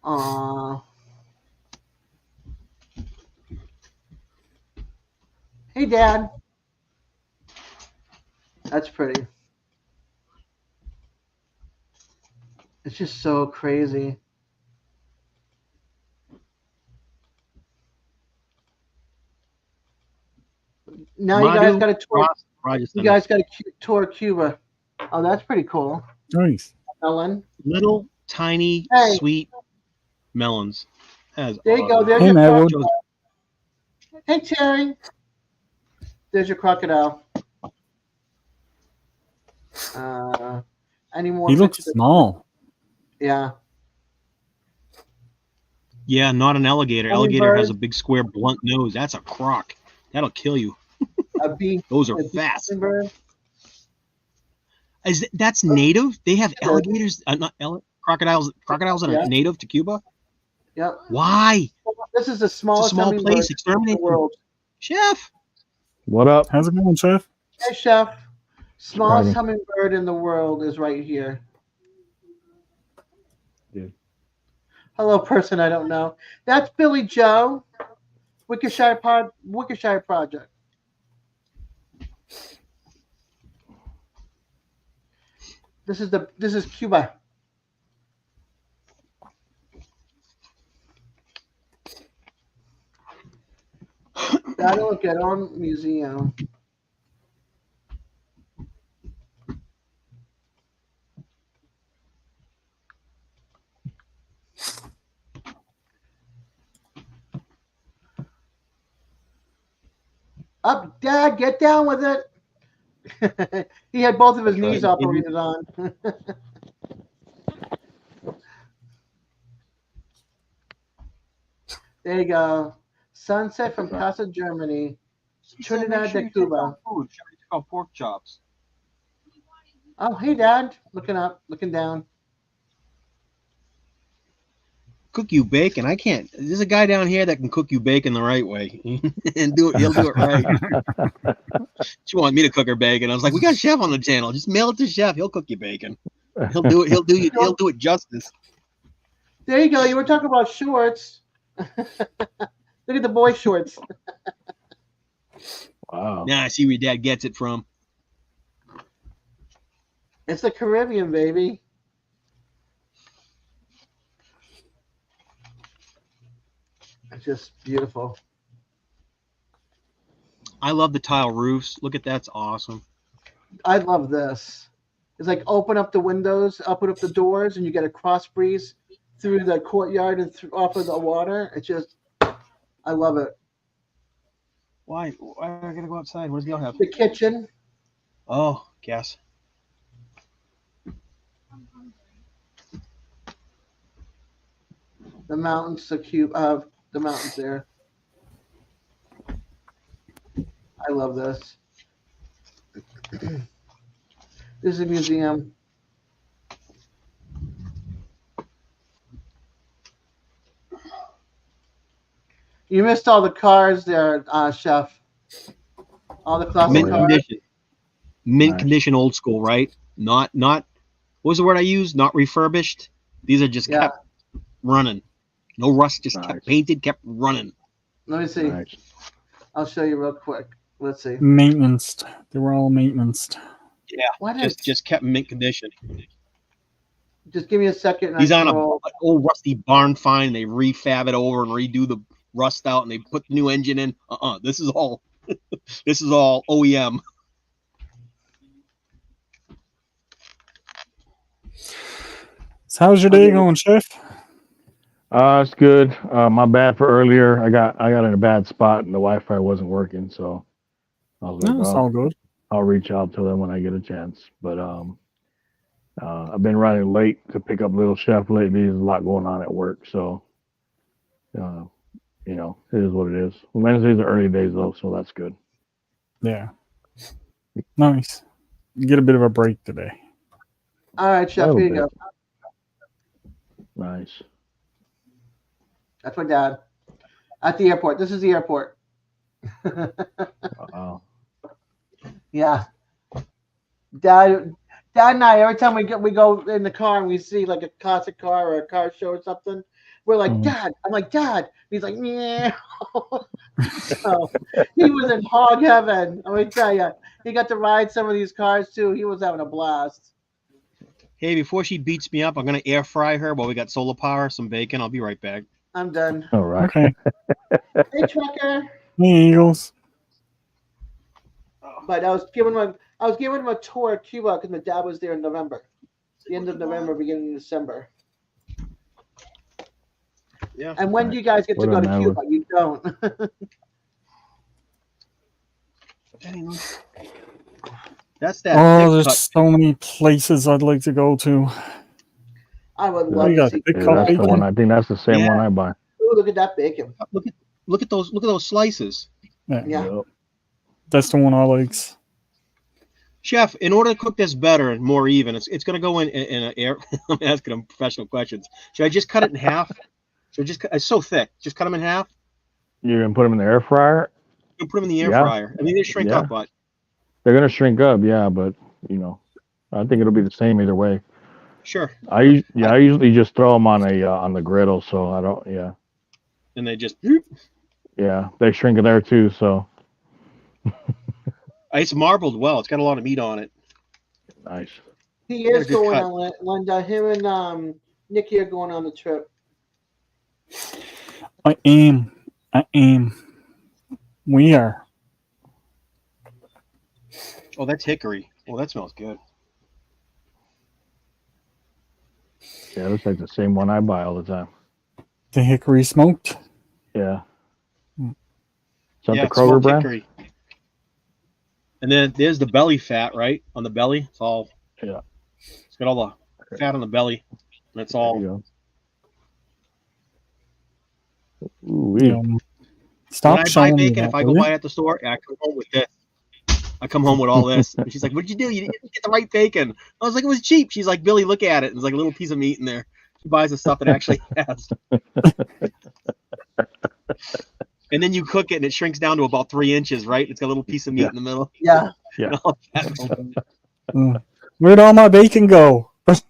C: Aww. Hey, Dad. That's pretty. It's just so crazy. Now you guys got a tour. You guys got a tour Cuba. Oh, that's pretty cool.
A: Nice.
C: Ellen.
G: Little tiny sweet melons. That is
C: There you go.
G: awesome.
C: There's
A: Hey,
C: your
A: Mary.
C: crocodile. Hey, Terry. There's your crocodile. Any more
A: He looks
C: pictures?
A: small.
C: Yeah.
G: Yeah, not an alligator.
C: Hummingbird.
G: Alligator has a big square blunt nose. That's a croc. That'll kill you.
C: A bee.
G: Those are
C: a bee
G: fast.
C: hummingbird.
G: That's native? They have alligators, not crocodiles. Crocodiles are native to Cuba?
C: Yep.
G: Why?
C: This is the
G: It's a
C: smallest
G: small
C: hummingbird
G: place.
C: in
G: Exterminate
C: the world.
G: Chef.
F: What up?
A: How's it going, Chef?
C: Hey, Chef. Smallest
F: Howdy.
C: hummingbird in the world is right here.
F: Dude.
C: Hello, person I don't know. That's Billy Joe. Wickershire Project. This is Cuba. That'll get on museum. Up, Dad, get down with it. He had both of his knees operated on. There you go. Sunset from Casa, Germany. Trinidad de Cuba.
G: Food. She already took out pork chops.
C: Oh, hey, Dad. Looking up, looking down.
G: Cook you bacon. I can't. There's a guy down here that can cook you bacon the right way and do it. He'll do it right. She wanted me to cook her bacon. I was like, we got Chef on the channel. Just mail it to Chef. He'll cook you bacon. He'll do it. He'll do it justice.
C: There you go. You were talking about shorts. Look at the boy shorts.
F: Wow.
G: Now I see where your dad gets it from.
C: It's the Caribbean, baby. It's just beautiful.
G: I love the tile roofs. Look at that's awesome.
C: I love this. It's like open up the windows, open up the doors, and you get a cross breeze through the courtyard and off of the water. It's just, I love it.
G: Why are I gonna go outside? What does Gail have?
C: The kitchen.
G: Oh, gas.
C: The mountains, the mountains there. I love this. This is a museum. You missed all the cars there, Chef. All the classic
G: Mint
C: cars.
G: condition. Mint
F: Nice.
G: condition, old school, right? Not. What was the word I used? Not refurbished. These are just kept running. No rust, just kept painted, kept running.
C: Let me see.
F: Nice.
C: I'll show you real quick. Let's see.
A: Maintenance. They were all maintenance.
G: Yeah, just kept mint condition.
C: Just give me a second.
G: These aren't an old rusty barn find. They refab it over and redo the rust out, and they put the new engine in. This is all. This is all OEM.
A: So how's your day going, Chef?
F: It's good. My bad for earlier. I got in a bad spot and the Wi-Fi wasn't working, so I was like,
A: No, it's all good.
F: I'll reach out to them when I get a chance. But I've been running late to pick up little Chef lately. There's a lot going on at work, so it is what it is. Wednesdays are early days though, so that's good.
A: Yeah. Nice. You get a bit of a break today.
C: All right, Chef, here you go.
F: Nice.
C: That's my dad. At the airport. This is the airport.
F: Wow.
C: Yeah. Dad and I, every time we go in the car and we see like a classic car or a car show or something, we're like, Dad. I'm like, Dad. He's like, yeah. So he was in hog heaven. Let me tell you. He got to ride some of these cars too. He was having a blast.
G: Hey, before she beats me up, I'm gonna air fry her while we got solar power, some bacon. I'll be right back.
C: I'm done.
F: All right.
A: Okay.
C: Hey, Trucker.
A: Hey, Eagles.
C: But I was giving him a tour of Cuba because my dad was there in November, the end of November, beginning of December.
G: Yeah.
C: And when do you guys get to go to Cuba? You don't.
G: That's that.
A: Oh, there's so many places I'd like to go to.
C: I would love to see.
F: That's the one. I think that's the same one I buy.
C: Ooh, look at that bacon.
G: Look at those slices.
C: Yeah.
A: That's the one I like.
G: Chef, in order to cook this better and more even, it's going to go in an air. I'm asking them professional questions. Should I just cut it in half? It's so thick. Just cut them in half.
F: You're gonna put them in the air fryer?
G: You put them in the air fryer. I mean, they shrink up, but
F: they're gonna shrink up. Yeah, but I think it'll be the same either way.
G: Sure.
F: I usually just throw them on the griddle, so I don't. Yeah.
G: And they just.
F: Yeah, they shrink it there too. So.
G: It's marbled well. It's got a lot of meat on it.
F: Nice.
C: He is going on it, Linda. Him and Nikki are going on the trip.
A: I am. We are.
G: Oh, that's hickory. Oh, that smells good.
F: Yeah, it looks like the same one I buy all the time.
A: The hickory smoked?
F: Yeah. Is that the Kroger brand? Hickory.
G: And then there's the belly fat, right? On the belly. It's all.
F: Yeah.
G: It's got all the fat on the belly. That's all.
F: Ooh,
A: Stop
G: when I buy bacon, if I go buy it at the store, I come home with this. I come home with all this. And she's like, "What'd you do? You didn't get the right bacon." I was like, "It was cheap." She's like, "Billy, look at it." There's like a little piece of meat in there. She buys the stuff it actually has. And then you cook it, and it shrinks down to about 3 inches, right? It's got a little piece of meat in the middle.
C: Yeah.
F: Yeah.
A: Where'd all my bacon go?
C: It's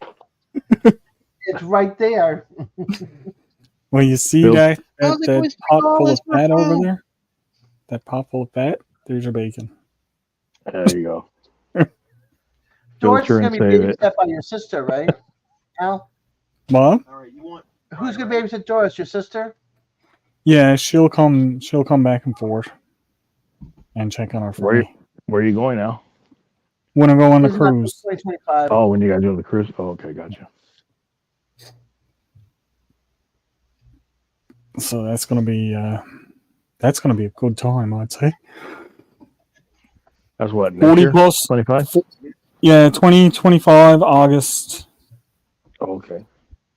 C: right there.
A: Well, you see that pot full of fat over there? That pot full of fat? There's your bacon.
F: There you go.
C: George is going to be babysit by your sister, right? Al?
A: What?
G: All right,
C: who's going to babysit Doris? Your sister?
A: Yeah, she'll come back and forth and check on our family.
F: Where are you going now?
A: When I go on the cruise.
C: 2025.
F: Oh, when you guys do the cruise? Oh, okay, gotcha.
A: So that's gonna be a good time, I'd say.
F: That's what,
A: 40 plus
F: 25?
A: Yeah, 2025 August.
F: Oh, okay.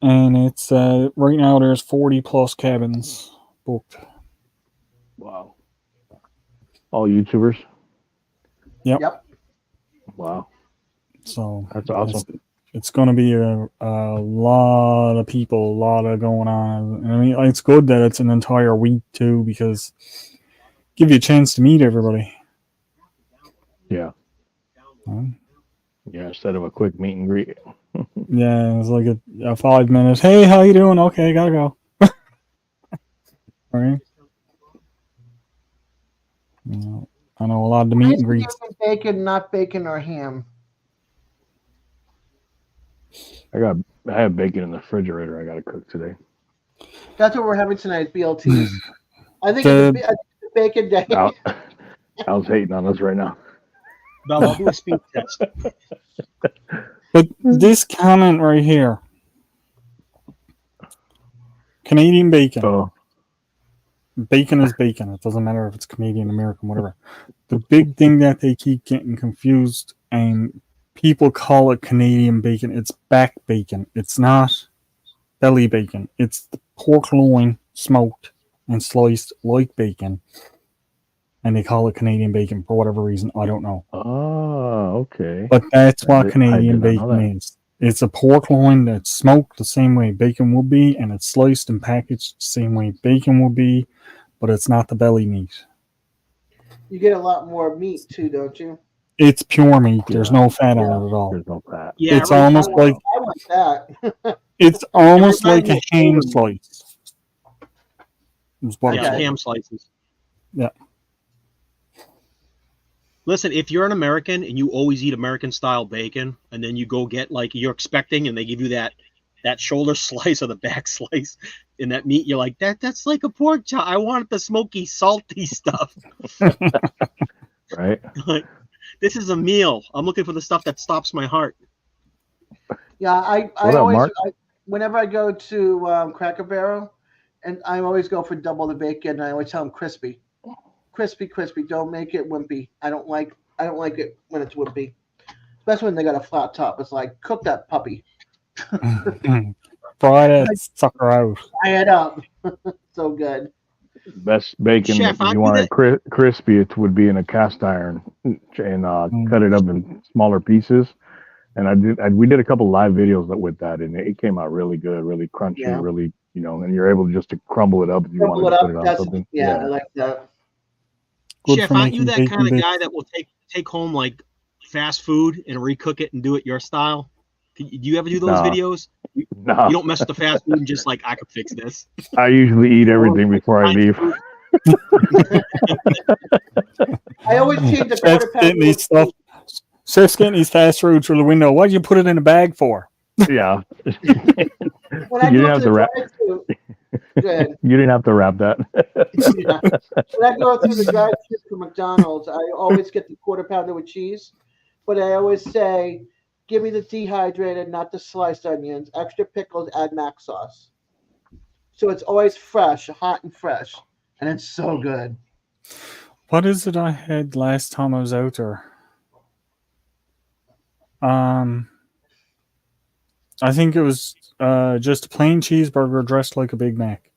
A: And it's right now there's 40 plus cabins booked.
F: Wow. All YouTubers?
A: Yep.
F: Wow.
A: So
F: that's awesome.
A: it's going to be a lot of people, a lot of going on. I mean, it's good that it's an entire week too, because give you a chance to meet everybody.
F: Yeah.
A: Huh?
F: Yeah, instead of a quick meet and greet.
A: Yeah, it's like a 5 minutes. Hey, how you doing? Okay, gotta go. Right? I know a lot of the meet and greets.
C: Bacon, not bacon or ham.
F: I have bacon in the refrigerator. I got to cook today.
C: That's what we're having tonight. BLTs. I think it's a bacon day.
F: Al's hating on us right now.
G: Bell, I'll do a speed test.
A: But this comment right here, Canadian bacon.
F: Oh.
A: Bacon is bacon. It doesn't matter if it's Canadian, American, whatever. The big thing that they keep getting confused, and people call it Canadian bacon, it's back bacon. It's not belly bacon. It's the pork loin smoked and sliced like bacon. And they call it Canadian bacon for whatever reason. I don't know.
F: Oh, okay.
A: But that's what Canadian bacon is. It's a pork loin that's smoked the same way bacon would be, and it's sliced and packaged the same way bacon would be, but it's not the belly meat.
C: You get a lot more meat too, don't you?
A: It's pure meat. There's no fat on it at all.
F: There's no fat.
G: Yeah,
A: it's almost like
C: I want that.
A: It's almost like a ham slice.
G: Yeah, ham slices.
A: Yeah.
G: Listen, if you're an American and you always eat American style bacon, and then you go get like you're expecting, and they give you that shoulder slice or the back slice in that meat, you're like, that's like a pork chop. I want the smoky, salty stuff.
F: Right.
G: Like, this is a meal. I'm looking for the stuff that stops my heart.
C: Yeah, I always whenever I go to Cracker Barrel, and I always go for double the bacon. And I always tell them crispy. Crispy. Don't make it wimpy. I don't like it when it's wimpy, especially when they got a flat top. It's like, cook that puppy.
A: Fry that sucker out.
C: Fry it up. So good.
F: Best bacon,
G: Chef,
F: if you want it crispy, it would be in a cast iron, and cut it up in smaller pieces. And we did a couple live videos with that, and it came out really good, really crunchy, really, and you're able just to crumble it up if you wanted to put it on something.
C: Yeah, I like that.
A: Good
G: Chef, aren't you that kind of guy that will take home like fast food and recook it and do it your style? Do you ever do those videos?
F: No.
G: You don't mess with the fast food and just like, I could fix this.
F: I usually eat everything before I leave.
C: I always change the quarter pound.
A: Chef's getting these fast food through the window. Why'd you put it in a bag for?
F: Yeah.
C: When I
F: you
C: go
F: didn't have to wrap.
C: Good.
F: You didn't have to wrap that.
C: Yeah. When I go through the drive-thru for McDonald's, I always get the quarter pounder with cheese, but I always say, give me the dehydrated, not the sliced onions, extra pickles, add mac sauce. So it's always fresh, hot and fresh, and it's so good.
A: What is it I had last time I was out there? I think it was just a plain cheeseburger dressed like a Big Mac.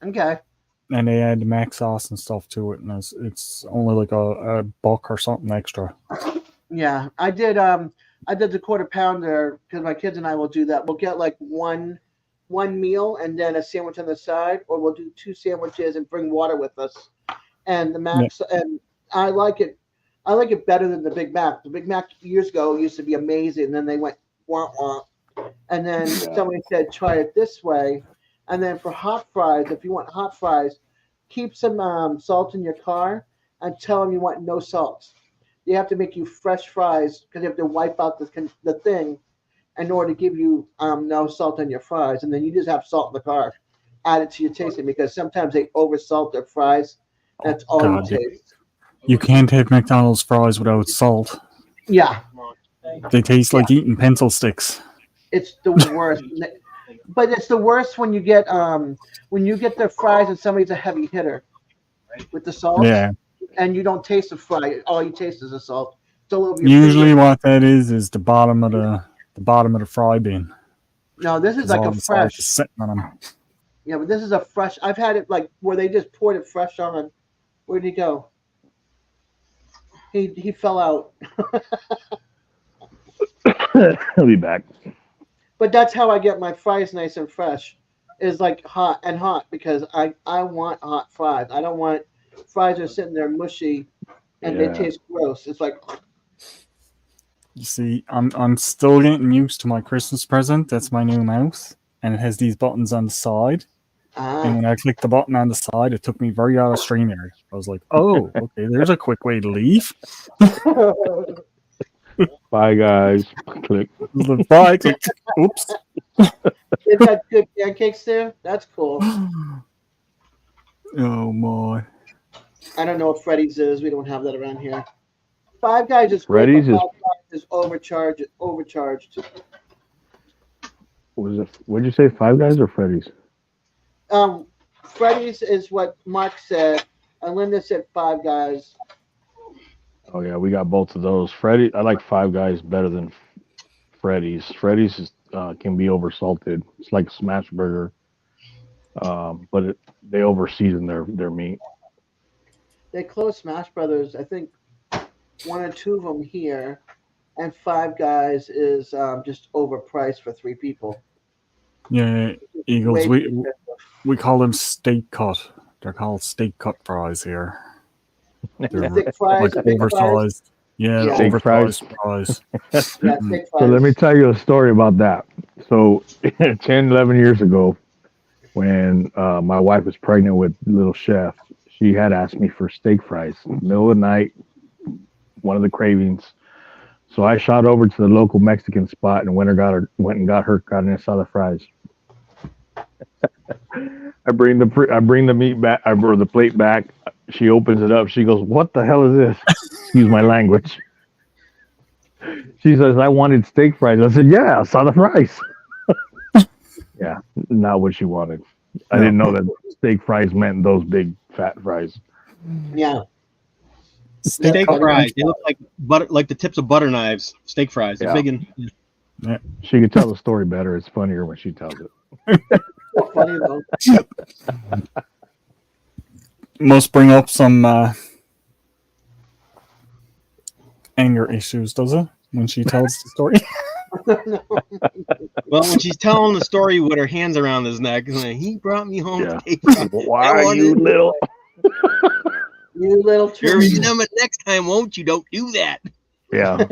C: Okay.
A: And they add the mac sauce and stuff to it, and it's only like a buck or something extra.
C: Yeah, I did the quarter pounder because my kids and I will do that. We'll get like one meal and then a sandwich on the side, or we'll do 2 sandwiches and bring water with us. And the max, and I like it. I like it better than the Big Mac. The Big Mac years ago used to be amazing, and then they went wah wah. And then somebody said, try it this way. And then for hot fries, if you want hot fries, keep some salt in your car and tell them you want no salt. You have to make you fresh fries because you have to wipe out the thing in order to give you no salt on your fries. And then you just have salt in the car. Add it to your tasting because sometimes they over salt their fries. That's all you taste.
A: You can't have McDonald's fries without salt.
C: Yeah.
A: They taste like eating pencil sticks.
C: It's the worst. But it's the worst when you get their fries and somebody's a heavy hitter with the salt.
A: Yeah.
C: And you don't taste the fry. All you taste is the salt.
A: Usually what that is the bottom of the fry bin.
C: No, this is like a fresh.
A: Sitting on them.
C: Yeah, but this is a fresh. I've had it like where they just poured it fresh on. Where'd he go? He fell out.
F: I'll be back.
C: But that's how I get my fries nice and fresh. Is like hot because I want hot fries. I don't want fries that are sitting there mushy and they taste gross. It's like
A: You see, I'm still getting used to my Christmas present. That's my new mouse, and it has these buttons on the side. And when I clicked the button on the side, it took me very out of stream area. I was like, "Oh, okay, there's a quick way to leave."
F: Bye, guys. Click.
A: Bye. Click. Oops.
C: They got good pancakes there. That's cool.
A: Oh my.
C: I don't know what Freddy's is. We don't have that around here. Five Guys is great,
F: Freddy's
C: but Five Guys is overcharged.
F: What was it? What'd you say? Five Guys or Freddy's?
C: Freddy's is what Mark said, and Linda said Five Guys.
F: Oh yeah, we got both of those. Freddy, I like Five Guys better than Freddy's. Freddy's is, can be oversalted. It's like a smash burger, but they overseason their meat.
C: They closed Smash Brothers. I think one or two of them here, and Five Guys is just overpriced for 3 people.
A: Yeah, Eagles. We call them steak cut. They're called steak cut fries here. They're
C: thick fries,
A: like oversized.
C: fries?
A: Yeah,
C: Steak
A: oversized fries.
C: Yeah, thick fries.
F: So let me tell you a story about that. So 10, 11 years ago, when my wife was pregnant with little Chef, she had asked me for steak fries. Middle of the night, one of the cravings. So I shot over to the local Mexican spot and went and got her carne asada fries. I bring the meat back. I bring the plate back. She opens it up. She goes, "What the hell is this?" Excuse my language. She says, "I wanted steak fries." I said, "Yeah, asada fries." Yeah, not what she wanted. I didn't know that steak fries meant those big fat fries.
C: Yeah.
G: Steak fries. They look like butter, like the tips of butter knives. Steak fries. They're big and.
A: Yeah.
F: She could tell the story better. It's funnier when she tells it.
C: So funny though.
A: Must bring up some anger issues, does it? When she tells the story.
G: Well, when she's telling the story with her hands around his neck, like, he brought me home.
F: Yeah. Why you little?
C: You little.
G: You're remember next time, won't you? Don't do that.
F: Yeah.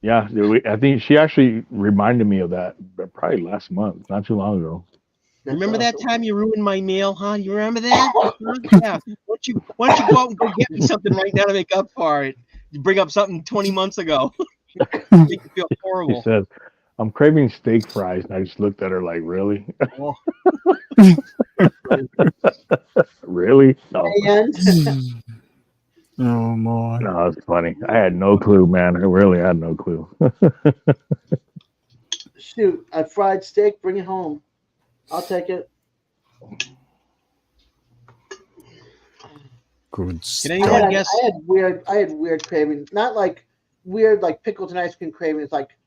F: Yeah, I think she actually reminded me of that probably last month, not too long ago.
G: Remember that time you ruined my meal, huh? You remember that? Yeah. Why don't you go out and go get me something right now to make up for it? You bring up something 20 months ago. Make you feel horrible.
F: She says, "I'm craving steak fries," and I just looked at her like, "Really? Really? No."
A: Oh my!
F: No, it's funny. I had no clue, man. I really had no clue.
C: Shoot, a fried steak, bring it home. I'll take it.
A: Good
G: Can anyone guess?
C: I had weird cravings. Not like weird like pickles and ice cream cravings. Like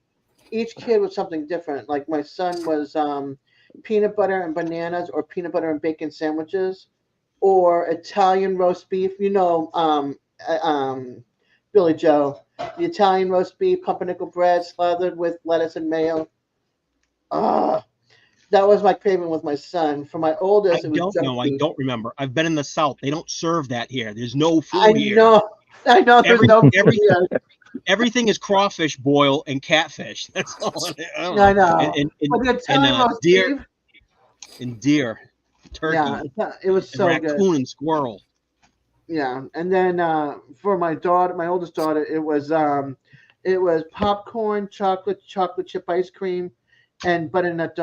C: each kid was something different. Like my son was peanut butter and bananas, or peanut butter and bacon sandwiches, or Italian roast beef. You know, Billy Joe, the Italian roast beef, pumpernickel bread slathered with lettuce and mayo. That was my craving with my son. For my oldest,
G: I don't remember. I've been in the South. They don't serve that here. There's no food here.
C: I know. There's no food here.
G: Everything is crawfish boil and catfish. That's all.
C: I know.
G: And deer. And deer. Turkey.
C: Yeah, it was so
G: raccoon
C: good.
G: And squirrel.
C: Yeah, and then for my daughter, my oldest daughter, it was popcorn, chocolate chip ice cream, and butternut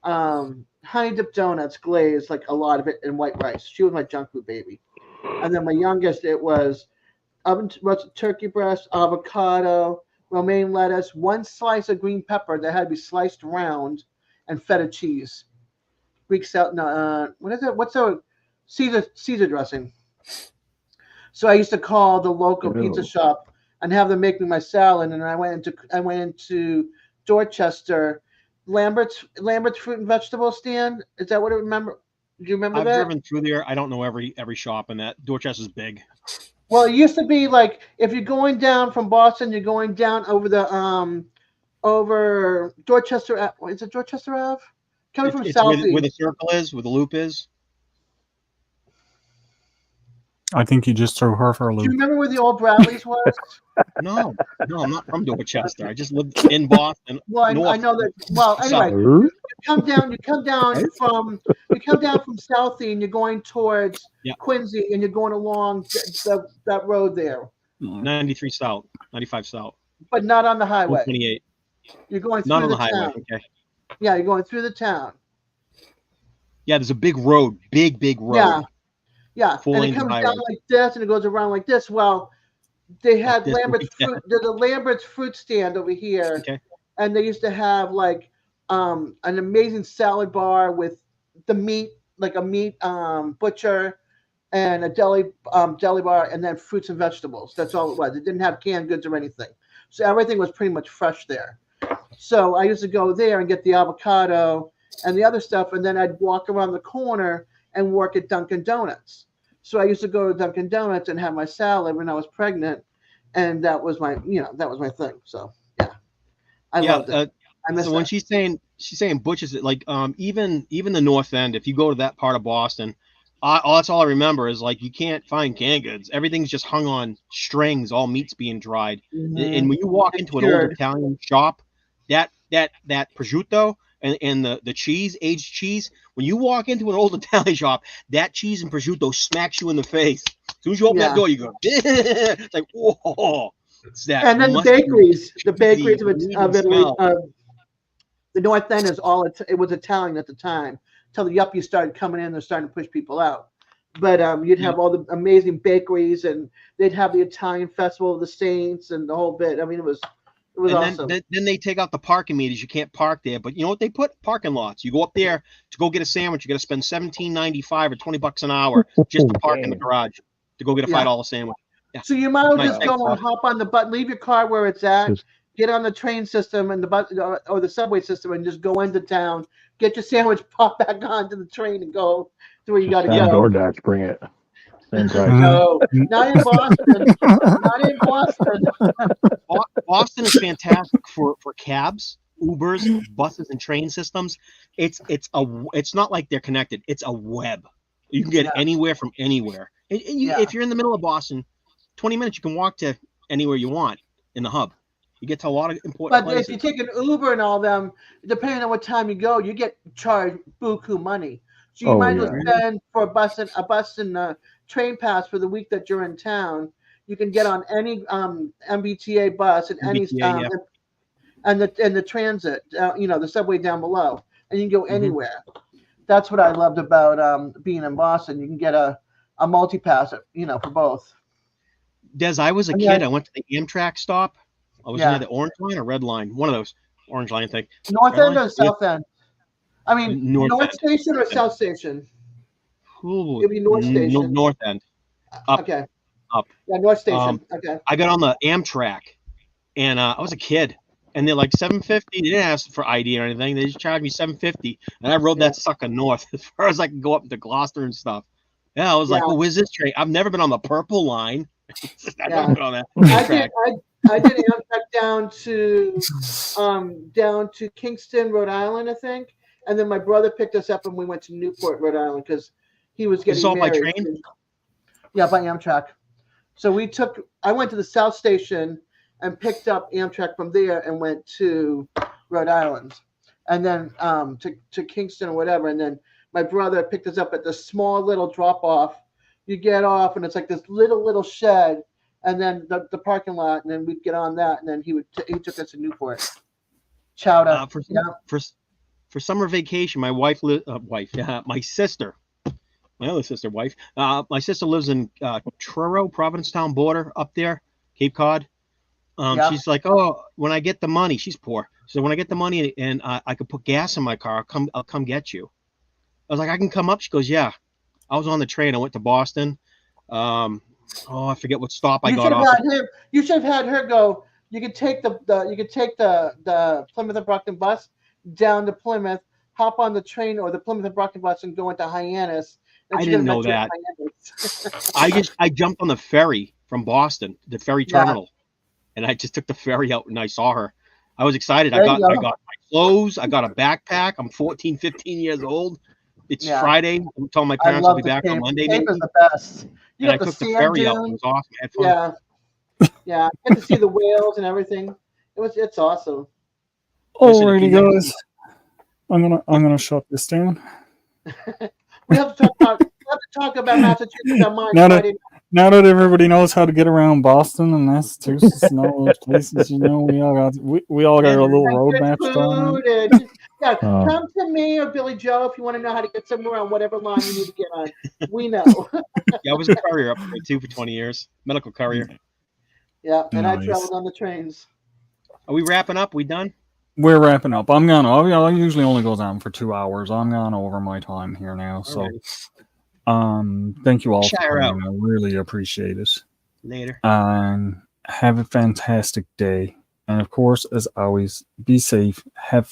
C: honey dip donuts glazed, like a lot of it, in white rice. She was my junk food baby. And then my youngest, it was oven roasted turkey breast, avocado, romaine lettuce, one slice of green pepper that had to be sliced round, and feta cheese. Greek salad. What is it? What's the Caesar dressing? So I used to call the local pizza shop and have them make me my salad. And I went into Dorchester, Lambert's fruit and vegetable stand. Is that what I remember? Do you remember that?
G: I've driven through there. I don't know every shop in that. Dorchester's big.
C: Well, it used to be like if you're going down from Boston, you're going down over the over Dorchester. Is it Dorchester Ave? Coming from
G: It's where
C: Southie.
G: the circle is, where the loop is.
A: I think you just threw her for a
C: Do you
A: loop.
C: remember where the old Bradley's was?
G: No, I'm not from Dorchester. I just lived in Boston.
C: Well, I know that. Well, anyway, you come down from Southie, and you're going towards Quincy, and you're going along that road there.
G: 93 South, 95 South,
C: but not on the highway.
G: 28.
C: You're going through
G: not on
C: the
G: the highway.
C: town.
G: Okay.
C: Yeah, you're going through the town.
G: Yeah, there's a big road, big road.
C: Yeah, and it comes down like this, and it goes around like this. Well, they had Lambert's fruit. There's a Lambert's fruit stand over here, and they used to have like an amazing salad bar with the meat, like a meat butcher, and a deli bar, and then fruits and vegetables. That's all it was. It didn't have canned goods or anything, so everything was pretty much fresh there. So I used to go there and get the avocado and the other stuff, and then I'd walk around the corner and work at Dunkin' Donuts. So I used to go to Dunkin' Donuts and have my salad when I was pregnant, and that was my thing. So yeah, I loved it. I miss
G: so when she's saying butchers, like even the North End, if you go to that part of Boston, that's all I remember is like you can't find canned goods. Everything's just hung on strings, all meat's being dried.
C: Mm-hmm.
G: And when you walk into an old Italian shop, that prosciutto and the cheese, aged cheese, when you walk into an old Italian shop, that cheese and prosciutto smacks you in the face. As soon as you open that door, you go, it's like, whoa. It's that.
C: And then the bakeries of Italy, the North End is all, it was Italian at the time, until the yuppies started coming in and starting to push people out. But you'd have all the amazing bakeries, and they'd have the Italian Festival of the Saints and the whole bit. I mean, it was awesome.
G: Then they take out the parking meters. You can't park there, but you know what they put? Parking lots. You go up there to go get a sandwich. You got to spend $17.95 or $20 an hour just to park in the garage to go get a $5 sandwich. Yeah.
C: So you might as well just go and hop on the bus, leave your car where it's at, get on the train system and the bus or the subway system, and just go into town, get your sandwich, pop back onto the train, and go to where you got to go.
F: DoorDash, bring it. Same price.
C: No, not in Boston. Not in Boston.
G: Boston is fantastic for cabs, Ubers, buses, and train systems. It's not like they're connected. It's a web. You can get anywhere from anywhere. And if you're in the middle of Boston, 20 minutes you can walk to anywhere you want in the hub. You get to a lot of important places.
C: If you take an Uber and all them, depending on what time you go, you get charged buku money. So you might as well spend for a bus and a train pass for the week that you're in town. You can get on any MBTA bus and any and the transit, the subway down below, and you can go anywhere. That's what I loved about being in Boston. You can get a multi-pass, for both.
G: Des, I was a kid. I went to the Amtrak stop. I was near the orange line or red line, one of those orange line thing.
C: North End or South End? I mean, North Station or South Station?
G: Ooh,
C: it'd be North Station.
G: North End. Up.
C: Okay.
G: Up.
C: Yeah, North Station. Okay.
G: I got on the Amtrak, and I was a kid, and they're like $7.50. They didn't ask for ID or anything. They just charged me $7.50, and I rode that sucker north as far as I could go up to Gloucester and stuff. Yeah, I was like, well, where's this train? I've never been on the purple line. I've never been on that Amtrak.
C: I did Amtrak down to Kingston, Rhode Island, I think. And then my brother picked us up and we went to Newport, Rhode Island, because he was getting married.
G: By train?
C: Yeah, by Amtrak. So I went to the South Station and picked up Amtrak from there and went to Rhode Island. And then to Kingston or whatever. And then my brother picked us up at the small little drop-off. You get off and it's like this little shed, and then the parking lot, and then we'd get on that, and then he took us to Newport. Chowder.
G: For summer vacation, my my sister, my other sister wife, my sister lives in Truro, Provincetown border up there, Cape Cod. She's like, oh, when I get the money, she's poor. So when I get the money and I could put gas in my car, I'll come get you. I was like, I can come up. She goes, yeah. I was on the train. I went to Boston. I forget what stop I got off.
C: You should have had her go. You could take the Plymouth and Brockton bus down to Plymouth, hop on the train or the Plymouth and Brockton bus, and go into Hyannis.
G: I didn't know that. I jumped on the ferry from Boston, the ferry terminal, and I just took the ferry out and I saw her. I was excited. I got my clothes. I got a backpack. I'm 14, 15 years old. It's Friday. I'm telling my parents I'll be back on Monday.
C: Cape is the best.
G: And I took the ferry out. It was awesome. I had fun.
C: Yeah. I get to see the whales and everything. It's awesome.
A: Alrighty, guys. I'm gonna shut this down.
C: We have to talk about Massachusetts on mine.
A: Now that everybody knows how to get around Boston and Massachusetts and all those places, we all got a little road map going.
C: Come to me or Billy Joe if you want to know how to get somewhere on whatever line you need to get on. We know.
G: I was a courier up there too for 20 years, medical courier.
C: Yeah, and I traveled on the trains.
G: Are we wrapping up? We done?
A: We're wrapping up. I usually only goes on for 2 hours. I'm gone over my time here now. So, thank you all for coming. I really appreciate it.
G: Later.
A: And have a fantastic day. And of course, as always, be safe. Have